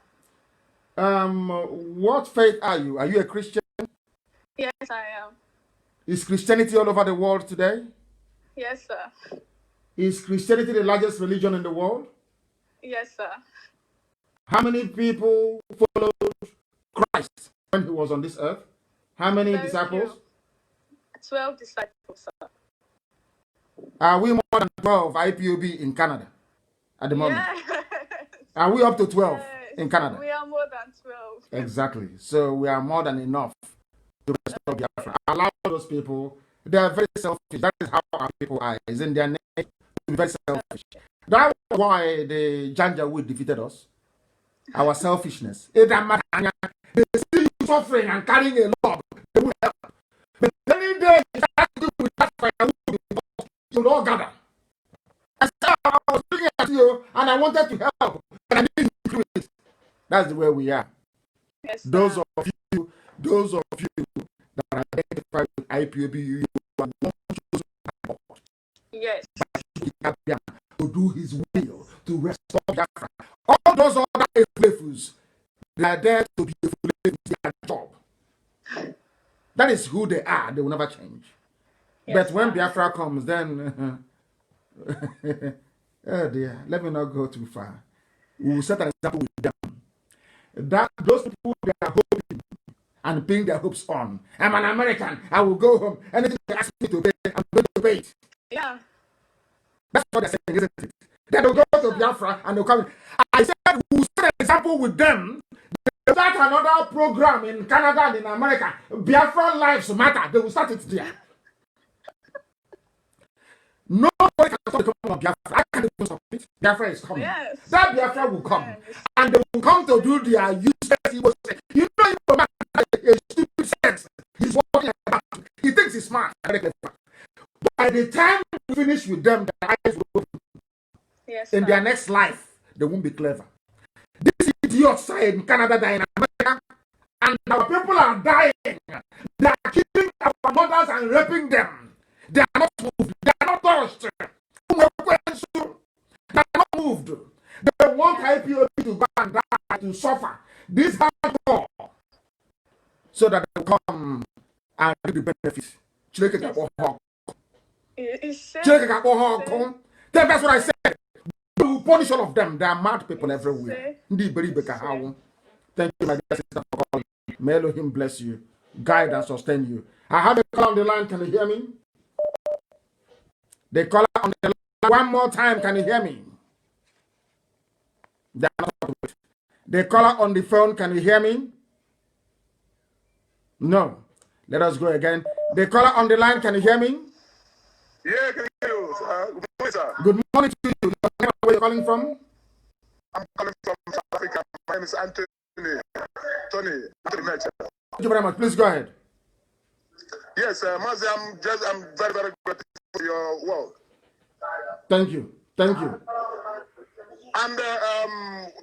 What faith are you? Are you a Christian? Yes, I am. Is Christianity all over the world today? Yes, sir. Is Christianity the largest religion in the world? Yes, sir. How many people followed Christ when he was on this earth? How many Very disciples? Few. 12 disciples, sir. Are we more than 12 IPOB in Canada at the moment? Yes. Are we up to 12 Yes. in Canada? We are more than 12. Exactly. So we are more than enough to restore Biafra. Allow those people. They are very selfish. That is how our people are. It's in their nature to be very selfish. That's why the Janjaweed defeated us. Our selfishness. It doesn't matter. They see you suffering and carrying a log. They will help. But any day you start to do with that firewood, you will all gather. I was looking at you and I wanted to help, but I didn't do it. That's the way we are. Yes, those of you that are identified with IPOB, you are not chosen by God. Yes. To do his will, to restore Biafra. All those other slaves, they are there to be with their job. That is who they are. They will never change. Yes, but when Biafra comes, then oh dear, let me not go too far. We will set an example with them. That those people, they are hoping and paying their hopes on. I'm an American. I will go home. Anything they ask me to pay, I'm going to pay it. Yeah. That's what they're saying, isn't it? Then they'll go to Biafra and they'll come. I said, we'll set an example with them. They'll start another program in Canada and in America. Biafra Lives Matter. They will start it there. Nobody can stop the coming of Biafra. I can't even stop it. Biafra is coming. Yes. That Biafra will come. Yes. And they will come to do their useless. You know, you man, a stupid sense. He's walking about. He thinks he's smart. By the time you finish with them, their eyes will open. Yes, in their next life, they won't be clever. These idiots are in Canada, they're in America, and our people are dying. They are killing our mothers and raping them. They are not moved. They are not touched. They are not moved. They want IPOB to go and die, to suffer this hardcore, so that they will come and reap the benefits. That's what I said. We will punish all of them. There are mad people everywhere. Thank you, my dear sister, for calling. May Elohim bless you, guide and sustain you. I have a call on the line. Can you hear me? The caller on the line. One more time. Can you hear me? The caller on the phone. Can you hear me? No. Let us go again. The caller on the line. Can you hear me? Yeah, I can hear you. Good morning, sir. Good morning to you. Where are you calling from? I'm calling from South Africa. My name is Anthony. Anthony Mecha. Thank you very much. Please go ahead. Yes, Mazi, I'm very, very grateful for your work. Thank you. Thank you. And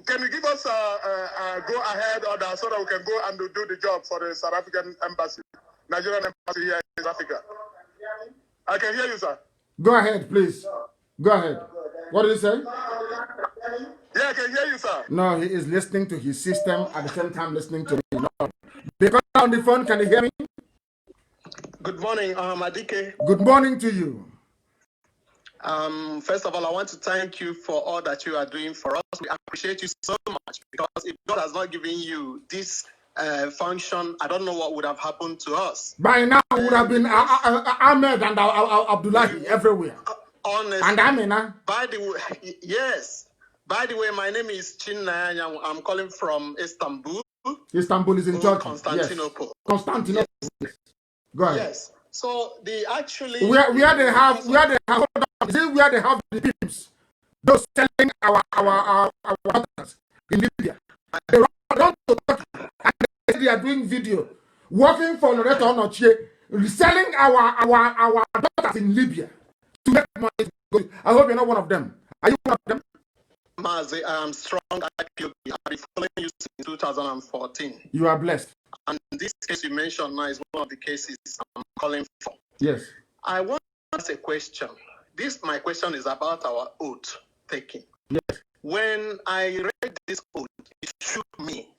can you give us a go ahead order so that we can go and do the job for the South African embassy, Nigerian embassy here in South Africa? I can hear you, sir. Go ahead, please. Go ahead. What did he say? Yeah, I can hear you, sir. No, he is listening to his system at the same time listening to me. No. Because on the phone, can you hear me? Good morning, Adike. Good morning to you. First of all, I want to thank you for all that you are doing for us. We appreciate you so much, because if God has not given you this function, I don't know what would have happened to us. By now, would have been Ahmed and Abdullahi everywhere. Honestly. And Amina. By the way, yes. By the way, my name is Chinna. I'm calling from Istanbul. Istanbul is in Turkey. Constantinople. Yes. Constantinople. Yes. Go ahead. Yes. So they actually where they have is it where they have the pimps, those selling our daughters in Libya. They run to Turkey and they are doing video, working for Loreto Onochie, selling our daughters in Libya to make money. I hope you're not one of them. Are you one of them? Mazi, I am strong IPOB. I've been following you since 2014. You are blessed. And this case you mentioned now is one of the cases I'm calling for. Yes. I want to ask a question. My question is about our oath taking. Yes. When I read this oath, it shook me.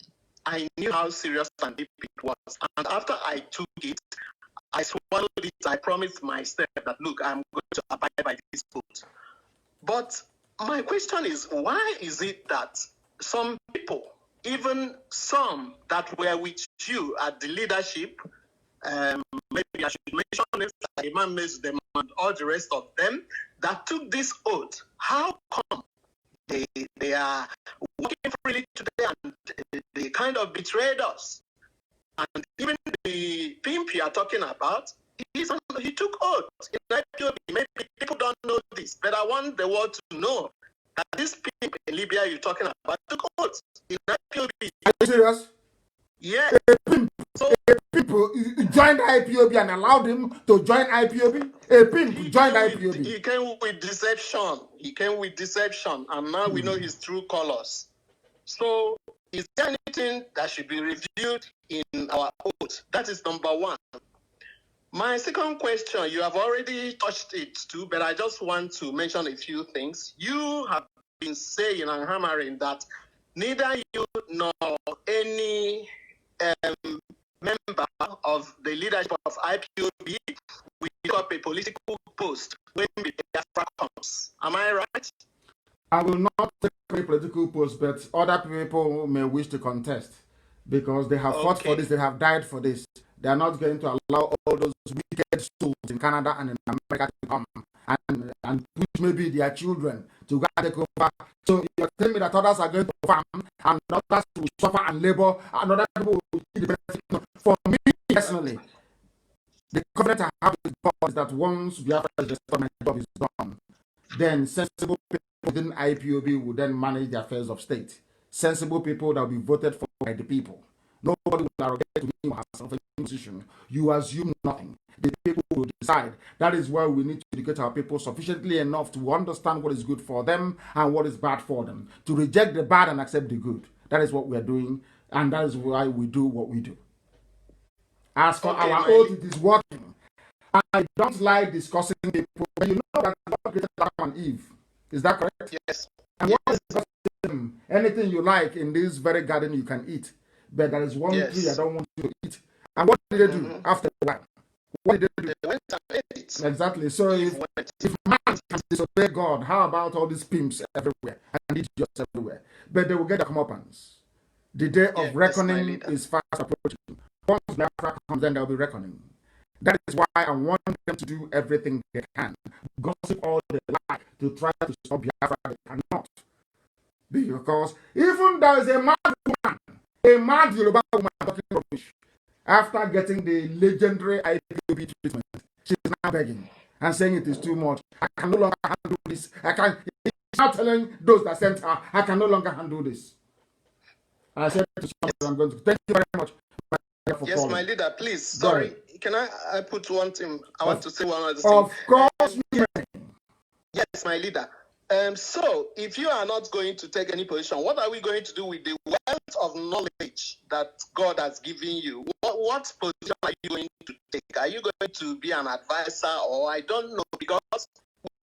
I knew how serious and deep it was. And after I took it, I swallowed it. I promised myself that, look, I'm going to abide by this oath. But my question is, why is it that some people, even some that were with you at the leadership, maybe I should mention names like Imam Mesdem and all the rest of them, that took this oath, how come they are working freely today and they kind of betrayed us? And even the pimp you are talking about, he took oath in IPOB. Maybe people don't know this, but I want the world to know that this pimp in Libya you're talking about took oath in IPOB. Are you serious? Yeah. A pimp joined IPOB and allowed him to join IPOB. A pimp joined IPOB. He came with deception. And now we know his true colors. So, is there anything that should be reviewed in our oath? That is number one. My second question, you have already touched it too, but I just want to mention a few things. You have been saying and hammering that neither you nor any member of the leadership of IPOB will take up a political post when Biafra comes. Am I right? I will not take any political post, but other people may wish to contest because they have fought for this, they have died for this. They are not going to allow all those wicked souls in Canada and in America to come and push maybe their children to go and take over. So you're telling me that others are going to farm and others will suffer and labor and other people will see the benefit. For me personally, the covenant I have with God is that once Biafra is restored, my job is done. Then sensible people within IPOB will then manage the affairs of state. Sensible people that will be voted for by the people. Nobody will arrogate to him or herself a position. You assume nothing. The people will decide. That is why we need to educate our people sufficiently enough to understand what is good for them and what is bad for them. To reject the bad and accept the good. That is what we are doing, and that is why we do what we do. As for our oath, it is working. I don't like discussing people. But you know that God created Adam and Eve. Is that correct? Yes. And what is them? Anything you like in this very garden you can eat. But there is one tree I don't want you to eat. And what did they do after a while? What did they do? They went and ate it. Exactly. So if man can disobey God, how about all these pimps everywhere and idiots everywhere? But they will get their comeuppance. The day of reckoning is fast approaching. Once Biafra comes, then there will be reckoning. That is why I want them to do everything they can. Gossip all they like to try to stop Biafra. They cannot. Because even there is a mad woman, a mad Yoruba woman talking rubbish, after getting the legendary IPOB treatment, she is now begging and saying it is too much. I can no longer handle this. I can. She's now telling those that sent her, I can no longer handle this. I said to someone, I'm going to thank you very much. Yes, calling. My leader, please. Sorry, can I put one thing? I want to say one other thing. Of course, yes, my leader. So, if you are not going to take any position, what are we going to do with the wealth of knowledge that God has given you? What position are you going to take? Are you going to be an advisor, or I don't know, because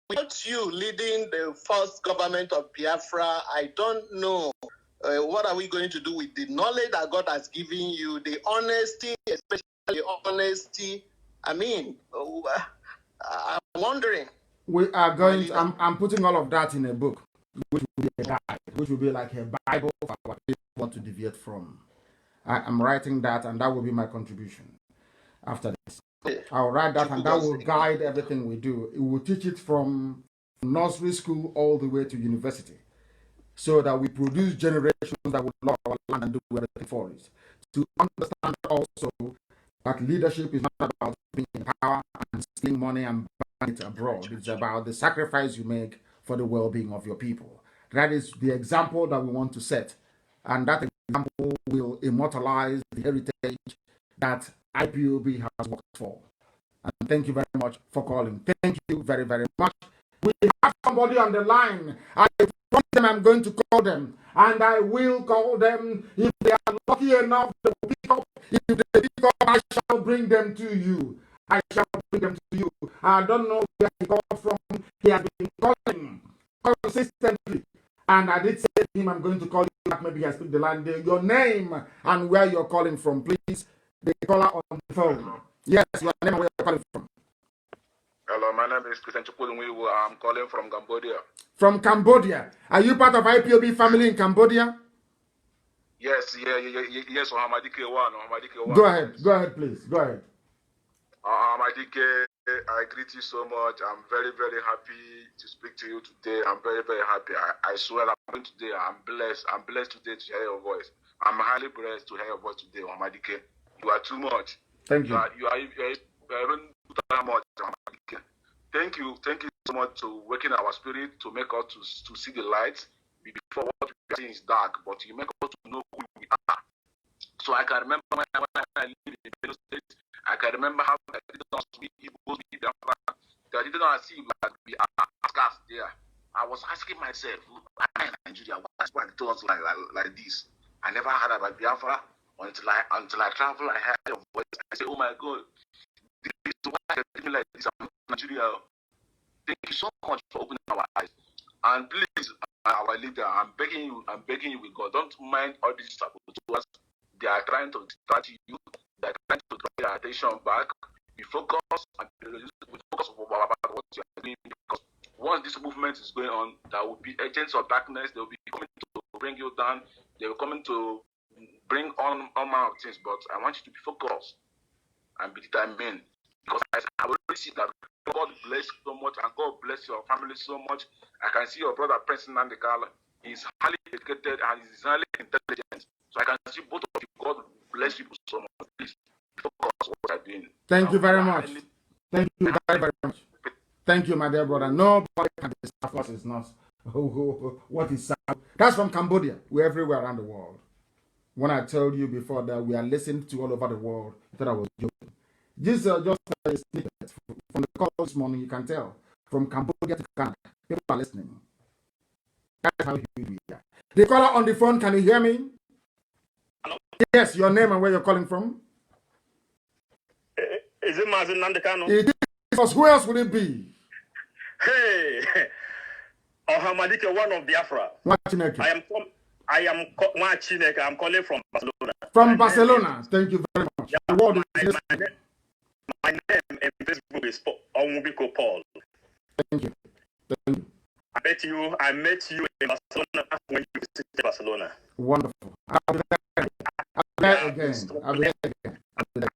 without you leading the first government of Biafra, I don't know. What are we going to do with the knowledge that God has given you, the honesty, especially honesty? I mean, I'm wondering. We are going to, I'm putting all of that in a book, which will be a guide, which will be like a Bible for what people want to deviate from. I'm writing that, and that will be my contribution after this. I'll write that, and that will guide everything we do. It will teach it from nursery school all the way to university, so that we produce generations that will love our land and do everything for it. To understand also that leadership is not about being in power and stealing money and buying it abroad. It's about the sacrifice you make for the well-being of your people. That is the example that we want to set. And that example will immortalize the heritage that IPOB has worked for. And thank you very much for calling. Thank you very, very much. We have somebody on the line. I promise them I'm going to call them, and I will call them. If they are lucky enough to pick up, if they pick up, I shall bring them to you. I shall bring them to you. I don't know where he called from. He has been calling consistently, and I did say to him, I'm going to call you back. Maybe he has picked the line there. Your name and where you're calling from, please. The caller on the phone. Yes, your name and where you're calling from. Hello, my name is Christian Chukwudunwiwu. I'm calling from Cambodia. From Cambodia. Are you part of IPOB family in Cambodia? Yes, yes, Ohamadike one. Go ahead, please. Go ahead. Ohamadike, I greet you so much. I'm very, very happy to speak to you today. I'm very, very happy. I swear I'm going today. I'm blessed. I'm blessed today to hear your voice. I'm highly blessed to hear your voice today, Ohamadike. You are too much. Thank you. You are even too much, Ohamadike. Thank you so much to waking our spirit, to make us to see the light before what we are seeing is dark, but you make us to know who we are. So I can remember when I lived in the United States, I can remember how I did not speak Igbo, I did not see like we are outcasts there. I was asking myself, why in Nigeria? Why they told us like this? I never heard about Biafra until I travel. I heard your voice. I say, oh my God, this is why I feel like this. I'm Nigeria. Thank you so much for opening our eyes. And please, our leader, I'm begging you with God, don't mind all these saboteurs. They are trying to distract you. They are trying to draw your attention back. We focus about what you are doing, because once this movement is going on, there will be agents of darkness. They will be coming to bring you down. They will come to bring on all manner of things. But I want you to be focused and be determined, because I already see that God bless you so much, and God bless your family so much. I can see your brother, Prince Nandekala. He's highly educated and he's highly intelligent. So I can see both of you. God bless you so much. Please focus on what you're doing. Thank you very much. Thank you very, very much. Thank you, my dear brother. Nobody can be selfless. It's not. What is self? That's from Cambodia. We're everywhere around the world. When I told you before that we are listened to all over the world, I thought I was joking. This is just a snippet from the call this morning. You can tell from Cambodia to Canada, people are listening. That's how huge we are. The caller on the phone, can you hear me? Hello? Yes, your name and where you're calling from. Is it Mazin Nandekano? It is. Who else would it be? Hey, Ohamadike, one of Biafra. I am Chineke. I'm calling from Barcelona. From Barcelona. Thank you very much. Yeah, The world is my name in Facebook is Onwubiko Paul. Thank you. Thank you. I met you in Barcelona when you visited Barcelona. Wonderful. I'll be there again. I'll be there again.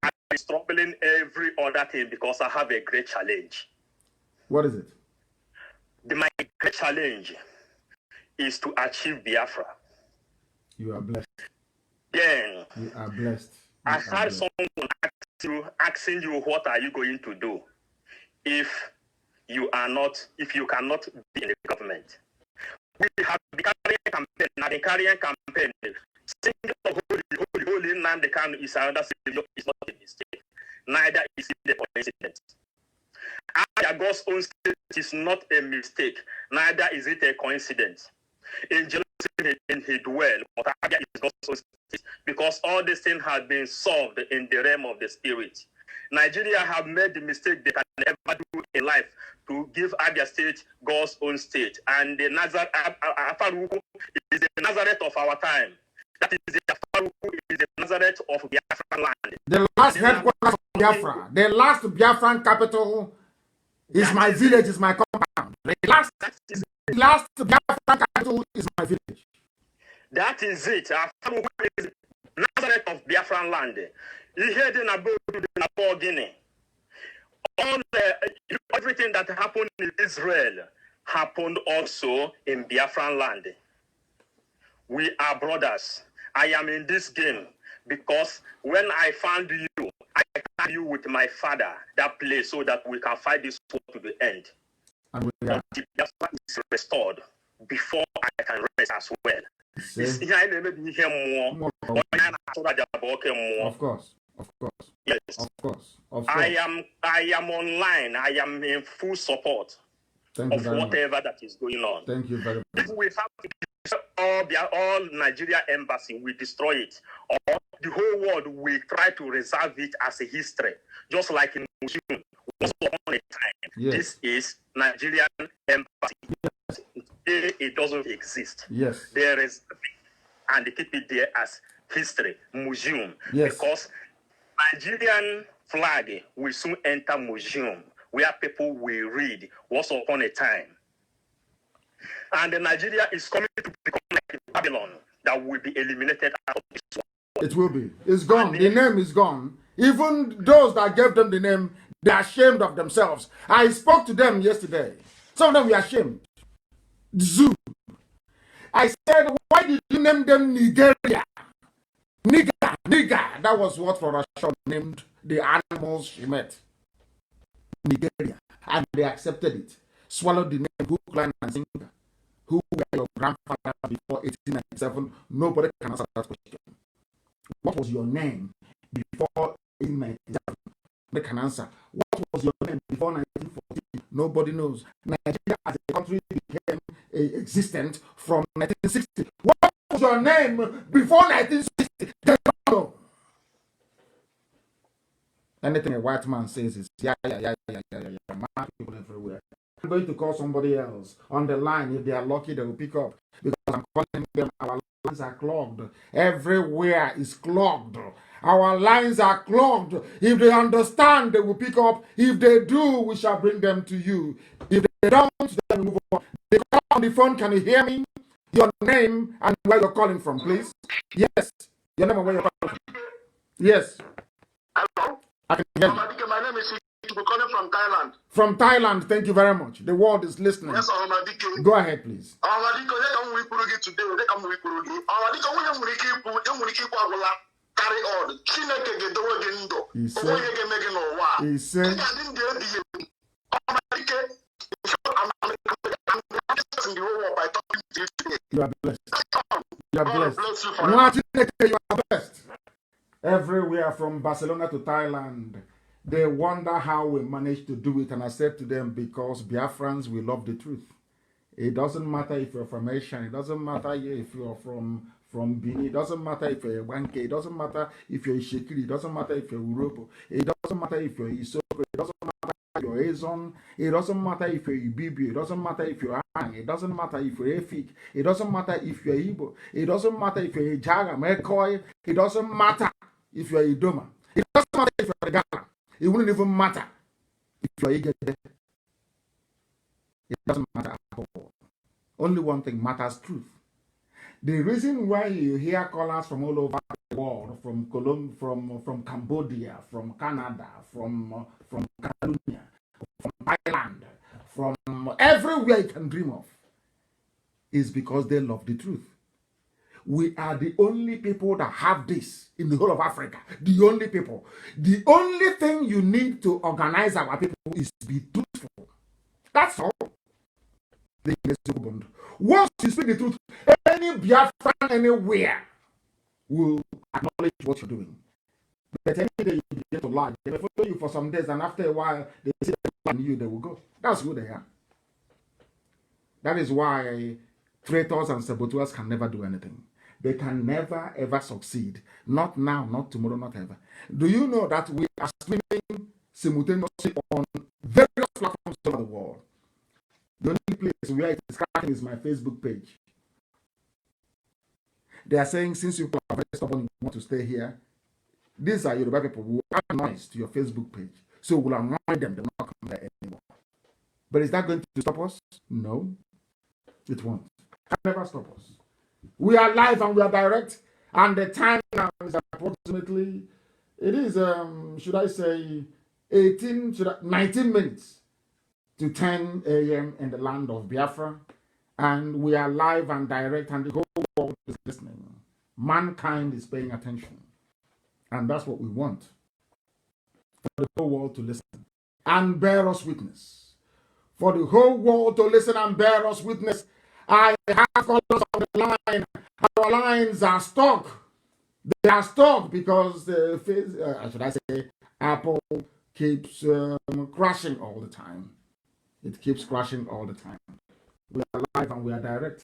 I'm struggling every other thing because I have a great challenge. What is it? My great challenge is to achieve Biafra. You are blessed. Then you are blessed. I had someone asking you, what are you going to do if you cannot be in the government? We have the carrying campaign. Now the carrying campaign, saying holy Nnamdi is another savior is not a mistake. Neither is it a coincidence. God's own state is not a mistake. Neither is it a coincidence. In Jerusalem he dwell, but Abia is God's own state, because all these things have been solved in the realm of the spirit. Nigeria have made the mistake they can never do in life to give Abia State God's own state. And the Afaruku is the Nazareth of our time. That is the Afaruku is the Nazareth of Biafra land. The last headquarters of Biafra, the last Biafran capital is my village, is my compound. The last Biafran capital is my village. That is it. Afaruku is the Nazareth of Biafran land. You heard in about Guinea. Everything that happened in Israel happened also in Biafran land. We are brothers. I am in this game because when I found you, I found you with my father, that place, so that we can fight this war to the end. But the Biafra is restored before I can rest as well. Of course. Of course. Yes. Of course. Of course. I am online. I am in full support of whatever that is going on. Thank you very much. If we have to destroy all Nigeria embassy, we destroy it. Or the whole world will try to reserve it as a history, just like in museum. Once upon a time, this is Nigerian embassy. Yes. It doesn't exist. Yes. There is, and they keep it there as history, museum. Yes. Because Nigerian flag will soon enter museum where people will read once upon a time. And Nigeria is coming to become like Babylon that will be eliminated out of this world. It will be. It's gone. The name is gone. Even those that gave them the name, they are ashamed of themselves. I spoke to them yesterday. Some of them were ashamed. Zoo. I said, why did you name them Nigeria? Nigger. That was what Florashaw named the animals she met. Nigeria. And they accepted it. Swallowed the name hook, line, and sinker. Who were your grandfather before 1897? Nobody can answer that question. What was your name before 1897? They can answer. What was your name before 1914? Nobody knows. Nigeria as a country became existent from 1960. What was your name before 1960? They don't know. Anything a white man says is yeah. Mad people everywhere. I'm going to call somebody else on the line. If they are lucky, they will pick up, because I'm calling them. Our lines are clogged. Everywhere is clogged. Our lines are clogged. If they understand, they will pick up. If they do, we shall bring them to you. If they don't, then we move on. They call on the phone. Can you hear me? Your name and where you're calling from, please. Yes. Your name and where you're calling from. Yes. Hello. I can hear you. My name is calling from Thailand. From Thailand, thank you very much. The world is listening. Yes, Omadike. Go ahead, please. Omadike, they come with you today. They come with you. Omadike, we don't carry on. Chineke get the word in do. He said. You are blessed. You are blessed. You are blessed. Everywhere from Barcelona to Thailand, they wonder how we managed to do it. And I said to them, because Biafrans, we love the truth. It doesn't matter if you're from Asia. It doesn't matter if you're from from Bini. It doesn't matter if you're a Wanke. It doesn't matter if you're a Shekiri. It doesn't matter if you're Urobo. It doesn't matter if you're Isoko. It doesn't matter if you're Azon. It doesn't matter if you're Ibibi. It doesn't matter if you're Ang. It doesn't matter if you're Efik. It doesn't matter if you're Igbo. It doesn't matter if you're a Jaga, Mekoi. It doesn't matter if you're a Idoma. It doesn't matter if you're a Gala. It wouldn't even matter if you're a Igede. It doesn't matter at all. Only one thing matters: truth. The reason why you hear callers from all over the world, from Colombia, from Cambodia, from Canada, from Catalonia, from Thailand, from everywhere you can dream of, is because they love the truth. We are the only people that have this in the whole of Africa. The only people. The only thing you need to organize our people is to be truthful. That's all. Once you speak the truth, any Biafran anywhere will acknowledge what you're doing. But any day you begin to lie, they will follow you for some days, and after a while, they see you, they will go. That's who they are. That is why traitors and saboteurs can never do anything. They can never ever succeed. Not now, not tomorrow, not ever. Do you know that we are streaming simultaneously on various platforms all over the world? The only place where it is cracking is my Facebook page. They are saying, since you are very stubborn, you want to stay here, these are Yoruba people who add noise to your Facebook page. So we'll annoy them, they're not coming there anymore. But is that going to stop us? No, it won't. It can never stop us. We are live and we are direct, and the time now is approximately, it is, should I say, 19 minutes to 10 a.m. in the land of Biafra, and we are live and direct, and the whole world is listening. Mankind is paying attention, and that's what we want, for the whole world to listen and bear us witness. For the whole world to listen and bear us witness. I have callers on the line. Our lines are stuck. They are stuck because should I say, Apple keeps crashing all the time. It keeps crashing all the time. We are live and we are direct.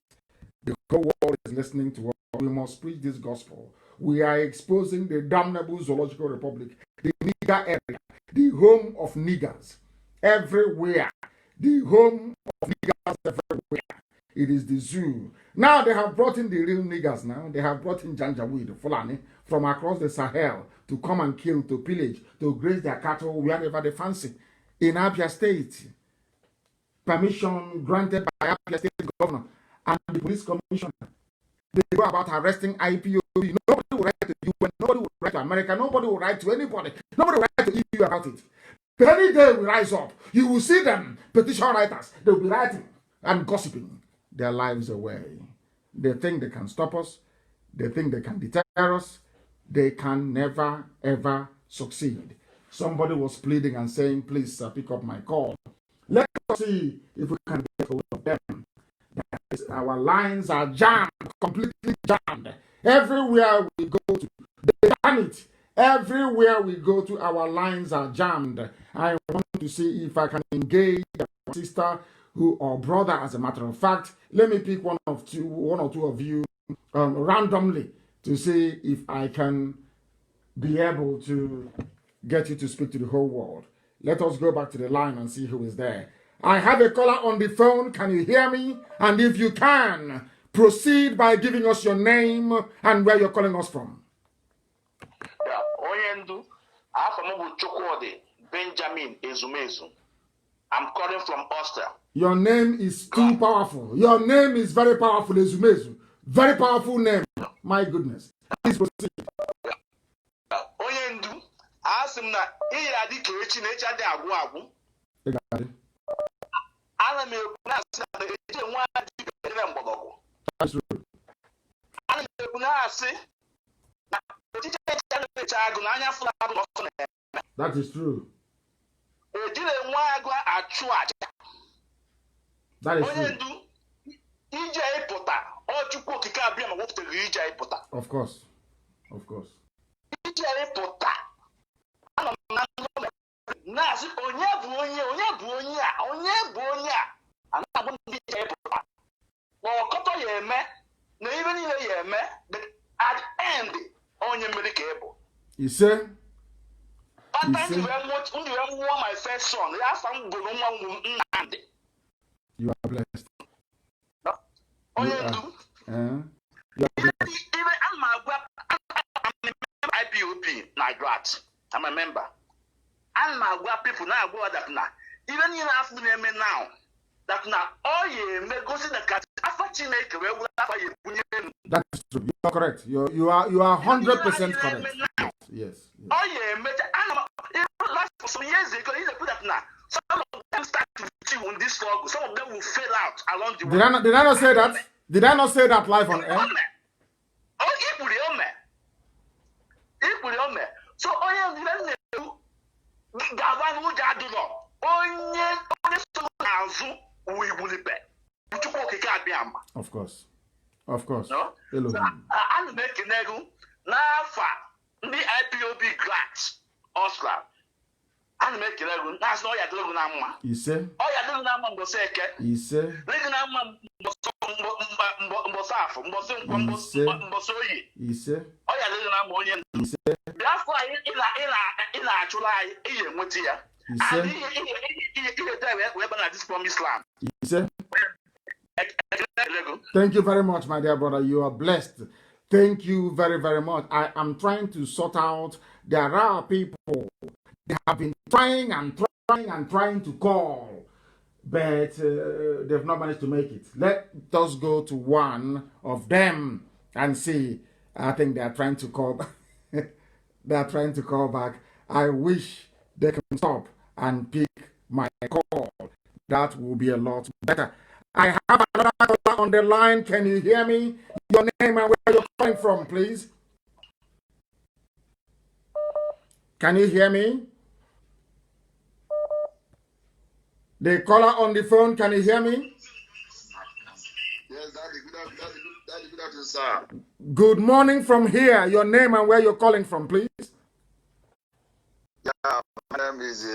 The whole world is listening to us. We must preach this gospel. We are exposing the damnable zoological republic, the nigger area, the home of niggers, everywhere. The home of niggers everywhere. It is the zoo. Now they have brought in the real niggers now. They have brought in Janjaweed, Fulani, from across the Sahel to come and kill, to pillage, to graze their cattle wherever they fancy. In Abia State, permission granted by Abia State governor and the police commissioner. They go about arresting IPOB. Nobody will write to you, nobody will write to America, nobody will write to anybody, nobody will write to EU about it. But any day we rise up, you will see them, petition writers, they will be writing and gossiping their lives away. They think they can stop us, they think they can deter us, they can never ever succeed. Somebody was pleading and saying, please pick up my call. Let us see if we can get hold of them. Our lines are jammed, completely jammed. Everywhere we go to, they jam it. Everywhere we go to, our lines are jammed. I want to see if I can engage a sister or brother, as a matter of fact. Let me pick one or two of you randomly to see if I can be able to get you to speak to the whole world. Let us go back to the line and see who is there. I have a caller on the phone. Can you hear me? And if you can, proceed by giving us your name and where you're calling us from. Benjamin Ezumezu. I'm calling from Austria. Your name is too powerful. Your name is very powerful, Ezumezu. Very powerful name. My goodness. Please proceed. Oyendu, asimna iya di kechi na echa de agwu agwu. Ana me kuna asi na eje nwa di bere mbogogo. That's true. Ana me kuna asi na eje echa na echa agwu na anya fula agwu no na. That is true. Ejire nwa agwu achu aja. That is true. Oyendu, ije ipota, o chukwu okike abia ma wopụtara ije ipota. Of course. Of course. Ije ipota. Ana m na asị onye bụ onye a ana agba ndị ije ipota. Na ọkọtọ ya eme na even here me, but at end on your medical. You say? One time you want my first son, you have some good one. You are blessed. Oh, you yeah, are blessed. Even I'm IPOP, like that. I'm a member. And my people now go that now. Even you ask me now. That now all you may go see the cat. That is true. You are correct. You are 100% correct. Yes. Oh yeah, last for some years ago, you put that now. Some of them start to chew in this struggle. Some of them will fail out along the way. Did I not say that? Did I not say that live on air? Oh, equally. So, oh yeah, Gavan who got do onye so n'azụ we will be. Of course. No? So, I'm making n'afa ndị IPOB grants Oscar. I'm making that's not ya dịrị na mma. Ise. Ọ ya dịrị na mma mbọsị eke. Ise. Dịrị na mma mbọsị afọ, mbọsị oyi. Ise. Ọ ya dịrị na mma onye ndụ. Ise. Biafra ị na-achụla anyị ihe enweta ya. Ise. And ihe wee bana this promised land. Ise. Thank you very much, my dear brother. You are blessed. Thank you very, very much. I am trying to sort out. There are people they have been trying to call, but they've not managed to make it. Let us go to one of them and see. I think they are trying to call. They are trying to call back. I wish they can stop and pick my call. That will be a lot better. I have another caller on the line. Can you hear me? Your name and where you're calling from, please. Can you hear me? The caller on the phone, can you hear me? Yes, Daddy, good afternoon, sir. Good morning from here. Your name and where you're calling from, please. Yeah, my name is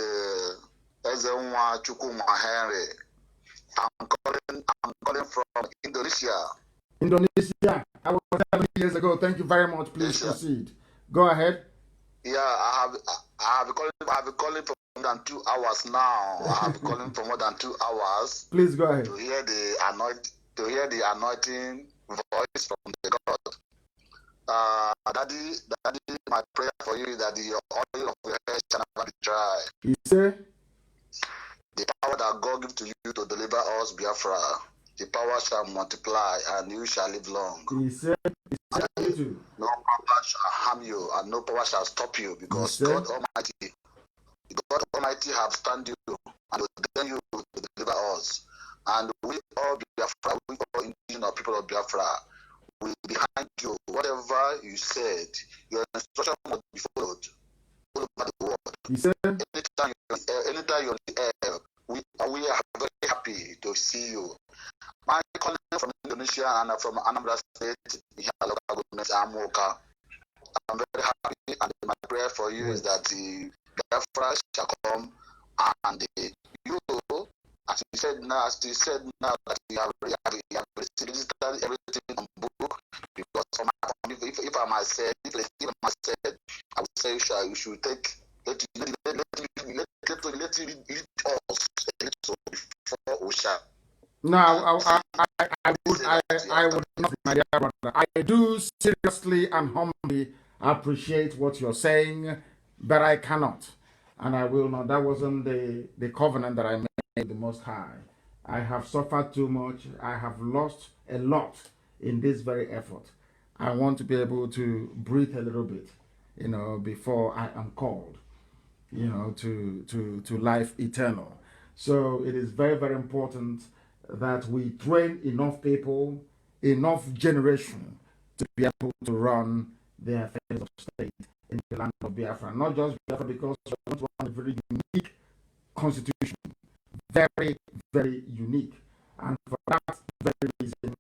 Ezenwa Chukuma Henry. I'm calling from Indonesia. Indonesia. I was 7 years ago. Thank you very much. Please proceed. Go ahead. Yeah, I have been calling for more than 2 hours now. I have been calling for more than 2 hours. Please go ahead. To hear the anointing voice from the God. Daddy, my prayer for you is that the oil of your head shall never be dry. You say? The power that God gives to you to deliver us, Biafra, the power shall multiply and you shall live long. He said no power shall harm you and no power shall stop you because God Almighty have stand you and will ordain you to deliver us. And we all Biafra, we all indigenous people of Biafra, we behind you. Whatever you said, your instruction must be followed all over the world. He said, anytime you're on the air, we are very happy to see you. My calling from Indonesia and from Anambra State, I'm very happy, and my prayer for you is that the Biafra shall come and you, as you said now that you have received everything on book, because if I might say, I would say you should take let it lead us before we shall. No, I would not, my dear brother. I do seriously and humbly appreciate what you're saying, but I cannot, and I will not. That wasn't the covenant that I made with the Most High. I have suffered too much. I have lost a lot in this very effort. I want to be able to breathe a little bit, before I am called, to life eternal. So it is very, very important that we train enough people, enough generation to be able to run the affairs of state in the land of Biafra. Not just Biafra, because we want a very unique constitution, very, very unique. And for that very reason,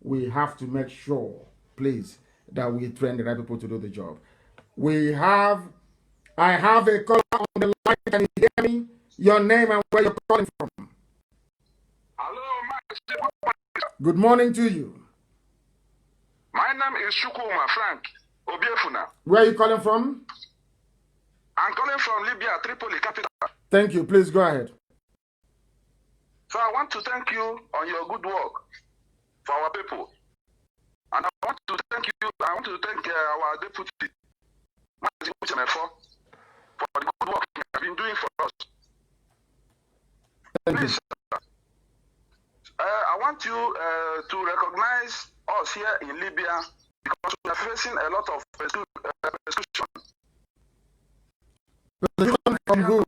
we have to make sure, please, that we train the right people to do the job. I have a caller on the line. Can you hear me? Your name and where you're calling from. Hello, Good morning to you. My name is Shukuma Frank Obiefuna. Where are you calling from? I'm calling from Libya, Tripoli, capital. Thank you. Please go ahead. So I want to thank you on your good work for our people. And I want to thank our deputy, for the good work you have been doing for us. Please, I want you to recognize us here in Libya because we are facing a lot of persecution. From who?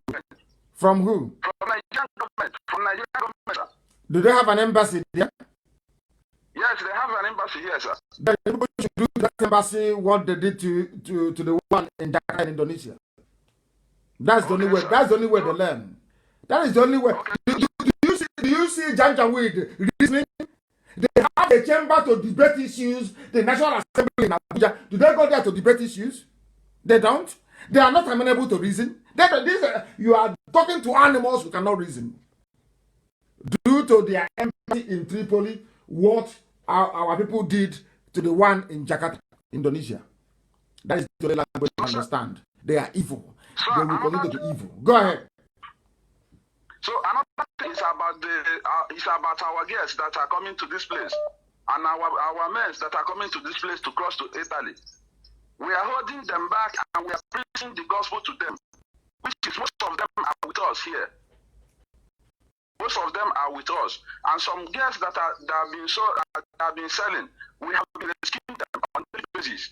From who? From Nigerian government. From Nigerian government. Do they have an embassy there? Yes, they have an embassy here, sir. Then people should do that embassy what they did to the one in Dhaka, Indonesia. That's the only way. That's the only way to learn. That is the only way. Do you see Janjaweed reasoning? They have a chamber to debate issues. The National Assembly in Abuja. Do they go there to debate issues? They don't. They are not amenable to reason. You are talking to animals who cannot reason. Due to their embassy in Tripoli, what our people did to the one in Jakarta, Indonesia. That is the only language I understand. They are evil. They will continue to be evil. Go ahead. So another thing is about our guests that are coming to this place and our men that are coming to this place to cross to Italy. We are holding them back and we are preaching the gospel to them, which is most of them are with us here. Most of them are with us, and some girls that have been selling, we have been rescuing them on daily basis.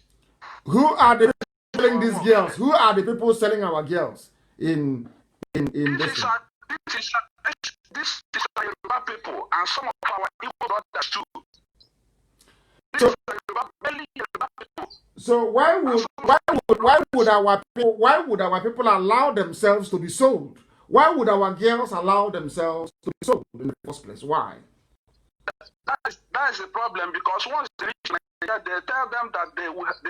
Who are the people selling these girls? Who are the people selling our girls in this? This is Yoruba people and some of our Igbo brothers too. So why would our people allow themselves to be sold? Why would our girls allow themselves to be sold in the first place? Why? That is the problem, because once they reach Nigeria, they tell them that they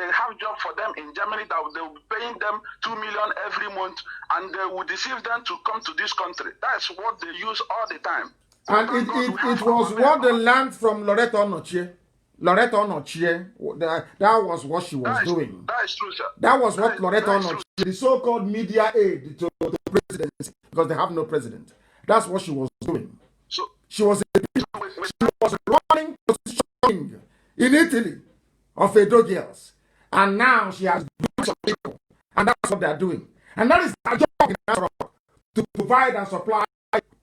have job for them in Germany, that they will be paying them 2 million every month, and they will deceive them to come to this country. That's what they use all the time. And it was what they learned from Loreto Onochie. Loreto Onochie, that was what she was doing. That is true, sir. That was what Loreto Onochie, the so-called media aid to the presidency, because they have no president. That's what she was doing. She was running positioning in Italy of Edo girls, and now she has done some people, and that's what they are doing. And that is our job in Asarok, to provide and supply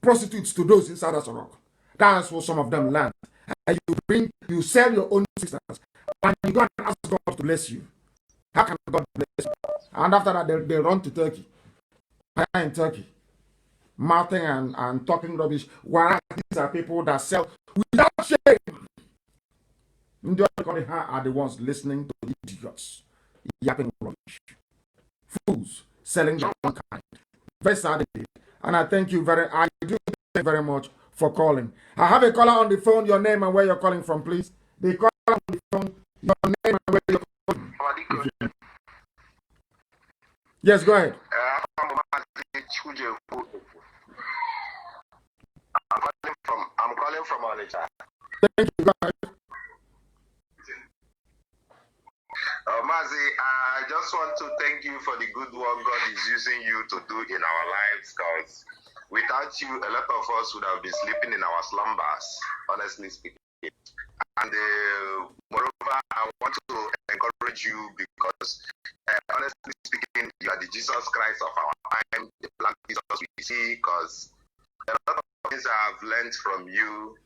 prostitutes to those inside Asarok. That's what some of them learn. And you sell your own sisters, and you go and ask God to bless you. How can God bless you? And after that, they run to Turkey. In Turkey, mouthing and talking rubbish. Whereas these are people that sell without shame. The are the ones listening to idiots, yapping rubbish, fools selling their own kind. Very sad indeed. And I do thank you very much for calling. I have a caller on the phone. Your name and where you're calling from, please. The caller on the phone. Your name and where you're calling. Yes, go ahead. I'm calling from Onitsha. Thank you. Go ahead. Mazi, I just want to thank you for the good work God is using you to do in our lives, because without you, a lot of us would have been sleeping in our slumbers, honestly speaking. And moreover, I want to encourage you because, honestly speaking, you are the Jesus Christ of our time, the black Jesus we see, because a lot of things I have learned from you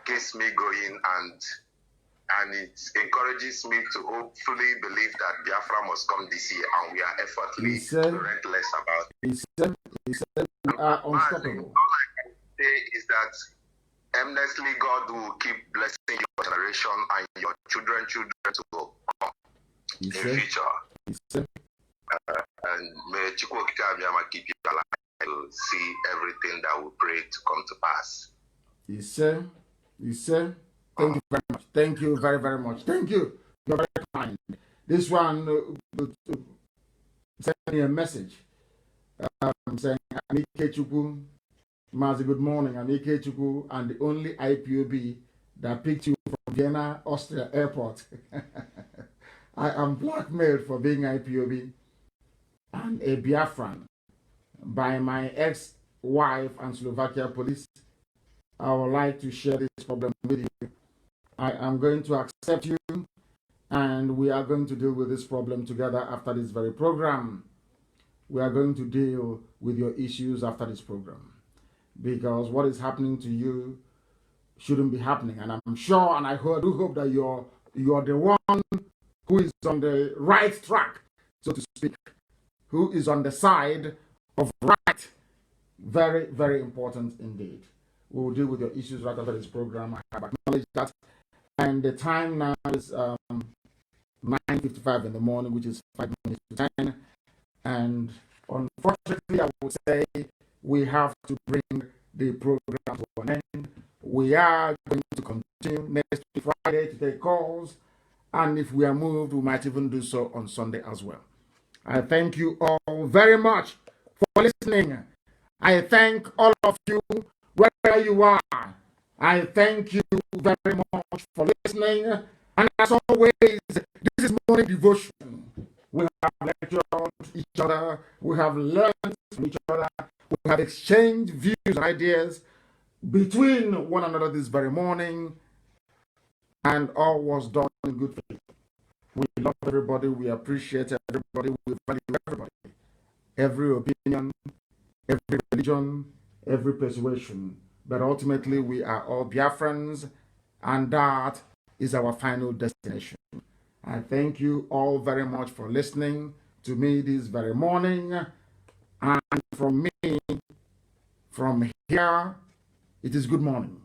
keeps me going, and it encourages me to hopefully believe that Biafra must come this year, and we are effortlessly relentless about it. He said we are unstoppable. All I can say is that endlessly God will keep blessing your generation and your children to come in future. And may Chukwokika Abiyama keep you alive to see everything that we pray to come to pass. He said, thank you very much. Thank you very, very much. Thank you. You're very kind. This one sent me a message saying, Anike Chukwu, Mazi, good morning. Anike Chukwu, and the only IPOB that picked you from Vienna, Austria airport. I am blackmailed for being IPOB and a Biafran by my ex-wife and Slovakia police. I would like to share this problem with you. I am going to accept you, and we are going to deal with this problem together after this very program. We are going to deal with your issues after this program, because what is happening to you shouldn't be happening. And I'm sure, and I do hope that you're the one who is on the right track, so to speak, who is on the side of right. Very, very important indeed. We will deal with your issues right after this program. I have acknowledged that. And the time now is 9:55 in the morning, which is 5 minutes to 10. And unfortunately, I would say we have to bring the program to an end. We are going to continue next Friday to take calls. And if we are moved, we might even do so on Sunday as well. I thank you all very much for listening. I thank all of you wherever you are. I thank you very much for listening. And as always, this is morning devotion. We have lectured each other. We have learned from each other. We have exchanged views and ideas between one another this very morning. And all was done in good faith. We love everybody. We appreciate everybody. We value everybody. Every opinion, every religion, every persuasion. But ultimately, we are all Biafrans, and that is our final destination. I thank you all very much for listening to me this very morning. And from me, from here, it is good morning.